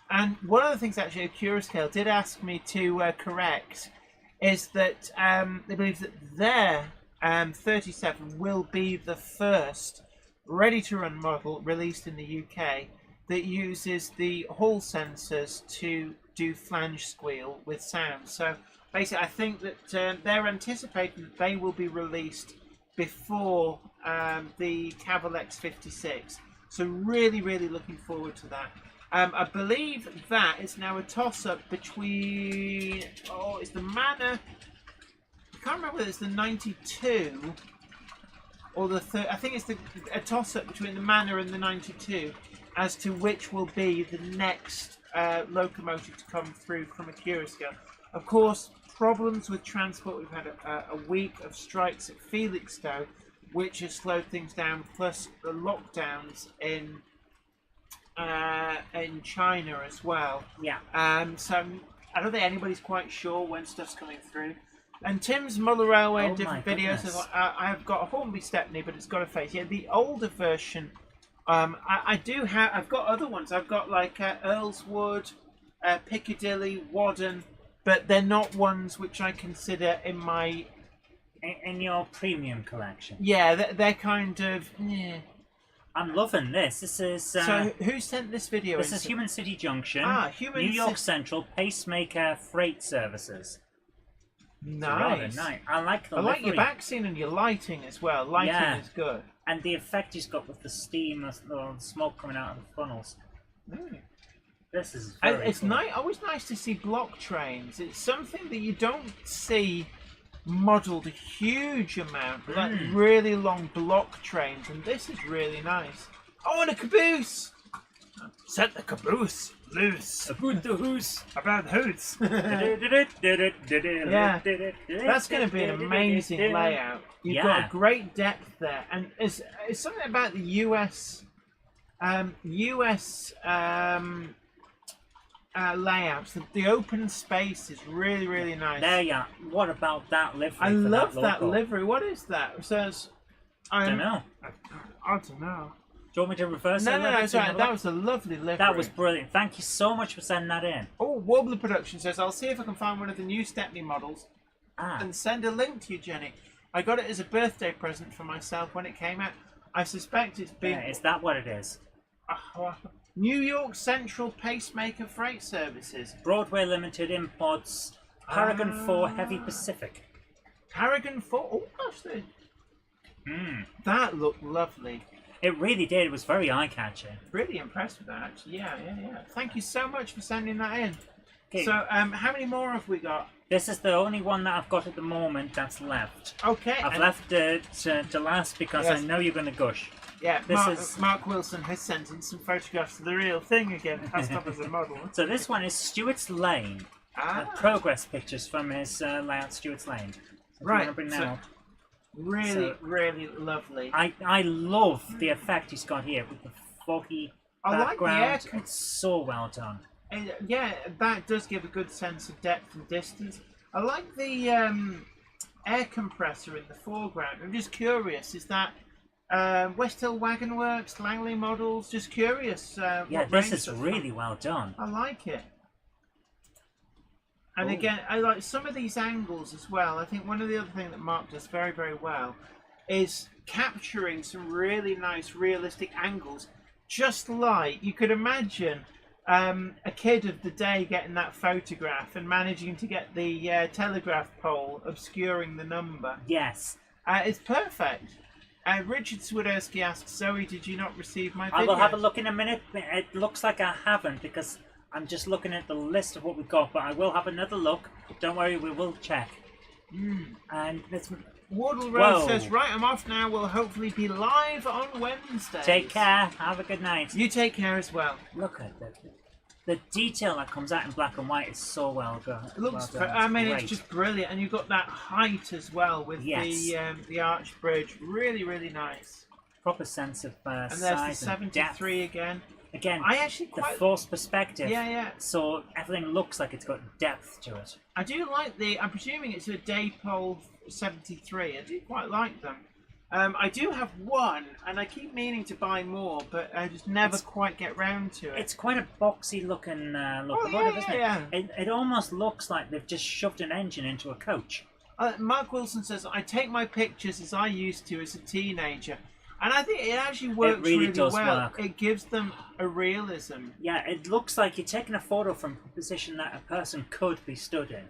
And one of the things actually Acura Scale did ask me to correct is that they believe that their 37 will be the first ready-to-run model released in the UK that uses the Hall sensors to do flange squeal with sound. So basically, I think that they're anticipating that they will be released before the Caval X56. So really, really looking forward to that. I believe that is now a toss-up between... Oh, it's the Manor... I can't remember whether it's the 92 or the... I think it's a toss-up between the Manor and the 92 as to which will be the next locomotive to come through from Acura Scale. Of course, problems with transport. We've had a week of strikes at Felixstowe, which has slowed things down, plus the lockdowns in China as well. Yeah. So I don't think anybody's quite sure when stuff's coming through. And Tim's Muller Railway in different videos. I have got a Hornby Stepney, but it's got a face. Yeah, the older version. I do have. I've got other ones. I've got like Earlswood, Piccadilly, Wadden, but they're not ones which I consider in my In your premium collection. Yeah, they're kind of. Yeah. I'm loving this. This is. So who sent this video? This is Human City Junction. Human New York Central Pacemaker Freight Services. Nice. Nice. I like the I like livery. your back scene and your lighting as well. Lighting is good. And the effect he's got with the steam or the smoke coming out of the funnels. This is very It's cool. nice. Always nice to see block trains. It's something that you don't see modelled a huge amount, like really long block trains, and this is really nice. Oh, and a caboose! Set the caboose loose. About the who's. About who's. Yeah. That's going to be an amazing layout. You've got a great depth there, and it's something about the US layouts. The open space is really, really nice. There you are. What about that livery? I love that logo? livery. What is that? It says, I don't know. I don't know. Do you want me to reverse No, that? no, sorry. That was a lovely livery. That was brilliant. Thank you so much for sending that in. Oh, Warbler Production says, I'll see if I can find one of the new Stepney models and send a link to you, Jenny. I got it as a birthday present for myself when it came out. I suspect it's been... Yeah, is that what it is? New York Central Pacemaker Freight Services. Broadway Limited Imports Paragon 4 Heavy Pacific. Paragon 4? Oh, gosh, that looked lovely. It really did. It was very eye-catching. Really impressed with that, actually. Yeah. Thank you so much for sending that in. Okay. So, how many more have we got? This is the only one that I've got at the moment that's left. Okay. I've left it to last because I know you're going to gush. Yeah, This Mark Wilson has sent in some photographs of the real thing again, passed up as a model. So this one is Stuart's Lane. Progress pictures from his layout Stuart's Lane. So right. Bring that out. Really lovely. I love the effect he's got here with the foggy background. Like the air. It's so well done. Yeah, that does give a good sense of depth and distance. I like the air compressor in the foreground. I'm just curious, is that West Hill Wagon Works, Langley Models? Just curious. Yeah, this is really well done. I like it. And again, I like some of these angles as well. I think one of the other things that Mark does very, very well is capturing some really nice, realistic angles. Just like you could imagine a kid of the day getting that photograph and managing to get the telegraph pole obscuring the number. Yes. It's perfect. Richard Swiderski asks, Zoe, did you not receive my video? I will have a look in a minute. It looks like I haven't because I'm just looking at the list of what we've got, but I will have another look. Don't worry, we will check. And let's... Wardle Rose says, right, I'm off now. We'll hopefully be live on Wednesday. Take care. Have a good night. You take care as well. Look at the detail that comes out in black and white is so well done. It looks, well done. I mean, Great. it's just brilliant. And you've got that height as well with the arch bridge. Really, really nice. Proper sense of and size there's the and depth. 73 again. Again, I actually quite... the forced perspective. Yeah. So everything looks like it's got depth to it. I do like I'm presuming it's a Daypole 73. I do quite like them. I do have one, and I keep meaning to buy more, but I just never quite get round to it. It's quite a boxy looking locomotive, isn't it? It almost looks like they've just shoved an engine into a coach. Mark Wilson says, I take my pictures as I used to as a teenager. And I think it actually works really does well. work. It gives them a realism. Yeah, it looks like you're taking a photo from a position that a person could be stood in.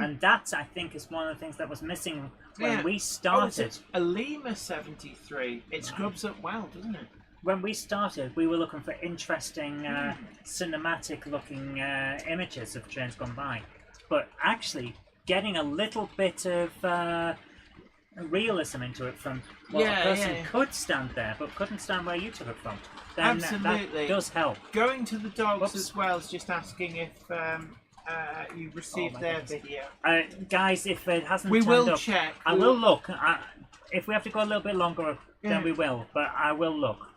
And that, I think, is one of the things that was missing when we started. It's a Lima 73. It scrubs up well, doesn't it? When we started, we were looking for interesting, cinematic-looking images of trains gone by. But actually, getting a little bit of realism into it from a person could stand there, but couldn't stand where you took it from, then absolutely that does help. Going to the dogs as well is just asking if you received their video. Guys, if it hasn't We turned will up, check. I will look. If we have to go a little bit longer, Yeah. then we will. But I will look.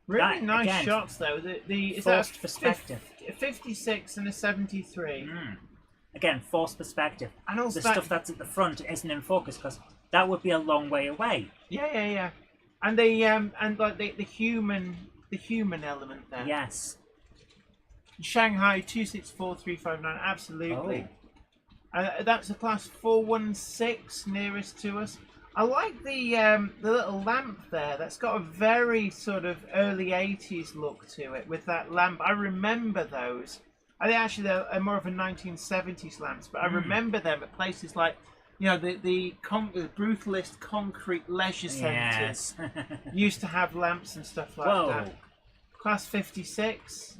Really That, nice again, shots though. Is forced that a perspective. 56 and a 73. Again, forced perspective. And also The stuff that's at the front isn't in focus because that would be a long way away. Yeah. And the human element there. Yes. Shanghai 264359. Absolutely. Oh. That's a class 416 nearest to us. I like the little lamp there. That's got a very sort of early 80s look to it with that lamp. I remember those. I think actually they're more of a 1970s lamps, but I remember them at places like, you know, the brutalist concrete leisure centres Yes. used to have lamps and stuff like Whoa. that. Class 56.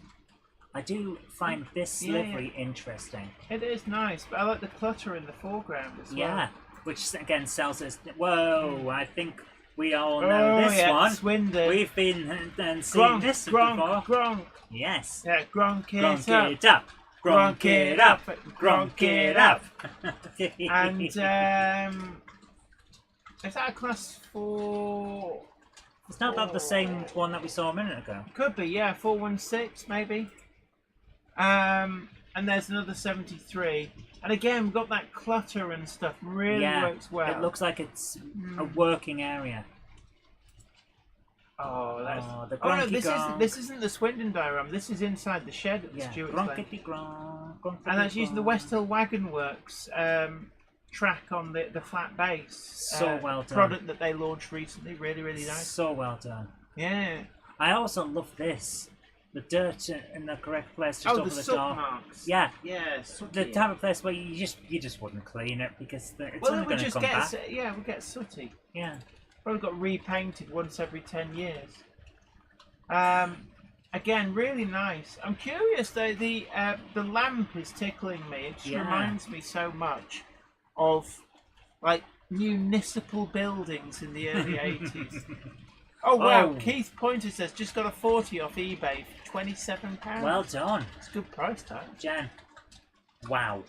I do find this Yeah, livery interesting. It is nice, but I like the clutter in the foreground as well. Yeah. Which again sells us. Whoa! I think we all know this one. Swindon. We've been and seen this before. Gronk. Yes. Yeah, Gronk Gronk it up. it up. Gronk it up. Gronk it up. And is that a class 4? It's not that the same one that we saw a minute ago. Could be, yeah, 416 maybe. And there's another 73. And again, we've got that clutter and stuff. Really works well. It looks like it's a working area. Oh, that's. The Oh no, gronky this isn't the Swindon diorama. This is inside the shed at the Stewart's Lane. Gronkety gronk. And that's using the West Hill Wagon Works track on the flat bass. So well done. Product that they launched recently. Really, really nice. So well done. Yeah. I also love this. The dirt in the correct place just over the the soot door. marks. Yeah. Yeah, The type of place where you just wouldn't clean it because it's well, only it would going to just come get back. we get sooty. Yeah. Probably got repainted once every 10 years. Again, really nice. I'm curious though. The lamp is tickling me. It just reminds me so much of like municipal buildings in the early 80s. Oh wow! Oh. Keith Pointer says just got a 40 off eBay for £27. Well done, It's a good price tag. Jen. Wow.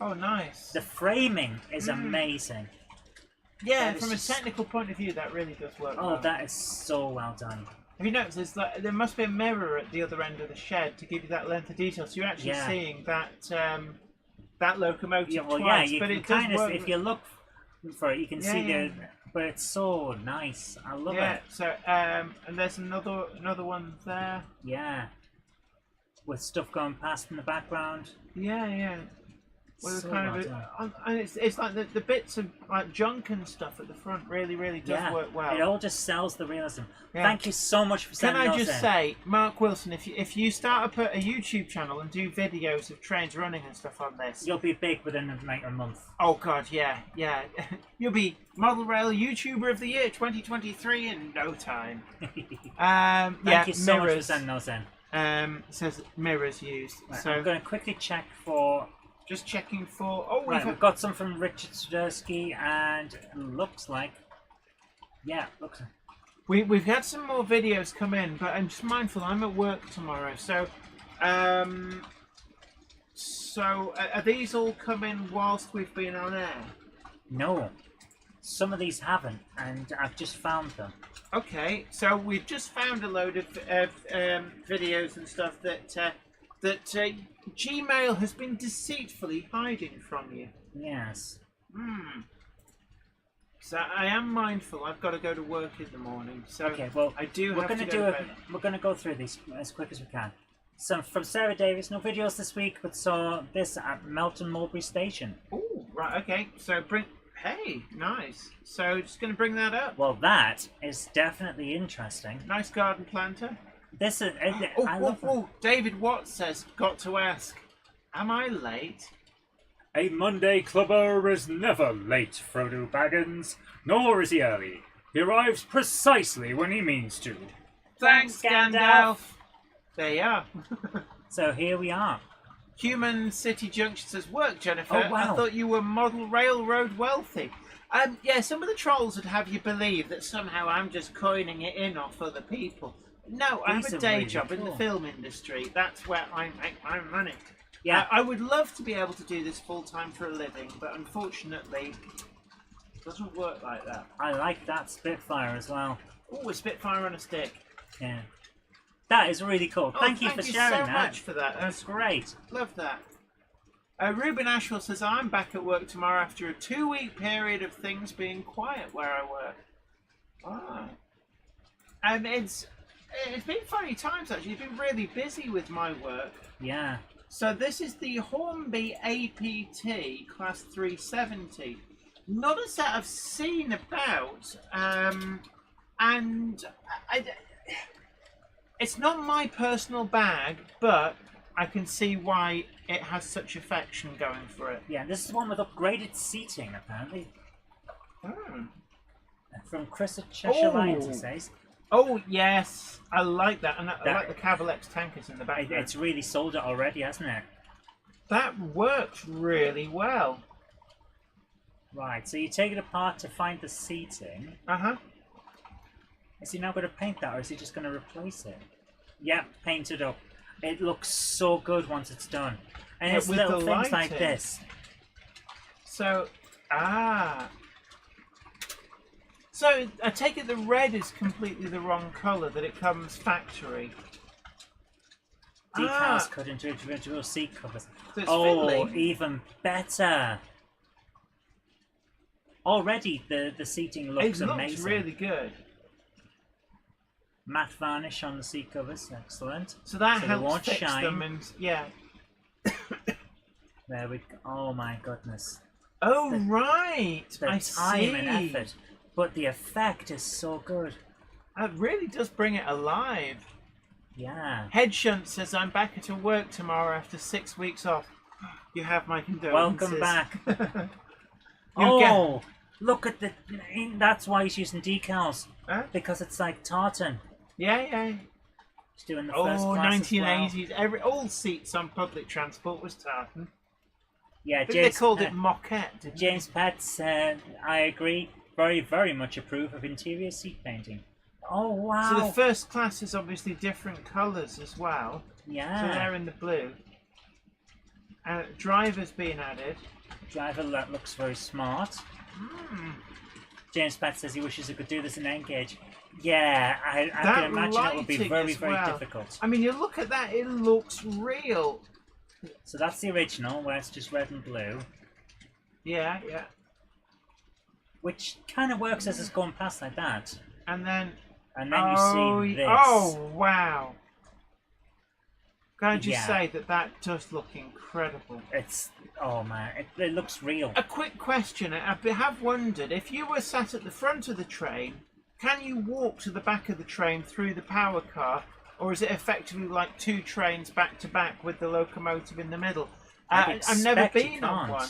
Oh, nice. The framing is amazing. Yeah, that is from just- a technical point of view, that really does work. Oh, well. that is so well done. Have you noticed there's like, there must be a mirror at the other end of the shed to give you that length of detail, so you're actually seeing that that locomotive Yeah, well, twice. you but can it does kind of, work. if you look for it, you can see yeah. but it's so nice. I love Yeah. it. So and there's another one there. Yeah. With stuff going past in the background. Yeah. With So kind well of done. and it's like the bits of like junk and stuff at the front really does work well. It all just sells the realism. Yeah. Thank you so much for Can sending I those just in. say, Mark Wilson, if you start up a YouTube channel and do videos of trains running and stuff on this, You'll be big within like a month. oh god, yeah, you'll be Model Rail YouTuber of the Year 2023 in no time. Thank you so much for mirrors. sending those in. It says mirrors used. Right, So I'm going to quickly check for. just checking for. Oh, We've got some from Richard Studersky, and it looks like. Yeah, looks. We've had some more videos come in, but I'm just mindful I'm at work tomorrow, so are these all come in whilst we've been on air? No. Some of these haven't, and I've just found them. Okay, so we've just found a load of videos and stuff that Gmail has been deceitfully hiding from you. Yes. So I am mindful. I've got to go to work in the morning. So Okay, well, I do we're have going to to go do to it. bed. We're going to go through these as quick as we can. Some from Sarah Davis. No videos this week, but saw this at Melton Mulberry Station. Oh, right. Okay. So bring. Hey, nice. So just going to bring that up. Well, that is definitely interesting. Nice garden planter. This is. I love them. David Watts says, got to ask, am I late? A Monday clubber is never late, Frodo Baggins, nor is he early. He arrives precisely when he means to. Thanks, Gandalf. There you are. So here we are. Human City Junction says, work, Jennifer. Oh, wow. I thought you were model railroad wealthy. Yeah, some of the trolls would have you believe that somehow I'm just coining it in off other people. No, I have These a are day really job in the cool. film industry. That's where I make my money. Yeah. I would love to be able to do this full time for a living, but unfortunately, it doesn't work like that. I like that Spitfire as well. Oh, a Spitfire on a stick. Yeah. That is really cool. Thank you for sharing so that. much for that. That's great. Love that. Ruben Ashwell says, I'm back at work tomorrow after a 2-week period of things being quiet where I work. Ah. It's been funny times, actually. It's been really busy with my work. Yeah. So this is the Hornby APT Class 370. Not a set I've seen about. And it's not my personal bag, but I can see why it has such affection going for it. Yeah, this is one with upgraded seating, apparently. Hmm. From Chris at Cheshire Lions, he says. Oh, yes. I like that. And I like the Cavalex tankers in the background. It's really sold it already, hasn't it? That works really well. Right, so you take it apart to find the seating. Uh-huh. Is he now going to paint that, or is he just going to replace it? Yeah, paint it up. It looks so good once it's done. And it's with little the things like lighting. this. So, So, I take it the red is completely the wrong colour, that it comes factory. Decals cut into individual seat covers. So it's Oh, fiddly. even better. Already the seating looks It looks amazing. really good. Matte varnish on the seat covers, excellent. So that So they helps won't fix shine. them, and yeah. There we go. Oh my goodness. Oh right, The I time see. and effort. But the effect is so good. That really does bring it alive. Yeah. Head Shunt says, I'm back at work tomorrow after 6 weeks off. You have my condolences. Welcome back. You'll Oh, look at the... That's why he's using decals. Huh? Because it's like tartan. Yeah. He's doing the Oh, first class as well. 1980s. All seats on public transport was tartan. Yeah, I think they called it moquette, didn't James Pett, I agree. Very, very much approve of interior seat painting. Oh, they? wow. So the first class is obviously different colours as well. Yeah. So they're in the blue. Drivers being added. Driver that looks very smart. James Pat says he wishes he could do this in N-Gauge. Yeah, I can imagine it would be lighting very, as very well. difficult. I mean, you look at that, it looks real. So that's the original, where it's just red and blue. Yeah. Which kind of works as it's going past like that. And then And then you see this. Oh, wow. Can I just Yeah. say that does look incredible. It's... Oh, man. It looks real. A quick question. I have wondered, if you were sat at the front of the train, can you walk to the back of the train through the power car? Or is it effectively like two trains back to back with the locomotive in the middle? I'd I've never expect you been on can't. one.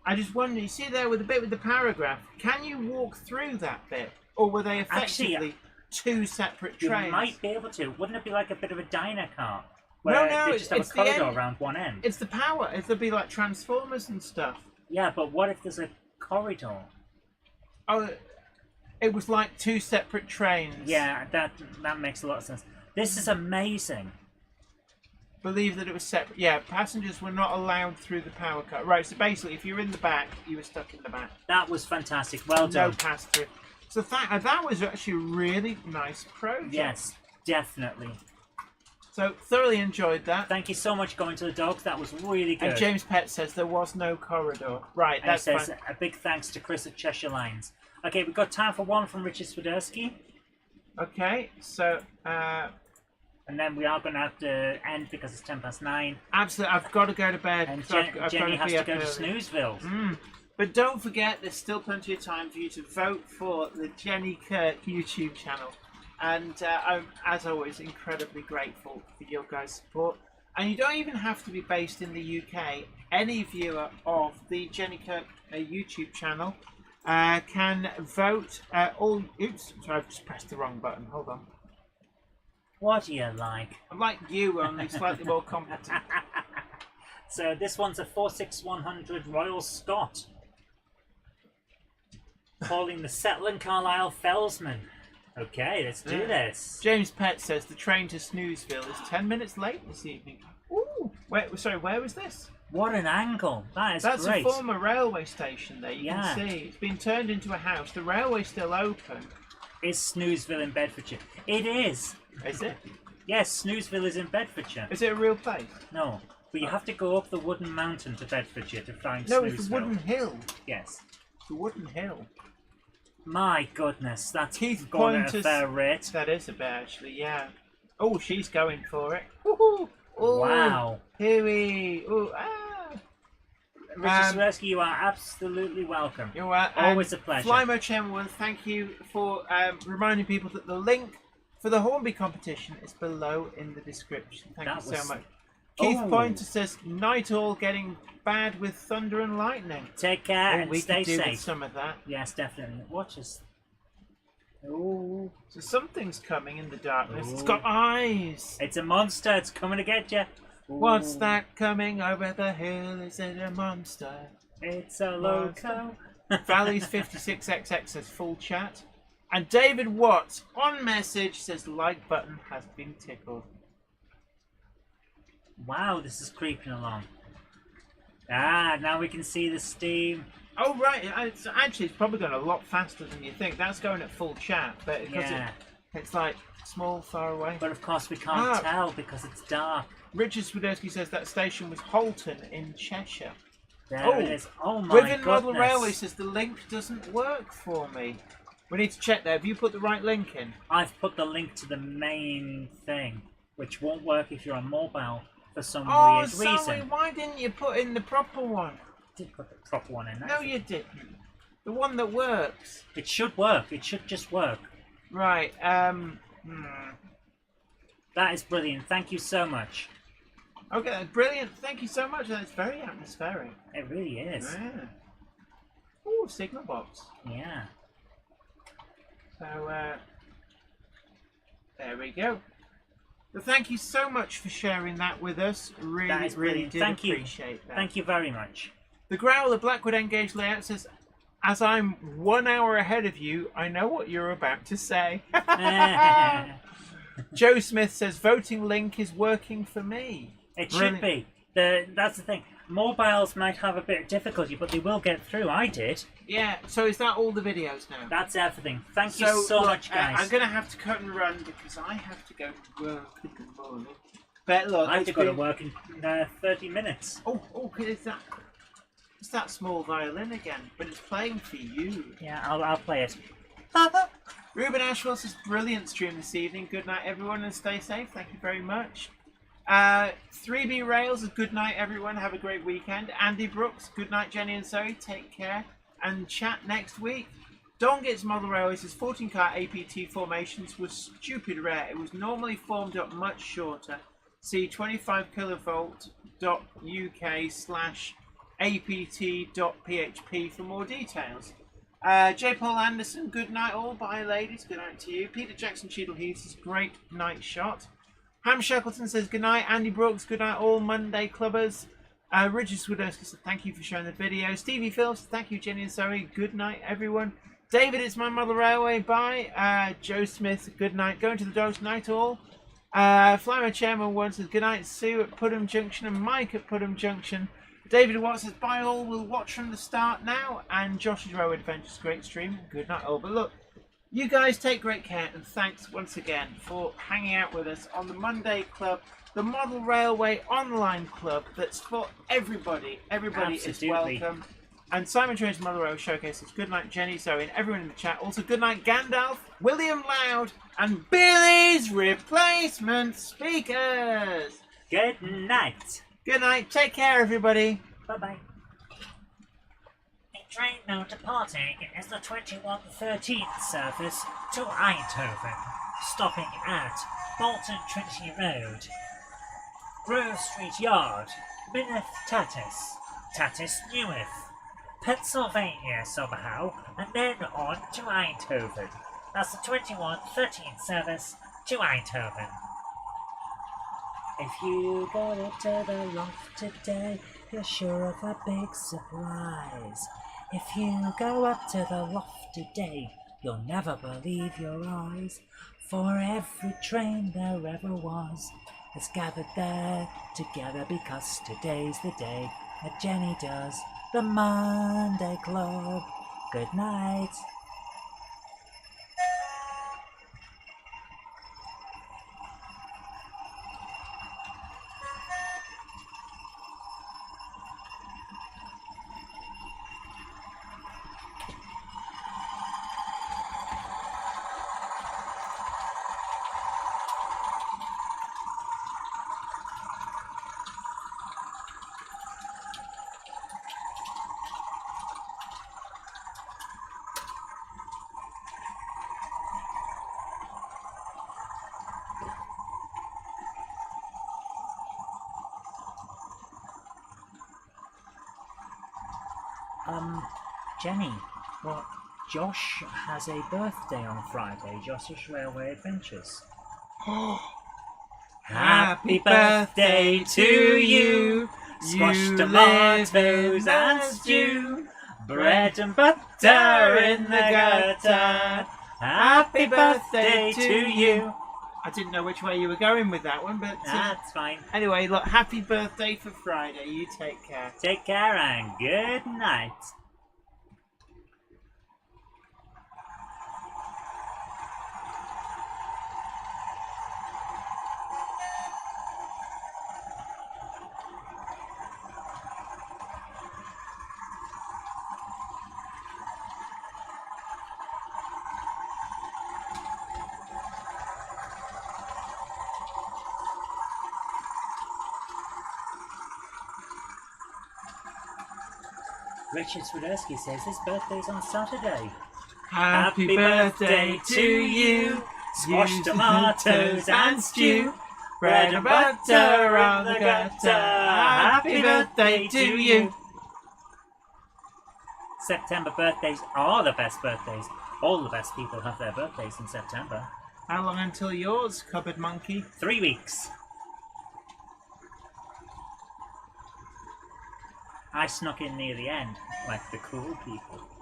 I just wonder, you see there with the bit with the paragraph, can you walk through that bit? Or were they effectively Actually, two separate You trains? might be able to. Wouldn't it be like a bit of a diner car? Where No, they just have a it's the corridor end. around one end. It's the power. It'll be like Transformers and stuff. Yeah, but what if there's a corridor? Oh, it was like two separate trains. Yeah, that makes a lot of sense. This is amazing. Believe that it was separate. Yeah, passengers were not allowed through the power car. Right, so basically, if you're in the back, you were stuck in the back. That was fantastic. Well No done. pass through. So that was actually a really nice project. Yes, definitely. So thoroughly enjoyed that. Thank you so much, Going to the Dogs. That was really good. And James Pett says there was no corridor. Right, And he that's says fine. a big thanks to Chris at Cheshire Lines. Okay, we've got time for one from Richard Swiderski. Okay, so And then we are going to have to end because it's 9:10. absolutely, I've got to go to bed. And 'cause I've Jenny got has be to up go to early. Snoozeville. But don't forget, there's still plenty of time for you to vote for the Jenny Kirk YouTube channel. And I'm, as always, incredibly grateful for your guys' support. And you don't even have to be based in the UK. Any viewer of the Jenny Kirk YouTube channel can vote. Oops, sorry, I've just pressed the wrong button. Hold on. What do you like? I'm like you, only slightly more competent. So this one's a 46100 Royal Scot. Calling the Settlin Carlisle Fellsman. Okay, let's do Yeah. this. James Pett says the train to Snoozeville is 10 minutes late this evening. Ooh, where was this? What an angle. That's great. A former railway station there, you Yeah. can see. It's been turned into a house. The railway's still open. Is Snoozeville in Bedfordshire? It is. Is it? Yes, Snoozeville is in Bedfordshire. Is it a real place? No, but you have to go up the wooden mountain to Bedfordshire to find No, Snoozeville. it's the wooden hill. Yes. The wooden hill. My goodness, that's Keith gone at a Pointers- fair rate. That is a bit, actually, yeah. Oh, she's going for it. Woohoo! Ooh, Wow. Hooey! Ooh, ah! Richard Swirsky, you are absolutely welcome. You're right. Always a pleasure. Flymo Chairman, thank you for reminding people that the link for the Hornby competition is below in the description. Thank you so much. Keith Pointer says, night all getting bad with thunder and lightning. Take care and we stay could do safe. with some of that. Yes, definitely. Watch us. Oh, So something's coming in the darkness. It's Ooh. got eyes. it's a monster. It's coming to get you. What's that coming over the hill? Is it a monster? It's a loco. Valleys 56XX says full chat. And David Watts on message says the like button has been tickled. Wow, this is creeping along. Ah, now we can see the steam. Oh right, it's probably going a lot faster than you think. That's going at full chat, but because Yeah. it's like small, far away. But of course we can't Ah. tell because it's dark. Richard Swiderski says that station was Holton in Cheshire. There it is. Oh my Wigan goodness. Model Railway says the link doesn't work for me. We need to check there. Have you put the right link in? I've put the link to the main thing, which won't work if you're on mobile for some weird sorry, reason. why didn't you put in the proper one? I did put the proper one in there. No, you didn't. The one that works. It should work. It should just work. Right, That is brilliant. Thank you so much. Okay, brilliant. Thank you so much. That's very atmospheric. It really is. Yeah. Oh, signal box. Yeah. So, there we go. Well, thank you so much for sharing that with us. Really, That is really brilliant. did Thank you. appreciate that. Thank you very much. The Growler Blackwood Engage layout says, as I'm 1 hour ahead of you, I know what you're about to say. Joe Smith says, voting link is working for me. It should Brilliant. be. That's the thing. Mobiles might have a bit of difficulty, but they will get through. I did. Yeah, so is that all the videos now? That's everything. Thank you so look, much, guys. I'm going to have to cut and run because I have to go to work in the morning. But look, I have it's to go to been- work in 30 minutes. Oh, it's that small violin again, but it's playing for you. Yeah, I'll play it. Ruben Ashwell says, brilliant stream this evening. Good night, everyone, and stay safe. Thank you very much. 3B Rails, good night, everyone. Have a great weekend. Andy Brooks, good night, Jenny and Zoe. Take care and chat next week. Don Gets Model Railway says 14-car APT formations was stupid rare. It was normally formed up much shorter. See 25kilovolt.uk/apt.php for more details. J. Paul Anderson, good night all. Bye, ladies. Good night to you. Peter Jackson Cheadle Heath says, great night shot. Ham Shackleton says, good night. Andy Brooks, good night all. Monday Clubbers. Richard Swiderski says, thank you for showing the video. Stevie Phillips, thank you, Jenny and Zoe. Good night, everyone. David, it's my Model Railway. Bye. Joe Smith, good night. Going to the dogs, night all. Flymo Chairman 1 says, good night, Sue at Putnam Junction and Mike at Putnam Junction. David Watt says, bye all, we'll watch from the start now. And Josh's Row Adventures, great stream. Good night all. But look, you guys take great care, and thanks once again for hanging out with us on the Monday Club, the Model Railway Online Club that's for everybody. Everybody Absolutely. is welcome. And Simon Train's Model Railway Showcase says, good night, Jenny, Zoe, and everyone in the chat. Also, good night, Gandalf, William Loud, and Billy's Replacement Speakers. Good night. Good night. Take care, everybody. Bye-bye. The train now departing is the 2113 service to Eindhoven, stopping at Bolton Trinity Road, Grove Street Yard, Mineth Tatis, Tatis Newith, Pennsylvania somehow, and then on to Eindhoven. That's the 2113 service to Eindhoven. If you go up to the loft today, you're sure of a big surprise. If you go up to the loft today, You'll never believe your eyes, for every train there ever was has gathered there together because today's the day that Jenny does the Monday Club. Good night. Jenny, well, Josh has a birthday on Friday, Josh's Railway Adventures. Happy birthday to you, squashed tomatoes and stew, bread and butter in the gutter. Happy birthday to you. I didn't know which way you were going with that one, but That's fine. anyway, look, happy birthday for Friday. You take care. Take care and good night. Richard Swiderski says his birthday's on Saturday. Happy birthday to you. Squashed tomatoes and stew, bread and butter on the gutter. Happy birthday to you. September birthdays are the best birthdays. All the best people have their birthdays in September. How long until yours, Cupboard Monkey? 3 weeks. I snuck in near the end, like the cool people.